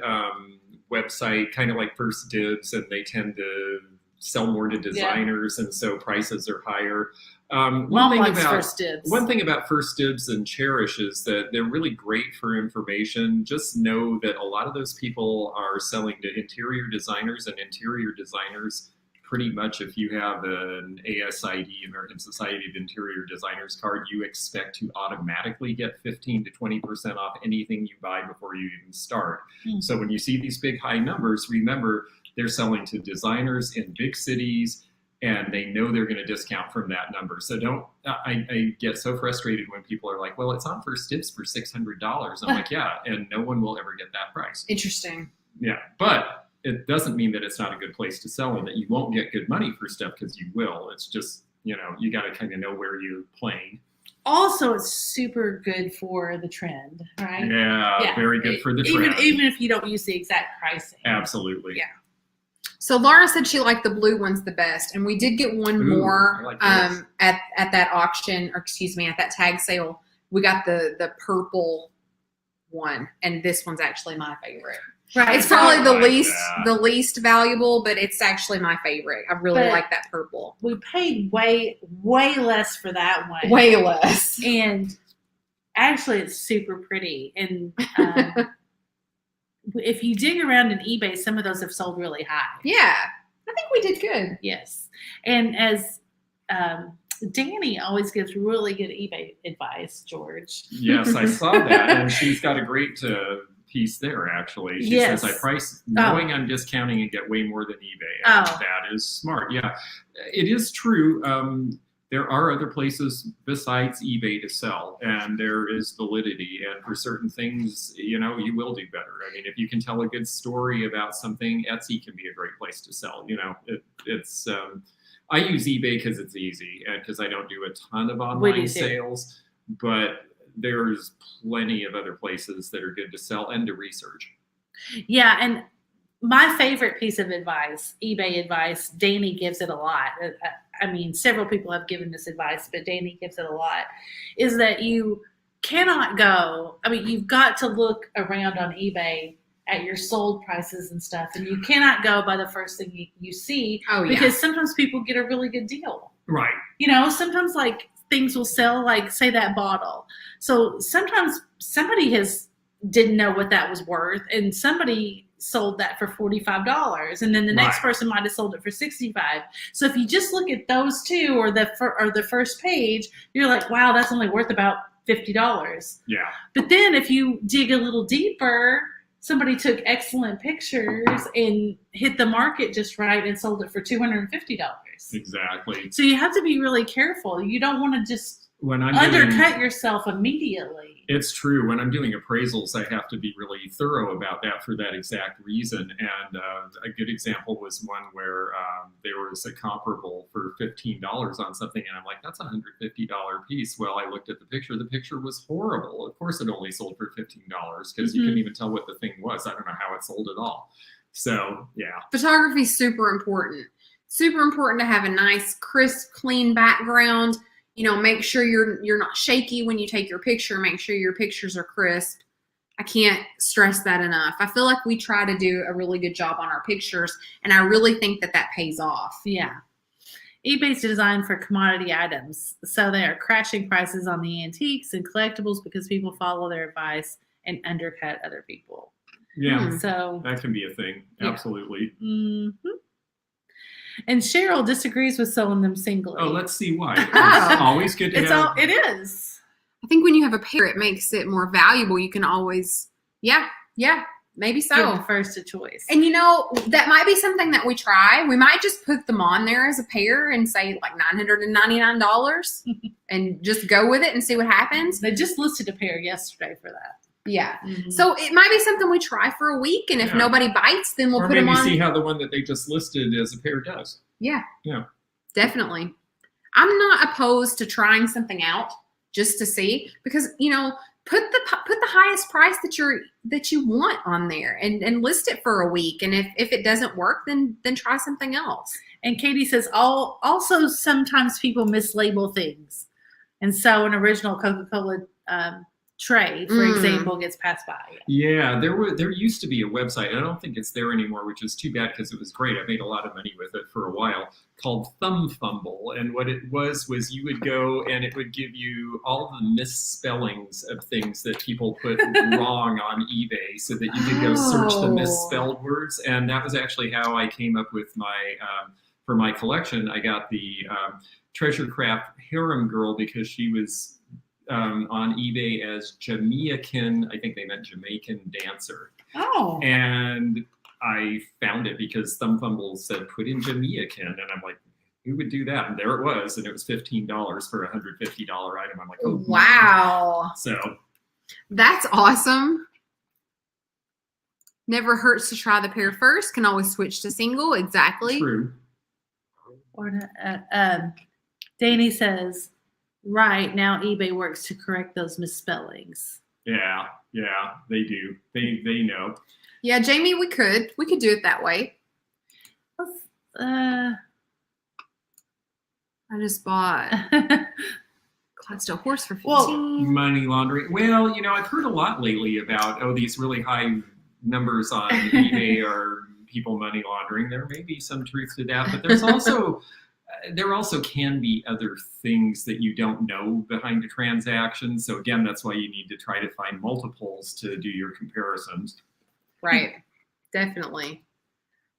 website, kind of like First Dibs, and they tend to sell more to designers, and so prices are higher. One thing about First Dibs and Cherish is that they're really great for information. Just know that a lot of those people are selling to interior designers, and interior designers, pretty much if you have an ASID, American Society of Interior Designers card, you expect to automatically get 15 to 20% off anything you buy before you even start. So when you see these big high numbers, remember they're selling to designers in big cities, and they know they're going to discount from that number. So I get so frustrated when people are like, well, it's on First Dibs for $600. I'm like, yeah, and no one will ever get that price. Interesting. Yeah, but it doesn't mean that it's not a good place to sell and that you won't get good money for stuff, because you will. It's just, you got to kind of know where you're playing. Also, it's super good for the trend, right? Yeah, very good for the trend. Even if you don't use the exact pricing. Absolutely. Yeah. So Laura said she liked the blue ones the best, and we did get one more like at that auction, or excuse me, at that tag sale. We got the purple one, and this one's actually my favorite. Right. It's probably the least valuable, but it's actually my favorite. I really like that purple. We paid way less for that one. Way less. And actually, it's super pretty. And if you dig around in eBay, some of those have sold really high. Yeah. I think we did good. Yes. And as Danny always gives really good eBay advice, George. Yes, I saw that. And she's got a great piece there, actually. She says, I price knowing I'm discounting and get way more than eBay. And that is smart. Yeah, it is true. There are other places besides eBay to sell, and there is validity. And for certain things, you will do better. I mean, if you can tell a good story about something, Etsy can be a great place to sell. It's I use eBay because it's easy and because I don't do a ton of online sales, but there's plenty of other places that are good to sell and to research. Yeah, and my favorite piece of advice, eBay advice, Danny gives it a lot. I mean, several people have given this advice, but Danny gives it a lot, is that you cannot go, you've got to look around on eBay at your sold prices and stuff, and you cannot go by the first thing you see, because sometimes people get a really good deal. Right. Sometimes things will sell, say that bottle. So sometimes somebody didn't know what that was worth, and somebody sold that for $45, and then the next person might have sold it for $65. So if you just look at those two or the first page, you're like, wow, that's only worth about $50. Yeah. But then if you dig a little deeper, somebody took excellent pictures and hit the market just right and sold it for $250. Exactly. So you have to be really careful. You don't want to just undercut yourself immediately. It's true. When I'm doing appraisals, I have to be really thorough about that for that exact reason. And a good example was one where there was a comparable for $15 on something, and I'm like, that's a $150 piece. Well, I looked at the picture. The picture was horrible. Of course, it only sold for $15 because you couldn't even tell what the thing was. I don't know how it sold at all. So yeah. Photography is super important. Super important to have a nice, crisp, clean background. Make sure you're not shaky when you take your picture. Make sure your pictures are crisp. I can't stress that enough. I feel like we try to do a really good job on our pictures, and I really think that pays off. Yeah. eBay's designed for commodity items, so they are crashing prices on the antiques and collectibles because people follow their advice and undercut other people. Yeah. So that can be a thing. Yeah. Absolutely. Mm-hmm. And Cheryl disagrees with selling them singly. Oh, let's see why. Oh. It's always good to have. It is. I think when you have a pair, it makes it more valuable. You can always, maybe so. Give the first a choice. And that might be something that we try. We might just put them on there as a pair and say like $999 and just go with it and see what happens. They just listed a pair yesterday for that. Yeah. Mm-hmm. So it might be something we try for a week, and if nobody bites, then we'll or put them maybe on. see how the one that they just listed as a pair does. Yeah. Yeah. Definitely. I'm not opposed to trying something out just to see, because put the highest price that you want on there and list it for a week, and if it doesn't work, then try something else. And Katie says, also sometimes people mislabel things, and so an original Coca-Cola tray, for example, gets passed by. Yeah, there used to be a website, and I don't think it's there anymore, which is too bad because it was great. I made a lot of money with it for a while, called Thumb Fumble. And what it was you would go and it would give you all the misspellings of things that people put wrong on eBay so that you could go search the misspelled words. And that was actually how I came up with my, for my collection, I got the Treasure Craft Harem Girl because she was on eBay as Jamaican, I think they meant Jamaican dancer. Oh. And I found it because Thumb Fumble said put in Jamaican, and I'm like, who would do that? And there it was, and it was $15 for a $150 item. I'm like, oh wow. So that's awesome. Never hurts to try the pair first. Can always switch to single. Exactly. True. Or Danny says, right now eBay works to correct those misspellings. Yeah, they do. They know. Yeah, Jamie, we could do it that way. I just bought Clydesdale horse for $15. Well, money laundering. Well, I've heard a lot lately about these really high numbers on eBay are people money laundering. There may be some truth to that, but there's also there also can be other things that you don't know behind the transaction. So again, that's why you need to try to find multiples to do your comparisons. Right. Definitely.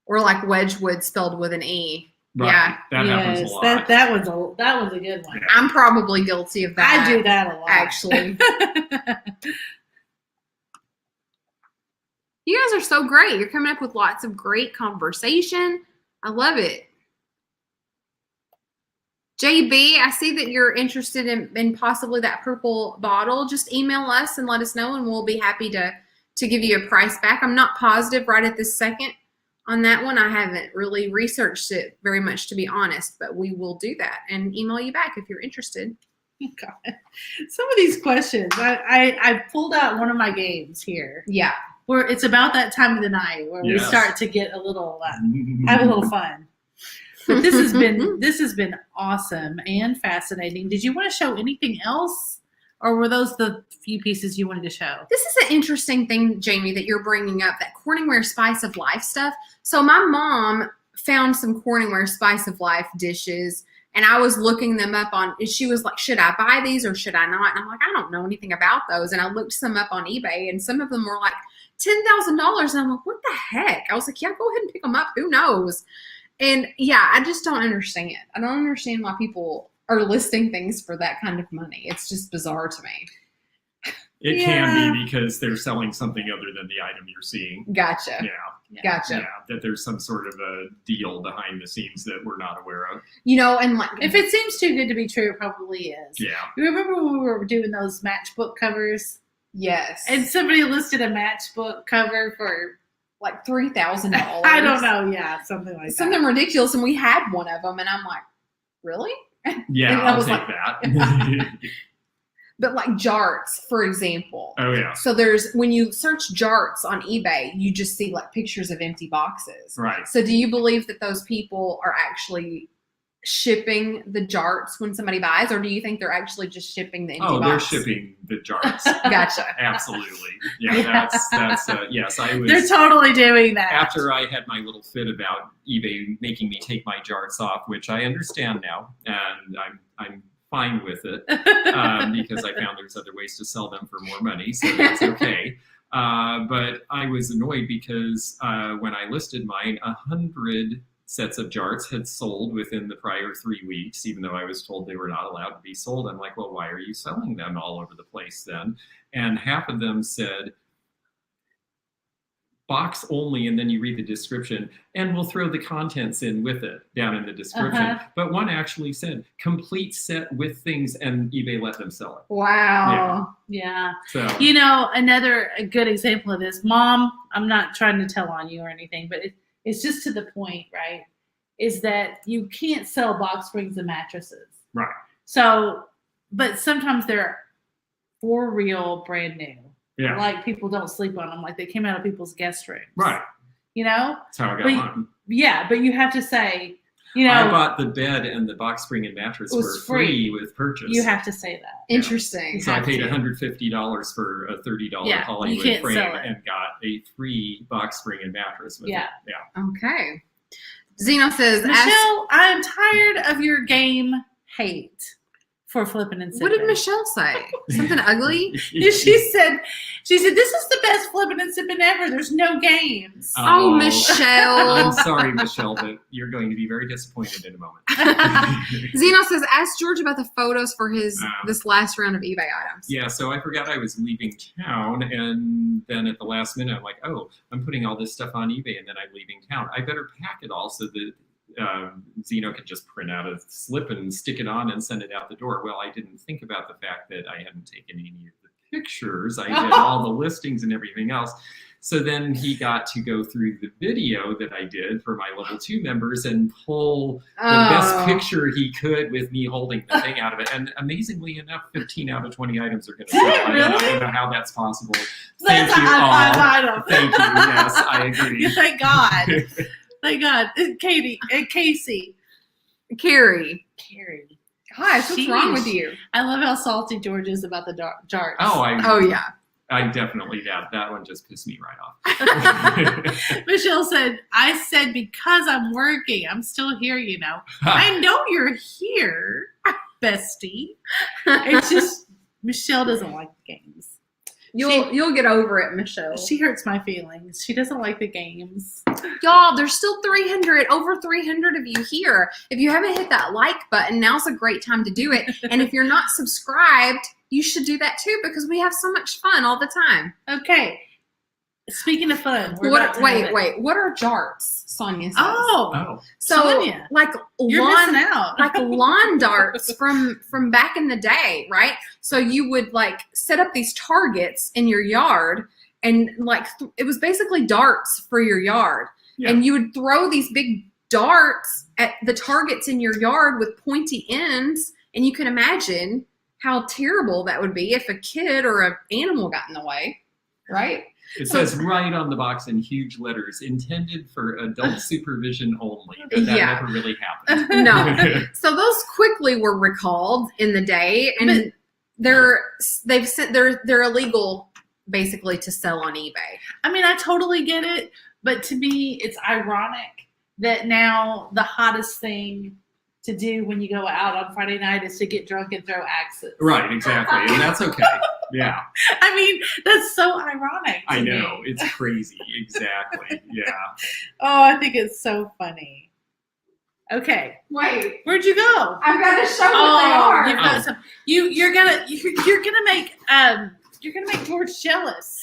Or like Wedgwood spelled with an E. Right. Yeah. That happens a lot. That was a good one. Yeah. I'm probably guilty of that. I do that a lot. Actually. You guys are so great. You're coming up with lots of great conversation. I love it. JB, I see that you're interested in possibly that purple bottle. Just email us and let us know, and we'll be happy to give you a price back. I'm not positive right at this second on that one. I haven't really researched it very much, to be honest, but we will do that and email you back if you're interested. God. Some of these questions, I pulled out one of my games here. Yeah. Where it's about that time of the night where we start to get a little, have a little fun. But this has been awesome and fascinating. Did you want to show anything else, or were those the few pieces you wanted to show? This is an interesting thing, Jamie, that you're bringing up, that Corningware Spice of Life stuff. So my mom found some Corningware Spice of Life dishes, and I was looking them up on, she was like, should I buy these or should I not? And I'm like, I don't know anything about those. And I looked some up on eBay, and some of them were like $10,000. And I'm like, what the heck? I was like, yeah, go ahead and pick them up. Who knows? And yeah, I just don't understand. I don't understand why people are listing things for that kind of money. It's just bizarre to me. It can be because they're selling something other than the item you're seeing. Gotcha. Yeah. Gotcha. Yeah, that there's some sort of a deal behind the scenes that we're not aware of. And like, If it seems too good to be true, it probably is. Yeah. You remember when we were doing those matchbook covers? yes. And somebody listed a matchbook cover for, like $3,000. I don't know, yeah, something like that. Something ridiculous. And we had one of them, and I'm like, really? Yeah, And I I'll was take like- that. But like jarts, for example. Oh yeah. So when you search jarts on eBay, you just see like pictures of empty boxes. Right. So do you believe that those people are actually shipping the jarts when somebody buys, or do you think they're actually just shipping the empty box? They're shipping the jarts. Gotcha. Absolutely. Yeah, that's yes, I was. They're totally doing that. After I had my little fit about eBay making me take my jarts off, which I understand now, and I'm fine with it because I found there's other ways to sell them for more money, so that's okay. But I was annoyed because when I listed mine, 100 sets of jarts had sold within the prior 3 weeks, even though I was told they were not allowed to be sold. I'm like, well, why are you selling them all over the place then? And half of them said, box only, and then you read the description, and we'll throw the contents in with it down in the description. But one actually said, complete set with things, and eBay let them sell it. Wow. Yeah. So, Another good example of this, Mom, I'm not trying to tell on you or anything, but it's just to the point, right? Is that you can't sell box springs and mattresses. right. So, but sometimes they're for real brand new. Yeah. Like people don't sleep on them. Like they came out of people's guest rooms. Right. That's how I got But- mine. Yeah, but you have to say, I bought the bed and the box spring and mattress was for free with purchase. you have to say that. Interesting. So I paid have to. $150 for a $30 Yeah, you Hollywood can't frame sell it. and got a free box spring and mattress with Yeah. it. Yeah. Okay. Zeno says, Michelle, I'm tired of your game hate for Flippin and Sippin. what did Michelle say? Something ugly? She said, this is the best Flippin and Sippin ever. There's no games. Oh, I'm Michelle. sorry, Michelle, but you're going to be very disappointed in a moment. Zeno says, ask George about the photos for his Oh. this last round of eBay items. Yeah, so I forgot I was leaving town, and then at the last minute, I'm like, oh, I'm putting all this stuff on eBay, and then I'm leaving town. I better pack it all so that Zeno could just print out a slip and stick it on and send it out the door. Well, I didn't think about the fact that I hadn't taken any of the pictures. I did all the listings and everything else. So then he got to go through the video that I did for my level 2 members and pull the best picture he could with me holding the thing out of it. And amazingly enough, 15 out of 20 items are going to sell. I don't know how that's possible. That's a high five item. Thank you. Yes, I agree. Thank God. Thank God. Katie and Casey. Carrie. Carrie. Gosh, what's wrong with Sheesh. you? I love how salty George is about the jarts. Oh, yeah. I definitely, that one just pissed me right off. Michelle said, I said because I'm working. I'm still here, I know you're here, bestie. It's just, Michelle doesn't like the games. You'll get over it, Michelle. She hurts my feelings. She doesn't like the games. Y'all, there's still over 300 of you here. If you haven't hit that like button, now's a great time to do it. And if you're not subscribed, you should do that too because we have so much fun all the time. Okay. Speaking of fun, What are jarts? Sonia says. Oh, So Sonia, like you're missing out. like lawn darts from back in the day, right? So you would like set up these targets in your yard, and like it was basically darts for your yard, Yeah. and you would throw these big darts at the targets in your yard with pointy ends, and you can imagine how terrible that would be if a kid or an animal got in the way, right? It says right on the box in huge letters, intended for adult supervision only. But that Yeah. never really happened. No. So those quickly were recalled in the day, and they're illegal basically to sell on eBay. I mean, I totally get it, but to me, it's ironic that now the hottest thing to do when you go out on Friday night is to get drunk and throw axes. Right, exactly. And that's okay. Yeah, I mean, that's so ironic. I to know. me. It's crazy. Exactly. Yeah. Oh, I think it's so funny. Okay, Wait, where'd you go? I've got to show Oh, you've Oh. got some. You're gonna make George jealous.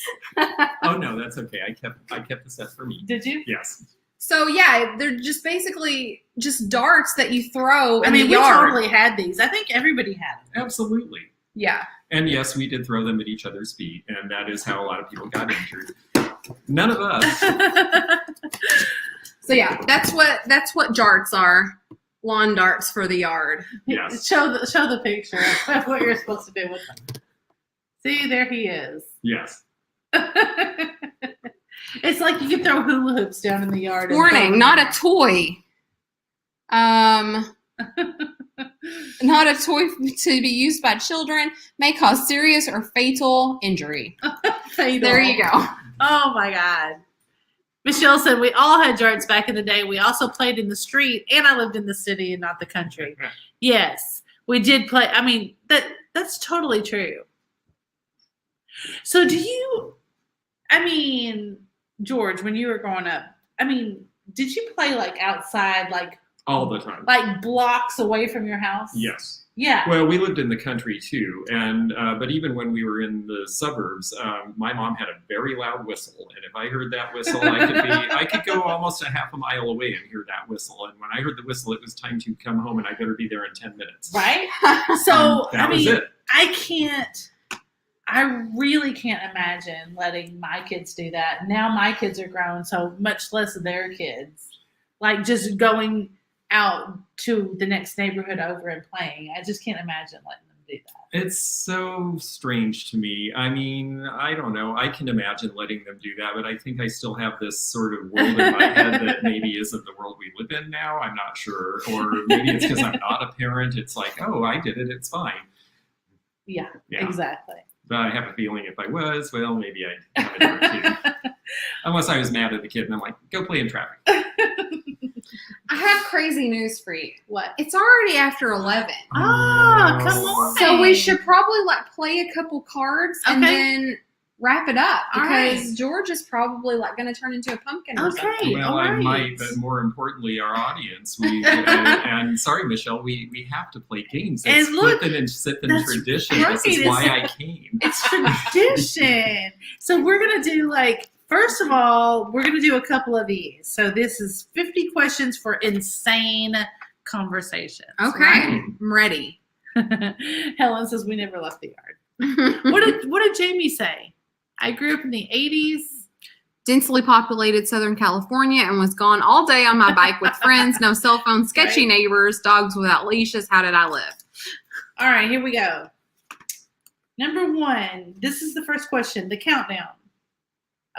Oh, no, that's okay. I kept the set for me. Did you? Yes. So yeah, they're just basically just darts that you throw in I mean, the we yard. totally had these. I think everybody had them. Absolutely. Yeah. And yes, we did throw them at each other's feet, and that is how a lot of people got injured. None of us. So yeah, that's what jarts are. Lawn darts for the yard. Yes. Show the picture of what you're supposed to do with them. See, there he is. Yes. It's like you can throw hula hoops down in the yard. Warning, not a toy. Not a toy to be used by children, may cause serious or fatal injury. Fatal. There you go. Oh my God. Michelle said we all had yards back in the day. We also played in the street, and I lived in the city and not the country. Yes, we did play. I mean, that's totally true. So George, when you were growing up, did you play like outside, like All the time. like blocks away from your house? Yes. Yeah. Well, we lived in the country too, and but even when we were in the suburbs, my mom had a very loud whistle, and if I heard that whistle, I could go almost a half a mile away and hear that whistle. And when I heard the whistle, it was time to come home, and I better be there in 10 minutes. Right. So That was it. I really can't imagine letting my kids do that. Now my kids are grown, so much less of their kids. Like just going out to the next neighborhood over and playing. I just can't imagine letting them do that. It's so strange to me. I mean, I don't know. I can imagine letting them do that, but I think I still have this sort of world in my head that maybe isn't the world we live in now. I'm not sure. Or maybe it's because I'm not a parent. It's like, oh, I did it. It's fine. Yeah. Exactly. But I have a feeling if I was, well, maybe I'd have a different too. Unless I was mad at the kid and I'm like, go play in traffic. I have crazy news for you. What? It's already after 11. Oh, come on. So we should probably play a couple cards and Okay. then wrap it up All because right. George is probably going to turn into a pumpkin or Okay. something. Well, all I right. might, but more importantly, our audience. And sorry, Michelle, we have to play games. It's And look, Flippin and Sippin that's tradition. right. This is why I came. It's tradition. So we're going to do first of all, we're going to do a couple of these. So this is 50 questions for insane conversations. Okay. I'm ready. Helen says we never left the yard. What did Jamie say? I grew up in the 80s. Densely populated Southern California and was gone all day on my bike with friends. No cell phone, sketchy Right. neighbors, dogs without leashes. How did I live? All right, here we go. Number 1. This is the first question, the countdown.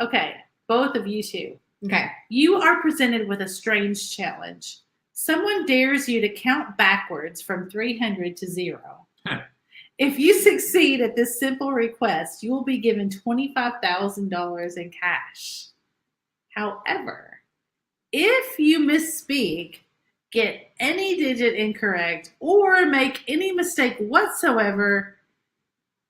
Okay, both of you two. Okay. You are presented with a strange challenge. Someone dares you to count backwards from 300 to 0. Huh. If you succeed at this simple request, you will be given $25,000 in cash. However, if you misspeak, get any digit incorrect, or make any mistake whatsoever,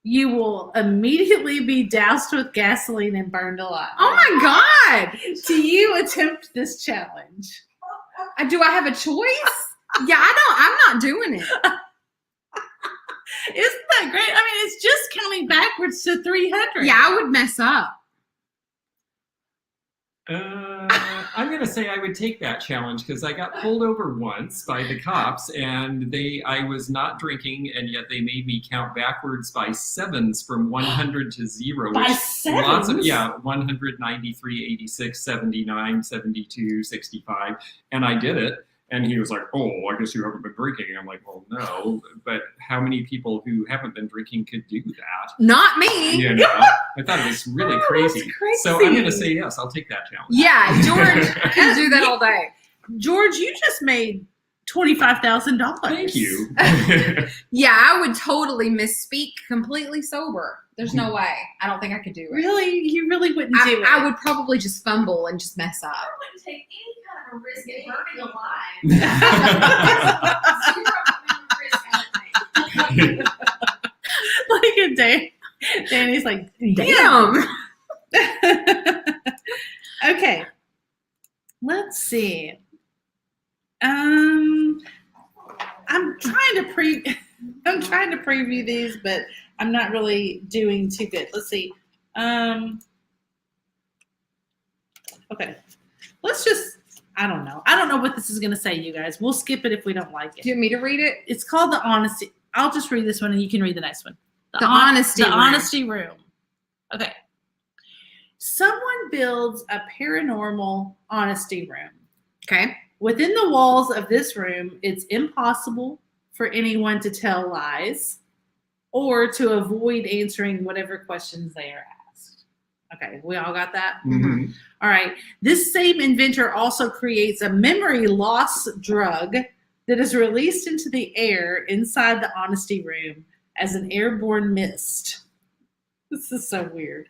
you will immediately be doused with gasoline and burned alive. Oh my God. Do you attempt this challenge? Do I have a choice? Yeah, I'm not doing it. Isn't that great? I mean, it's just counting backwards to 300. Yeah, I would mess up. I'm going to say I would take that challenge because I got pulled over once by the cops and I was not drinking and yet they made me count backwards by 7s from 100 to 0. By which 7s? 100, 93, 86, 79, 72, 65. And I did it. And he was like, oh, I guess you haven't been drinking. I'm like, well, no. But how many people who haven't been drinking could do that? Not me. You know, I thought it was really Oh, crazy. that's crazy. So I'm going to say yes. I'll take that challenge. Yeah, George can do that all day. George, you just made $25,000. Thank you. Yeah, I would totally misspeak completely sober. There's no way. I don't think I could do it. Really? You really wouldn't do it? I would probably just fumble and just mess up. I wouldn't take any kind of a risk at burning alive. Zero risk, Like a day. Danny's like, Damn. Okay. Let's see. I'm trying to preview these, but I'm not really doing too good. Let's see. Okay. Let's just, I don't know. I don't know what this is going to say, you guys. We'll skip it if we don't like Do it. you want me to read it? It's called The Honesty. I'll just read this one and you can read the next one. The Honesty Room. Honesty Room. Okay. Someone builds a paranormal honesty room. Okay. Within the walls of this room, it's impossible for anyone to tell lies. or to avoid answering whatever questions they are asked. Okay, we all got that? Mhm. All right. This same inventor also creates a memory loss drug that is released into the air inside the honesty room as an airborne mist. This is so weird.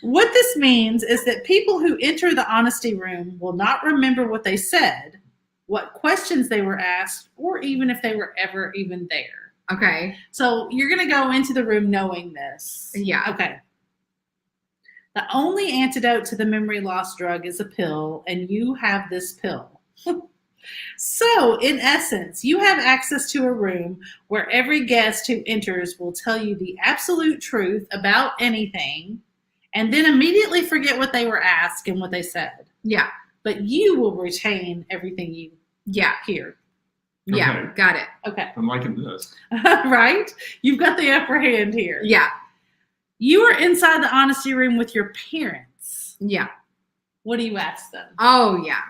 What this means is that people who enter the honesty room will not remember what they said, what questions they were asked, or even if they were ever even there. Okay. So you're going to go into the room knowing this. Yeah. Okay. The only antidote to the memory loss drug is a pill, and you have this pill. So, in essence, you have access to a room where every guest who enters will tell you the absolute truth about anything, and then immediately forget what they were asked and what they said. Yeah. But you will retain everything you hear. Yeah. Okay. Got it. Okay. I'm liking this. Right? You've got the upper hand here. Yeah. You are inside the honesty room with your parents. Yeah. What do you ask them? Oh, yeah.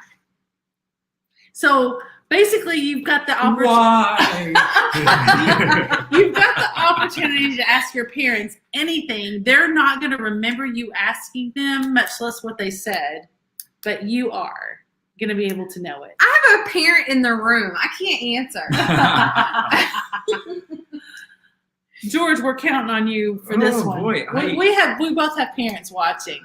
So basically, you've got the opportunity. Why? You've got the opportunity to ask your parents anything. They're not going to remember you asking them, much less what they said, but you are going to be able to know it. I have a parent in the room. I can't answer. George, we're counting on you for this one. Boy, We both have parents watching.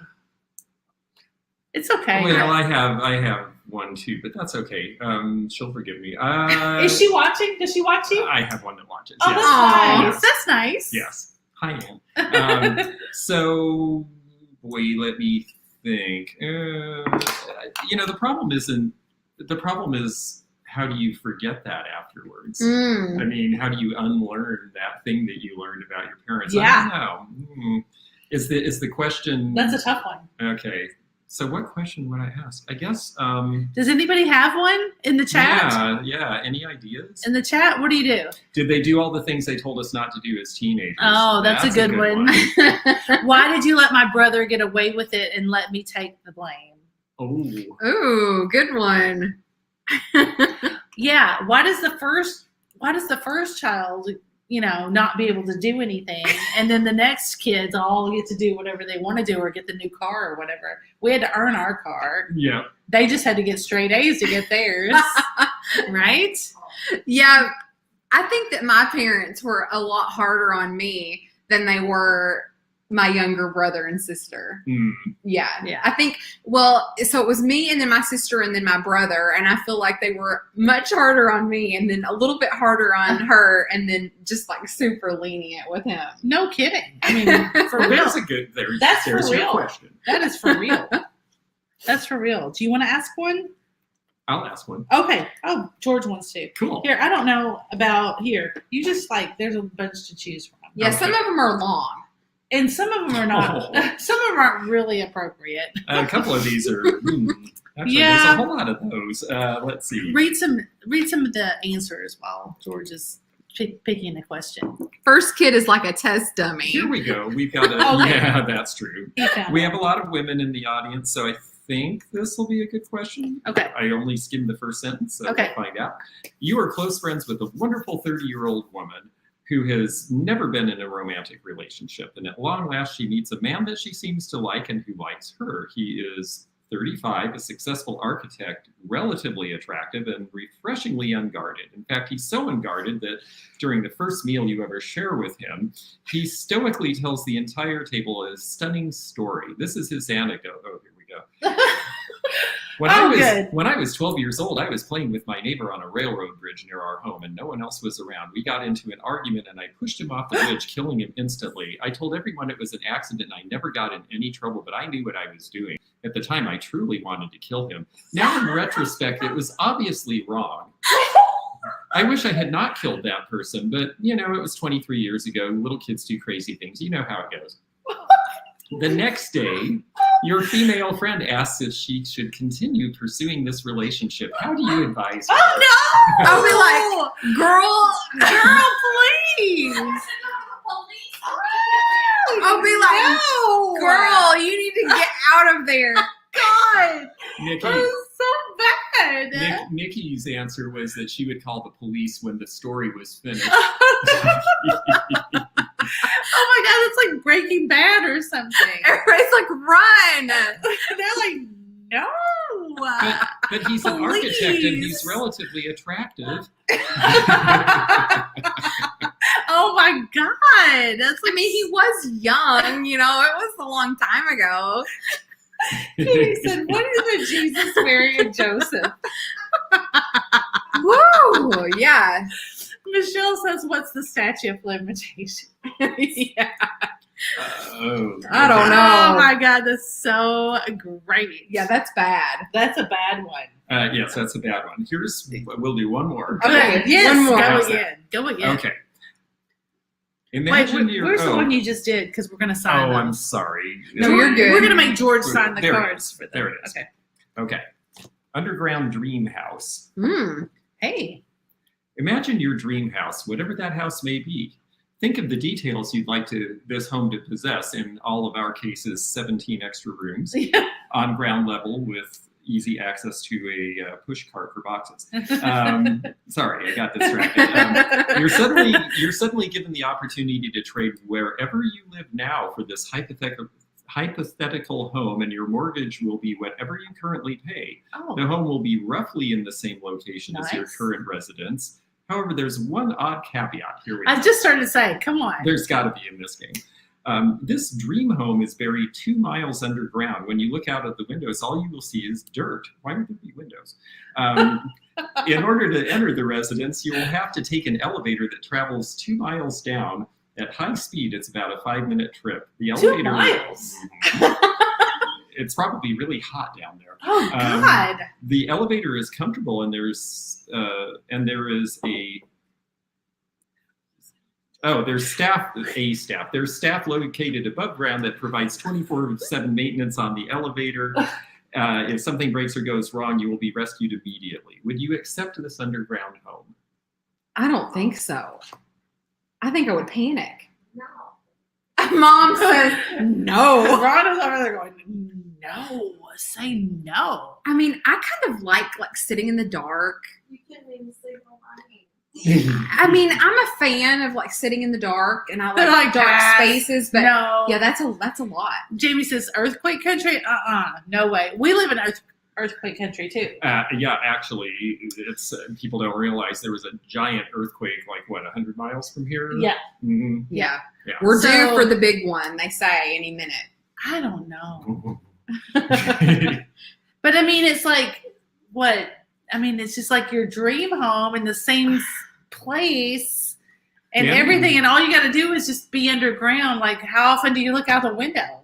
It's okay. Well, I have one too, but that's okay. She'll forgive me. Is she watching? Does she watch you? I have one that watches. Oh, Yes. that's nice. Yes. That's nice. Yes. Hi, Ann. So, boy, let me think. The problem is how do you forget that afterwards? I mean, how do you unlearn that thing that you learned about your parents? Yeah. I don't know. Is the question? That's a tough one. Okay. So what question would I ask? I guess. Does anybody have one in the chat? Yeah. Any ideas? In the chat, what do you do? Did they do all the things they told us not to do as teenagers? Oh, that's a good one. Why did you let my brother get away with it and let me take the blame? Oh. Ooh, good one. Yeah. Why does the first child, not be able to do anything, and then the next kids all get to do whatever they want to do or get the new car or whatever? We had to earn our car. Yeah. They just had to get straight A's to get theirs. Right? Yeah. I think that my parents were a lot harder on me than they were my younger brother and sister. Yeah. I think, so it was me and then my sister and then my brother. And I feel like they were much harder on me and then a little bit harder on her and then just like super lenient with him. No kidding. I mean, for real. That's a good, That's there's for your real. question. That is for real. That's for real. Do you want to ask one? I'll ask one. Okay. Oh, George wants to. Cool. Here, I don't know about here. You just there's a bunch to choose from. Yeah. Okay. Some of them are long. And some of them are not. Oh. Some of them aren't really appropriate. A couple of these are. Actually, there's Yeah. a whole lot of those. Let's see. Read some of the answers while George is picking a question. First kid is like a test dummy. Here we go. We've got a. Okay. Yeah, that's true. He found We it. have a lot of women in the audience, so I think this will be a good question. Okay. I only skimmed the first sentence, so Okay. we'll find out. You are close friends with a wonderful 30-year-old woman who has never been in a romantic relationship. And at long last, she meets a man that she seems to like and who likes her. He is 35, a successful architect, relatively attractive, and refreshingly unguarded. In fact, he's so unguarded that during the first meal you ever share with him, he stoically tells the entire table a stunning story. This is his anecdote. Oh, here we go. When I was 12 years old, I was playing with my neighbor on a railroad bridge near our home, and no one else was around. We got into an argument, and I pushed him off the bridge, killing him instantly. I told everyone it was an accident, and I never got in any trouble, but I knew what I was doing. At the time, I truly wanted to kill him. Now, in retrospect, it was obviously wrong. I wish I had not killed that person, but, it was 23 years ago. Little kids do crazy things. You know how it goes. The next day, your female friend asks if she should continue pursuing this relationship. How do you advise her? Oh no! I'll be like, girl, please. I'll be like, No. girl, you need to get out of there. God, Nikki, that is so bad. Nikki's answer was that she would call the police when the story was finished. Oh my God, it's like Breaking Bad or something. Everybody's like, run! They're like, no. But he's an architect and he's Please. relatively attractive. Oh my God. That's like, I mean, he was young, it was a long time ago. he said, what is the Jesus, Mary, and Joseph? Woo! Yeah. Michelle says, what's the statute of limitation? Yeah. I don't know. Oh my God, that's so great. Yeah, that's bad. That's a bad one. Yes, that's a bad one. We'll do one more. Okay, Yes, one more. Go again. Okay. Wait, Imagine where's the one you just did? Because we're going to sign Oh, them. I'm sorry. No, you're good. We're going to make George sign the There it cards is. for them. There it is. Okay. Okay. Underground dream house. Hey. Imagine your dream house, whatever that house may be. Think of the details you'd like this home to possess. In all of our cases, 17 extra rooms on ground level with easy access to a push cart for boxes. Sorry, I got distracted. You're suddenly given the opportunity to trade wherever you live now for this hypothetical home, and your mortgage will be whatever you currently pay. Oh. The home will be roughly in the same location as your Nice. current residence. However, there's one odd caveat. Here we I go. just started to say, come on. There's got to be in this game. This dream home is buried 2 miles underground. When you look out of the windows, all you will see is dirt. Why would there be windows? In order to enter the residence, you will have to take an elevator that travels 2 miles down at high speed. It's about a 5-minute trip. The 2 elevator. miles? It's probably really hot down there. Oh, God. The elevator is comfortable, and there is there's staff. There's staff located above ground that provides 24/7 maintenance on the elevator. If something breaks or goes wrong, you will be rescued immediately. Would you accept this underground home? I don't think so. I think I would panic. No. Mom says no. Ron is over there going, no, say no. I mean, I kind of like sitting in the dark. You couldn't even sleep all night. I mean, I'm a fan of sitting in the dark, and I like dark that. spaces. But No. yeah, that's a lot. Jamie says, earthquake country? No way. We live in earthquake country, too. Yeah, actually, it's people don't realize there was a giant earthquake, 100 miles from here? Yeah. Mhm. Yeah, Yeah. we're due So- for the big one. They say any minute. I don't know. Mhm. But, I mean, it's like, what? I mean, it's just like your dream home in the same place and Yeah. everything, and all you got to do is just be underground. Like, how often do you look out the window?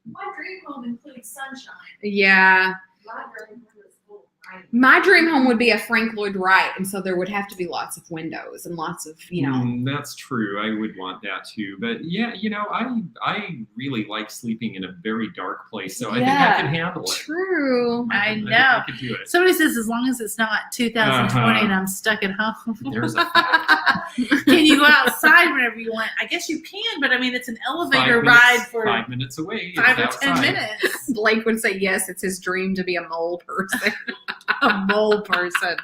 My dream home includes sunshine. Yeah, My dream home is full of rain. my dream home would be a Frank Lloyd Wright, and so there would have to be lots of windows and lots of That's true. I would want that too. But yeah, I really like sleeping in a very dark place, so I think I Yeah. can handle it. True. I think know. I could do it. Somebody says, as long as it's not 2020 and Uh-huh. I'm stuck at home. There's a fact. Can you go outside whenever you want? I guess you can, but I mean, it's an elevator 5 minutes, ride for 5 minutes away. 5 or it's 10 outside. minutes. Blake would say yes. It's his dream to be a mole person. A mole person.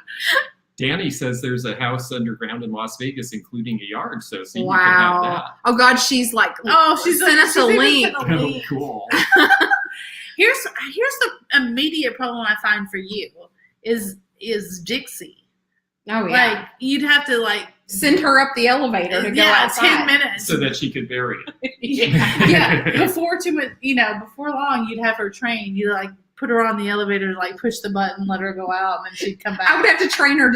Danny says there's a house underground in Las Vegas, incling a yard. So see, Wow. Oh God, she's like, Oh, she's sent us a even link. sent a you could have that. link. Oh, cool. Here's the immediate problem I find for you is Dixie. Oh yeah. Like you'd have to Send her up the elevator to go outside. 10 minutes. So that she could bury it. yeah. Before before long, you'd have her trained. You put her on the elevator, push the button, let her go out, and then she'd come back. I would have to train her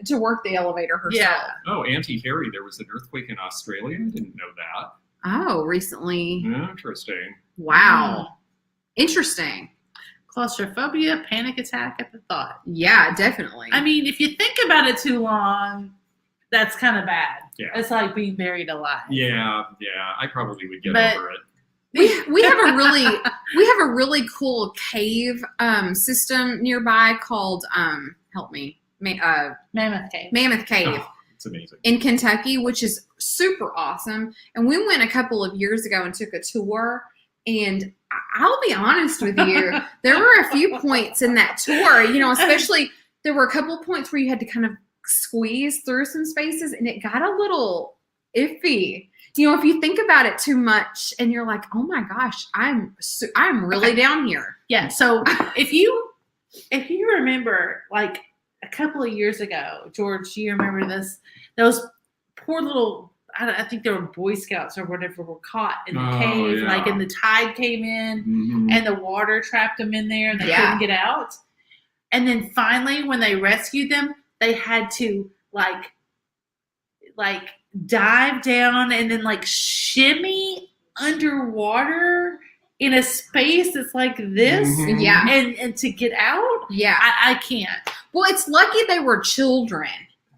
to work the elevator herself. Yeah. Oh, Auntie Harry, there was an earthquake in Australia. I didn't know that. Oh, recently. Interesting. Wow. Interesting. Claustrophobia, panic attack at the thought. Yeah, definitely. I mean, if you think about it too long, that's kind of bad. Yeah. It's like being buried alive. Yeah, I probably would get But- over it. we have a really cool cave system nearby called help me Mammoth Cave. Mammoth Cave Oh, it's amazing. in Kentucky, which is super awesome. And we went a couple of years ago and took a tour. And I'll be honest with you, there were a few points in that tour, especially there were a couple of points where you had to kind of squeeze through some spaces, and it got a little iffy. If you think about it too much, and you're like, "Oh my gosh, I'm really down here." Yeah. So if you remember, like a couple of years ago, George, do you remember this? Those poor little, I think they were Boy Scouts or whatever, were caught in the cave, yeah. like, and the tide came in, Mhm. and the water trapped them in there, and they Yeah. couldn't get out. And then finally, when they rescued them, they had to like dive down and then like shimmy underwater in a space that's like this, Mhm. Yeah. and to get out. Yeah. I can't. Well, it's lucky they were children,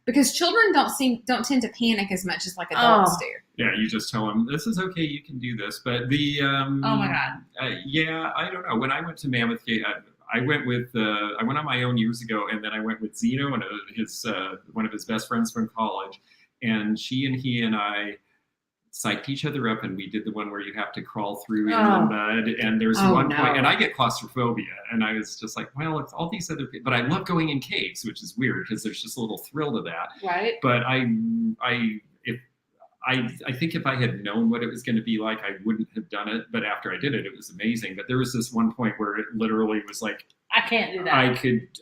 because children don't tend to panic as much as like adults do. Yeah, you just tell them, this is okay, you can do this. But the Oh my God. yeah, I don't know. When I went to Mammoth Cave, I went on my own years ago, and then I went with Zeno and one of his best friends from college, and he and I psyched each other up, and we did the one where you have to crawl through in the mud, and there's one point, and I get claustrophobia, and I was just like, well, it's all these other people, but I love going in caves, which is weird because there's just a little thrill to that. Right. But I think if I had known what it was going to be like, I wouldn't have done it. But after I did it, it was amazing. But there was this one point where it literally was like, I can't do that.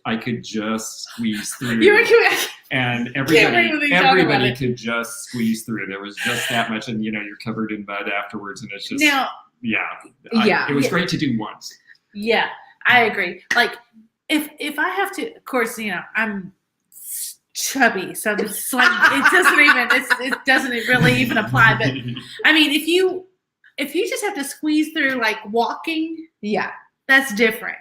I could just squeeze through, and Can't wait when they talk about everybody it. could just squeeze through. There was just that much, and you're covered in mud afterwards, and it's just Now, it was great to do once. yeah, I agree. Like, if I have to, of course, I'm chubby, so it's like it doesn't really even apply. But I mean, if you just have to squeeze through like walking, Yeah. that's different.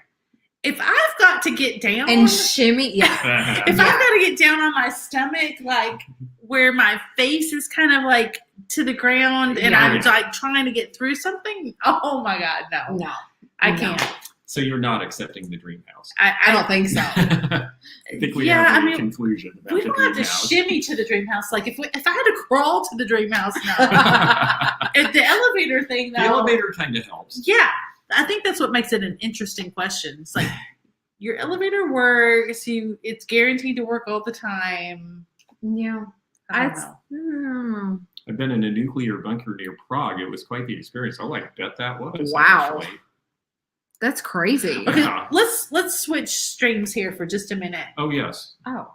If I've got to get down And shimmy. Yeah. if I've got to get down on my stomach, like where my face is kind of like to the ground, and I'm like trying to get through something, oh my God, no, No. I No. can't. So you're not accepting the dream house. I don't think so. I think we have a conclusion about we the don't dream have to house. shimmy to the dream house. Like if I had to crawl to the dream house, no. If the elevator thing, though, The elevator kind of helps. yeah, I think that's what makes it an interesting question. It's like your elevator works, it's guaranteed to work all the time. Yeah. I don't know. I've been in a nuclear bunker near Prague. It was quite the experience. Oh, I bet that was. Wow. Actually. That's crazy. Okay, Yeah. let's switch streams here for just a minute. Oh, yes. Oh,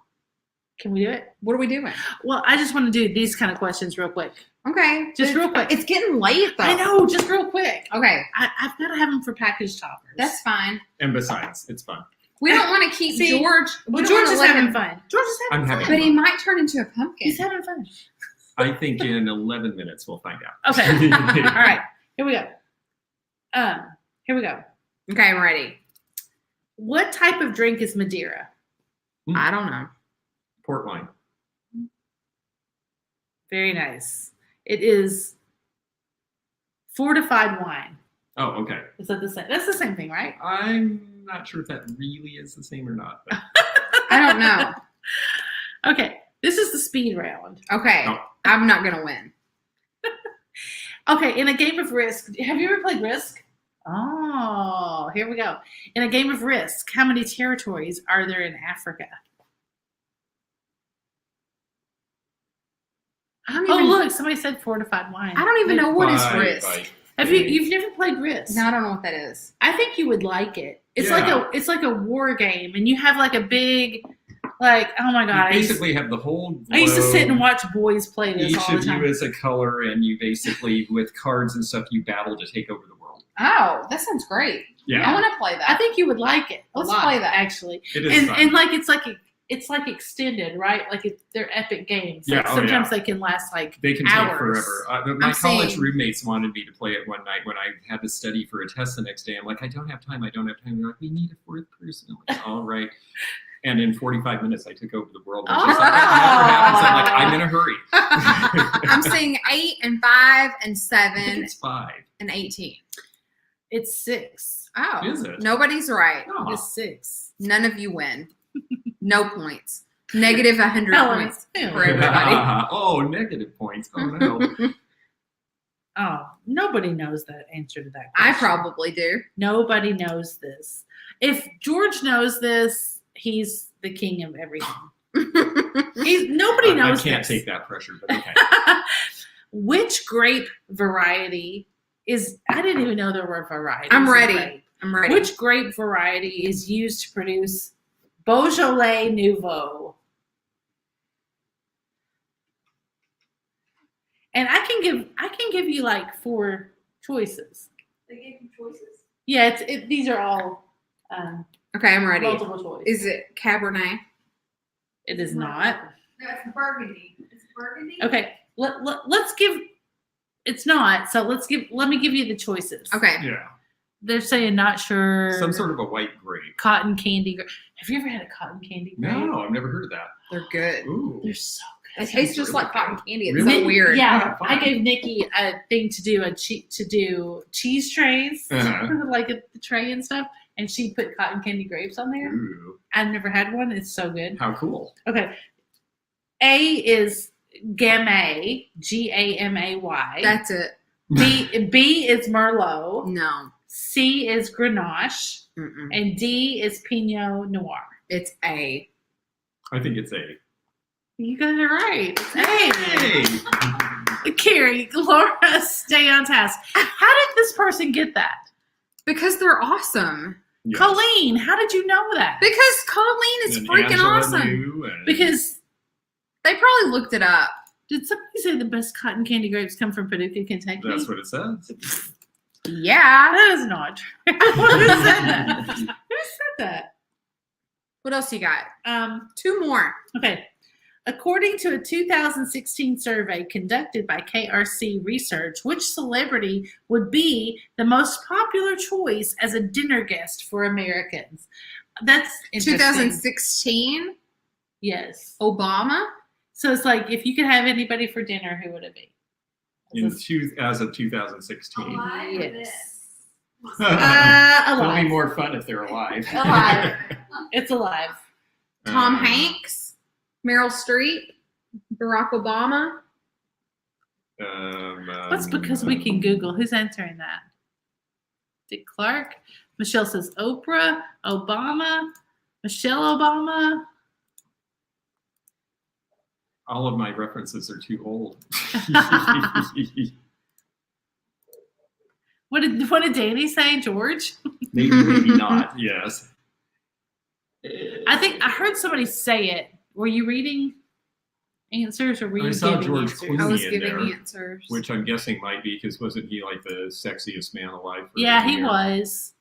Can we do it? what are we doing? Well, I just want to do these kind of questions real quick. Okay. Just real quick. It's getting late though. I know, just real quick. Okay. I've got to have them for package toppers. That's fine. And besides, it's fun. We don't want to keep See, George. well, we don't George wanna is let having him- fun. George is having I'm fun. having But he might turn into a pumpkin. He's having fun. I think in 11 minutes we'll find out. Okay. All right. Here we go. Here we go. Okay, I'm ready. What type of drink is Madeira? I don't know. Port wine. Very nice. It is fortified wine. Oh, okay. Is that the same? That's the same thing, right? I'm not sure if that really is the same or not. But I don't know. Okay. This is the speed round. Okay. Oh. I'm not going to win. Okay. In a game of Risk, have you ever played Risk? Oh, here we go. In a game of Risk, how many territories are there in Africa? I don't Oh, even, look, somebody said fortified wine. I don't even know what is Bye, risk. bye. Have you've never played Risk? No, I don't know what that is. I think you would like it. It's Yeah. like a war game, and you have like a big, like, oh my God. You basically have the whole I used to sit and globe. watch boys play this Each all the of time. you is a color, and you basically, with cards and stuff, you battle to take over the world. Oh, that sounds great. Yeah, I want to play that. I think you would like it. Let's a lot, play that. actually. it is fun. And like it's like extended, right? Like they're epic games. Yeah, Like oh, sometimes they can last like They can hours. take forever. But my I'm college saying- roommates wanted me to play it one night when I had to study for a test the next day. I'm like, I don't have time. They're like, we need a fourth person. I'm like, all right. And in 45 minutes, I took over the world. And she's like, that never happens. I'm like, I'm in a hurry. I'm saying 8 and 5 and I 7 think it's 5. and 18. It's 6. Oh, Is it? Nobody's right. Oh. It's 6. None of you win. No points. Negative 100 Helen, points ew. for everybody. Oh, negative points. Oh, no. Oh, nobody knows the answer to that I question. probably do. Nobody knows this. If George knows this, the king of everything. Nobody I knows can't this. take that pressure, but okay. Which grape variety is? I didn't even know there were varieties. I'm of ready. grape. I'm ready. Which grape variety is used to produce Beaujolais Nouveau? And I can give you like 4 choices. They gave you choices. Yeah, these are all Okay, I'm ready. multiple choice. Is it Cabernet? It is not. No, it's burgundy. It's burgundy. Okay, let's give. It's not. So let me give you the choices. Okay. Yeah. They're saying not sure. Some sort of a white grape. Cotton candy. Have you ever had a cotton candy grape? No, I've never heard of that. They're good. Ooh. They're so It tastes just like cotton candy. It's Really? so weird. Yeah, Oh, I fun. gave Nikki a thing to do cheese trays, Uh-huh. like the tray and stuff, and she put cotton candy grapes on there. Ooh. I've never had one. It's so good. How cool. Okay, A is Gamay, Gamay. That's it. B is Merlot. No. C is Grenache, Mm-mm. and D is Pinot Noir. It's A. I think it's A. You guys are right. It's A. Hey! Carrie, Laura, stay on task. How did this person get that? Because they're awesome. Yes. Colleen, how did you know that? Because Colleen is And freaking Angela awesome. knew, and- Because They probably looked it up. did somebody say the best cotton candy grapes come from Paducah, Kentucky? that's what it says. Yeah. That is not true. Who said that? Who said that? What else you got? 2 more. Okay. According to a 2016 survey conducted by KRC Research, which celebrity would be the most popular choice as a dinner guest for Americans? That's interesting. 2016. Yes. Obama. So it's like, if you could have anybody for dinner, who would it be? As of 2016. Alive or Yes. this? It'll Alive. be more fun if they're alive. Alive. It's alive. Tom Hanks. Meryl Streep. Barack Obama. That's because we can Google. Who's answering that? Dick Clark. Michelle says Oprah, Obama, Michelle Obama. All of my references are too old. What did Danny say, George? maybe not. Yes. I think I heard somebody say it. Were you reading answers or were you I saw giving George answers? Clooney. I was in giving there, answers. which I'm guessing might be because wasn't he like the sexiest man alive? For Yeah, a he year? was.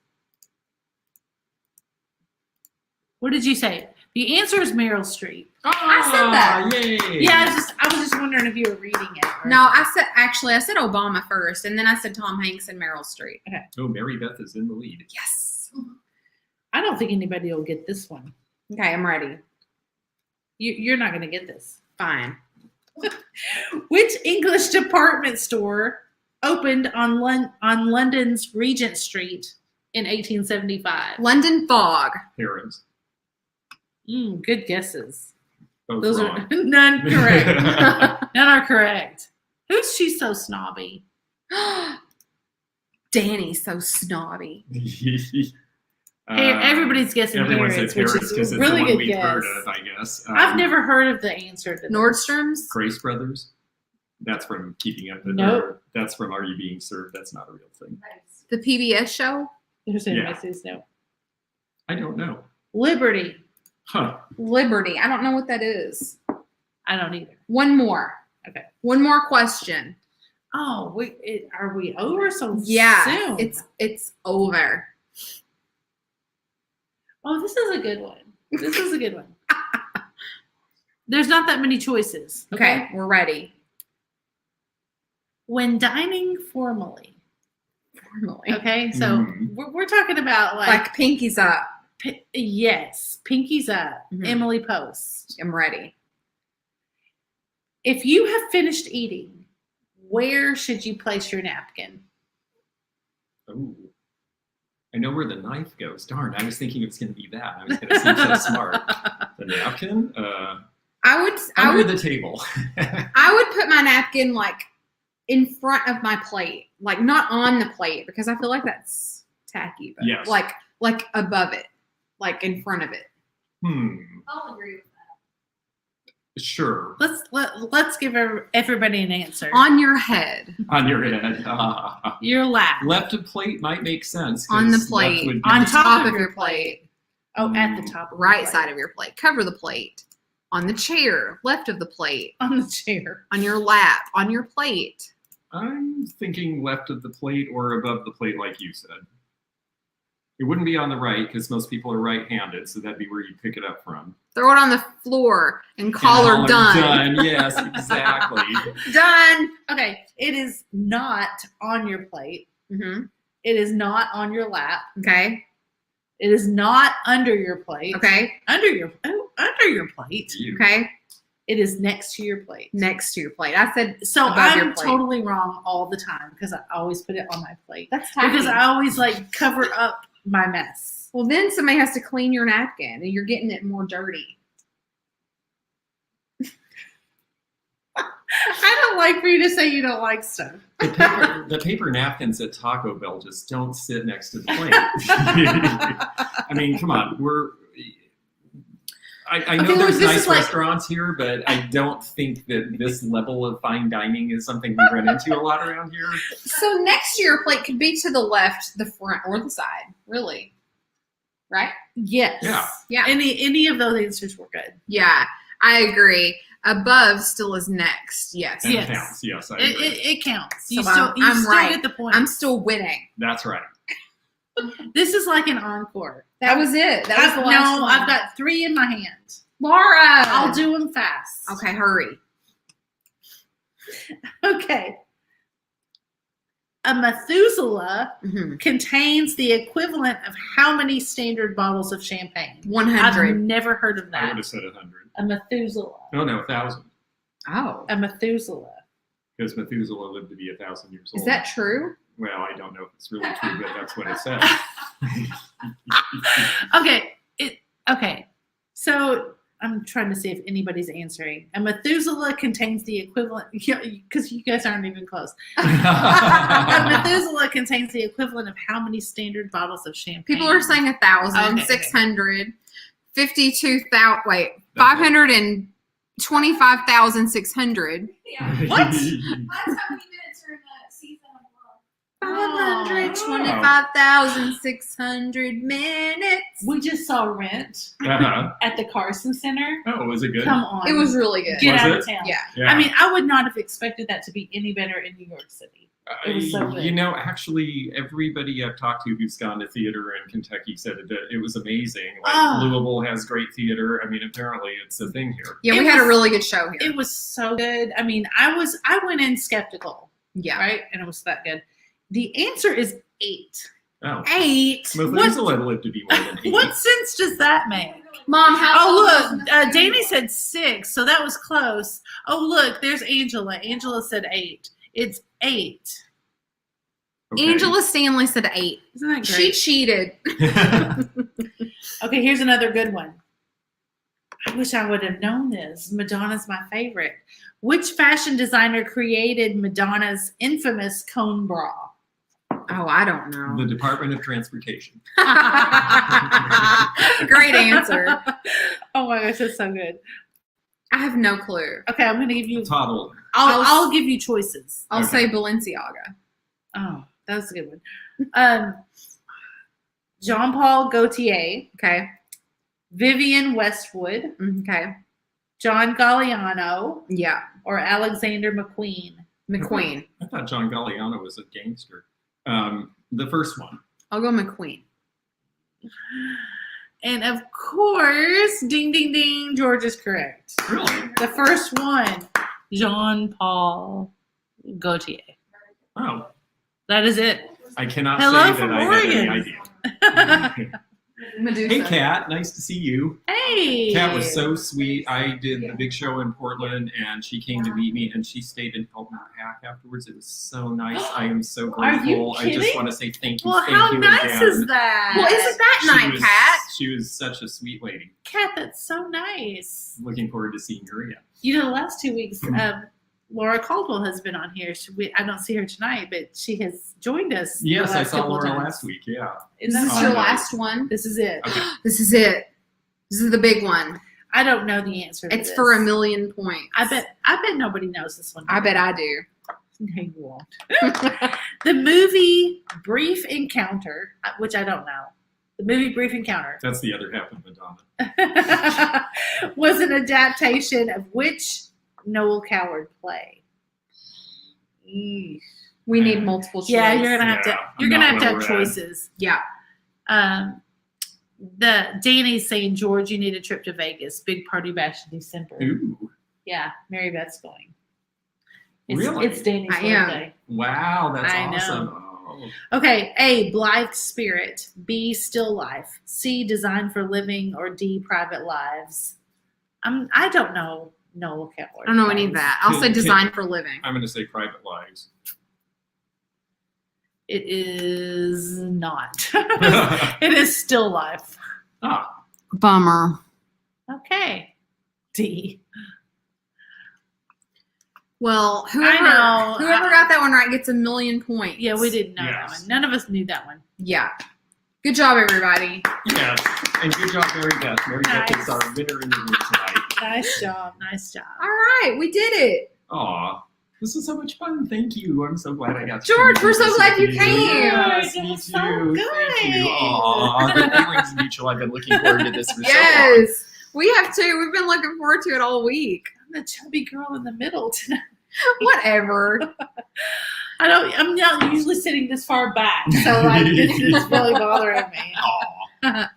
What did you say? The answer is Meryl Streep. I said that. Yay! Yeah, I was just wondering if you were reading it. or- No, I said Obama first, and then I said Tom Hanks and Meryl Streep. Oh, Mary Beth is in the lead. Yes. I don't think anybody will get this one. Okay, I'm ready. You're not going to get this. Fine. Which English department store opened on London's Regent Street in 1875? London Fog. Harris. Good guesses. Both Those wrong. are none correct. None are correct. Who's she so snobby? Danny's so snobby. Everybody's guessing Everyone Harrods, says which Harris is because a it's really the one good we've guess. heard of, I guess. I've never heard of the answer to this. Nordstrom's. Grace Brothers. That's from Keeping Up with Nope. That's from Are You Being Served? That's not a real thing. Nice. The PBS show. There's Yeah. Misties, no. I don't know. Liberty. Huh. Liberty. I don't know what that is. I don't either. One more. Okay. One more question. Oh, are we over so Yeah, soon? it's over. Oh, this is a good one. This is a good one. There's not that many choices. Okay, we're ready. When dining formally. Formally. Okay, so Mhm. we're talking about Like pinkies up. yes, pinkies up. Mhm. Emily Post. I'm ready. If you have finished eating, where should you place your napkin? Ooh. I know where the knife goes. Darn, I was thinking it was going to be that. I was going to seem so smart. The napkin? I would Under the table. I would put my napkin like in front of my plate, like not on the plate because I feel like that's tacky, but Yes. like above it, like in front of it. I'll agree with that. Sure. Let's give everybody an answer. On your head. On your head. Your lap. Left of plate might make sense. 'cause On the left plate. would be On the top of your plate. Oh, at the top. Of the Right plate. side of your plate. Cover the plate. On the chair. Left of the plate. On the chair. On your lap. On your plate. I'm thinking left of the plate or above the plate, like you said. It wouldn't be on the right because most people are right-handed, so that'd be where you pick it up from. Throw it on the floor and call her done. Done. Yes, exactly. Done. Okay, it is not on your plate. Mm-hmm. It is not on your lap. Okay. It is not under your plate. Okay. Under your plate. You. Okay. It is next to your plate. Next to your plate. I said So above your I'm plate. totally wrong all the time because I always put it on my plate. That's tiny. Because I always like cover up my mess. Well, then somebody has to clean your napkin, and you're getting it more dirty. I don't like for you to say you don't like stuff. The paper napkins at Taco Bell just don't sit next to the plate. I mean, come on. I know Okay, there's this nice is like- restaurants here, but I don't think that this level of fine dining is something we run into a lot around here. So next to your plate could be to the left, the front, or the side. Really. Right? Yes. Yeah. Yeah. Any of those answers were good. Yeah, I agree. Above still is next. Yes. And Yes. it counts. Yes, I It, agree. it counts. You So still I'm right. get the point. I'm still winning. That's right. This is like an encore. That was it. That was the last one. I've got 3 in my hand. Laura. I'll do them fast. Okay, hurry. Okay. A Methuselah Mm-hmm. contains the equivalent of how many standard bottles of champagne? 100. I've never heard of I would that. have said 100. A Methuselah. No, 1,000. Oh. A Methuselah. Because Methuselah lived to be 1,000 years old. Is that true? Well, I don't know if it's really true, but that's what it says. Okay. So I'm trying to see if anybody's answering. A Methuselah contains the equivalent, because you guys aren't even close. A Methuselah contains the equivalent of how many standard bottles of champagne? People are saying 1,000, Okay. 600, 52,000. Wait, 525,600. Yeah. What? That's how many minutes are in that season of love. 525,600 minutes. We just saw Rent Uh-huh. at the Carson Center. Oh, was it good? Come on. It was really good. Get Was out it? of town. Yeah. Yeah. I mean, I would not have expected that to be any better in New York City. It was so good. You know, actually, everybody I've talked to who's gone to theater in Kentucky said that it was amazing. Like, Oh. Louisville has great theater. I mean, apparently it's a thing here. Yeah, It we had a was- really good show here. It was so good. I mean, I went in skeptical, Yeah. right? And it was that good. The answer is 8. Oh. 8. Methuselah lived to be more than 8. What sense does that make? Mom, how Oh, old look, was Danny said 6, so that was close. Oh, look, there's Angela. Angela said 8. It's 8. Okay. Angela Stanley said 8. Isn't that She great? cheated. Okay, here's another good one. I wish I would have known this. Madonna's my favorite. Which fashion designer created Madonna's infamous cone bra? Oh, I don't know. The Department of Transportation. Great answer. Oh my gosh, that's so good. I have no clue. Okay, I'm going to give you. Toddle. I'll give you choices. I'll Okay. say Balenciaga. Oh, that was a good one. Jean Paul Gaultier, Okay. Vivian Westwood, Okay. John Galliano, Yeah. or Alexander McQueen. McQueen. I thought John Galliano was a gangster. The first one. I'll go McQueen. And of course, ding, ding, ding, George is correct. Really? The first one, Jean Paul Gaultier. Oh, That is it. I cannot Hello say that from I had any Oregon. idea. Medusa. Hey, Kat. Nice to see you. Hey. Kat was so sweet. I did the big show in Portland, and she came to meet me, and she stayed and helped me pack afterwards. It was so nice. I am so Are you grateful. I just kidding? want to say thank you. Well, thank how you nice again. is that? Well, isn't that She nice, was- Kat? She was such a sweet lady. Kat, that's so nice. Looking forward to seeing her again. You know, the last 2 weeks, Laura Caldwell has been on here. I don't see her tonight, but she has joined us. the Yes, I last saw couple of Laura times. last week. Yeah. Isn't Is that this your fun? last one? This is it. Okay. This is it. This is the big one. I don't know the answer to It's this. for 1,000,000 points. I bet nobody knows this one. I bet I do. No, you won't. The movie Brief Encounter, which I don't know. The movie Brief Encounter That's the other half of Madonna. was an adaptation of which Noel Coward play? Eesh. We need multiple choice. Yeah, you're gonna have to. Yeah, You're I'm gonna not have to have well read. choices. Yeah. The Danny's saying, George, you need a trip to Vegas. Big party bash in December. Ooh. Yeah, Mary Beth's going. Really? It's Danny's I am. birthday. Wow, that's I know. awesome. Oh. Okay, A, blithe spirit. B, still life. C, design for living. Or D, private lives. I don't know Noel Coward. I don't know any of that. I'll say design for living. I'm going to say private lives. It is not. It is still life. Ah, Bummer. Okay. D. Well, I know. whoever got that one right gets 1,000,000 points. Yeah, we didn't know that Yes. one. None of us knew that one. Yeah. Good job, everybody. yes. And good job, Mary Beth. Mary Beth is Nice. our winner in the room tonight. Nice job. Nice job. All right, we did it. Aw, this was so much fun. Thank you. I'm so glad I got to George, do we're so this glad with you came. Yes, It me was too. so Thank you. good. Aw, the feeling's mutual. I've been looking forward to this for so long. Yes, we have too. We've been looking forward to it all week. I'm the chubby girl in the middle tonight. Whatever. I'm not usually sitting this far back, so like it's really bothering me. Aw.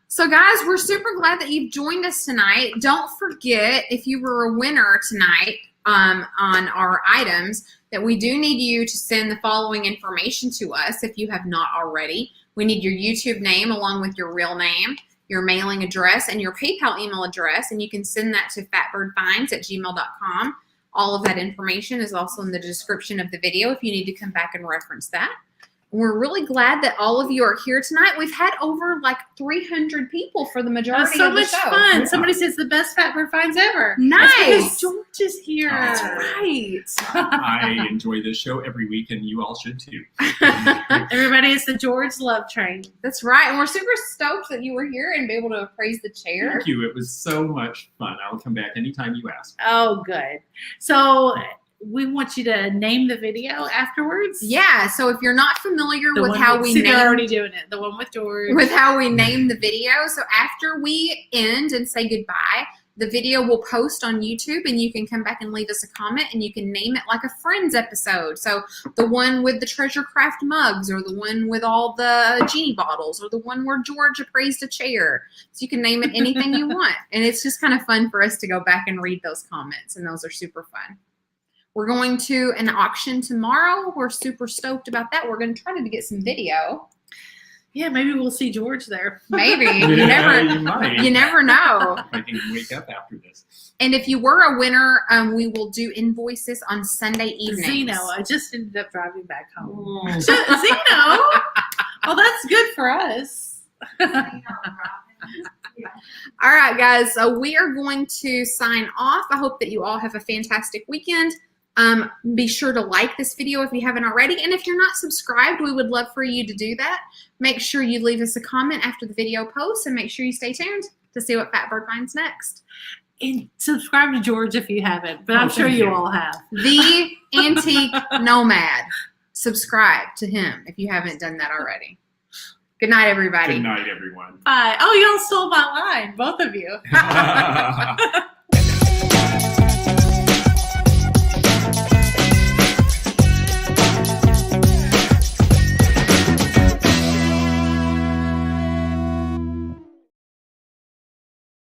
So, guys, we're super glad that you've joined us tonight. Don't forget, if you were a winner tonight on our items, that we do need you to send the following information to us if you have not already. We need your YouTube name along with your real name, your mailing address, and your PayPal email address, and you can send that to fatbirdfinds@gmail.com. All of that information is also in the description of the video if you need to come back and reference that. We're really glad that all of you are here tonight. We've had over like 300 people for the majority That's so of the much show. fun. Yeah. Somebody says the best Fatbird finds ever. Nice. That's because George is here. That's Right. I enjoy this show every week, and you all should too. Everybody, it's the George Love Train. That's right. And we're super stoked that you were here and be able to appraise the chair. Thank you. It was so much fun. I'll come back anytime you ask. Oh, good. So we want you to name the video afterwards. Yeah. So if you're not familiar The with one how we see, they're name already doing it. The one with George. with how we name the video. So after we end and say goodbye, the video will post on YouTube and you can come back and leave us a comment and you can name it like a Friends episode. So the one with the treasure craft mugs, or the one with all the genie bottles, or the one where George appraised a chair. So you can name it anything you want. And it's just kind of fun for us to go back and read those comments, and those are super fun. We're going to an auction tomorrow. We're super stoked about that. We're going to try to get some video. Yeah, maybe we'll see George there. Maybe. Yeah, you might. You never know. I can wake up after this. And if you were a winner, we will do invoices on Sunday evenings. Zeno. I just ended up driving back home. Oh. Zeno. Well, that's good for us. All right, guys. So we are going to sign off. I hope that you all have a fantastic weekend. Be sure to like this video if you haven't already. And if you're not subscribed, we would love for you to do that. Make sure you leave us a comment after the video posts, and make sure you stay tuned to see what Fatbird finds next. And subscribe to George if you haven't, but I'm sure thank you you. all have. The Antique Nomad. Subscribe to him if you haven't done that already. Good night, everybody. Good night, everyone. Bye. Oh, y'all stole my line, both of you.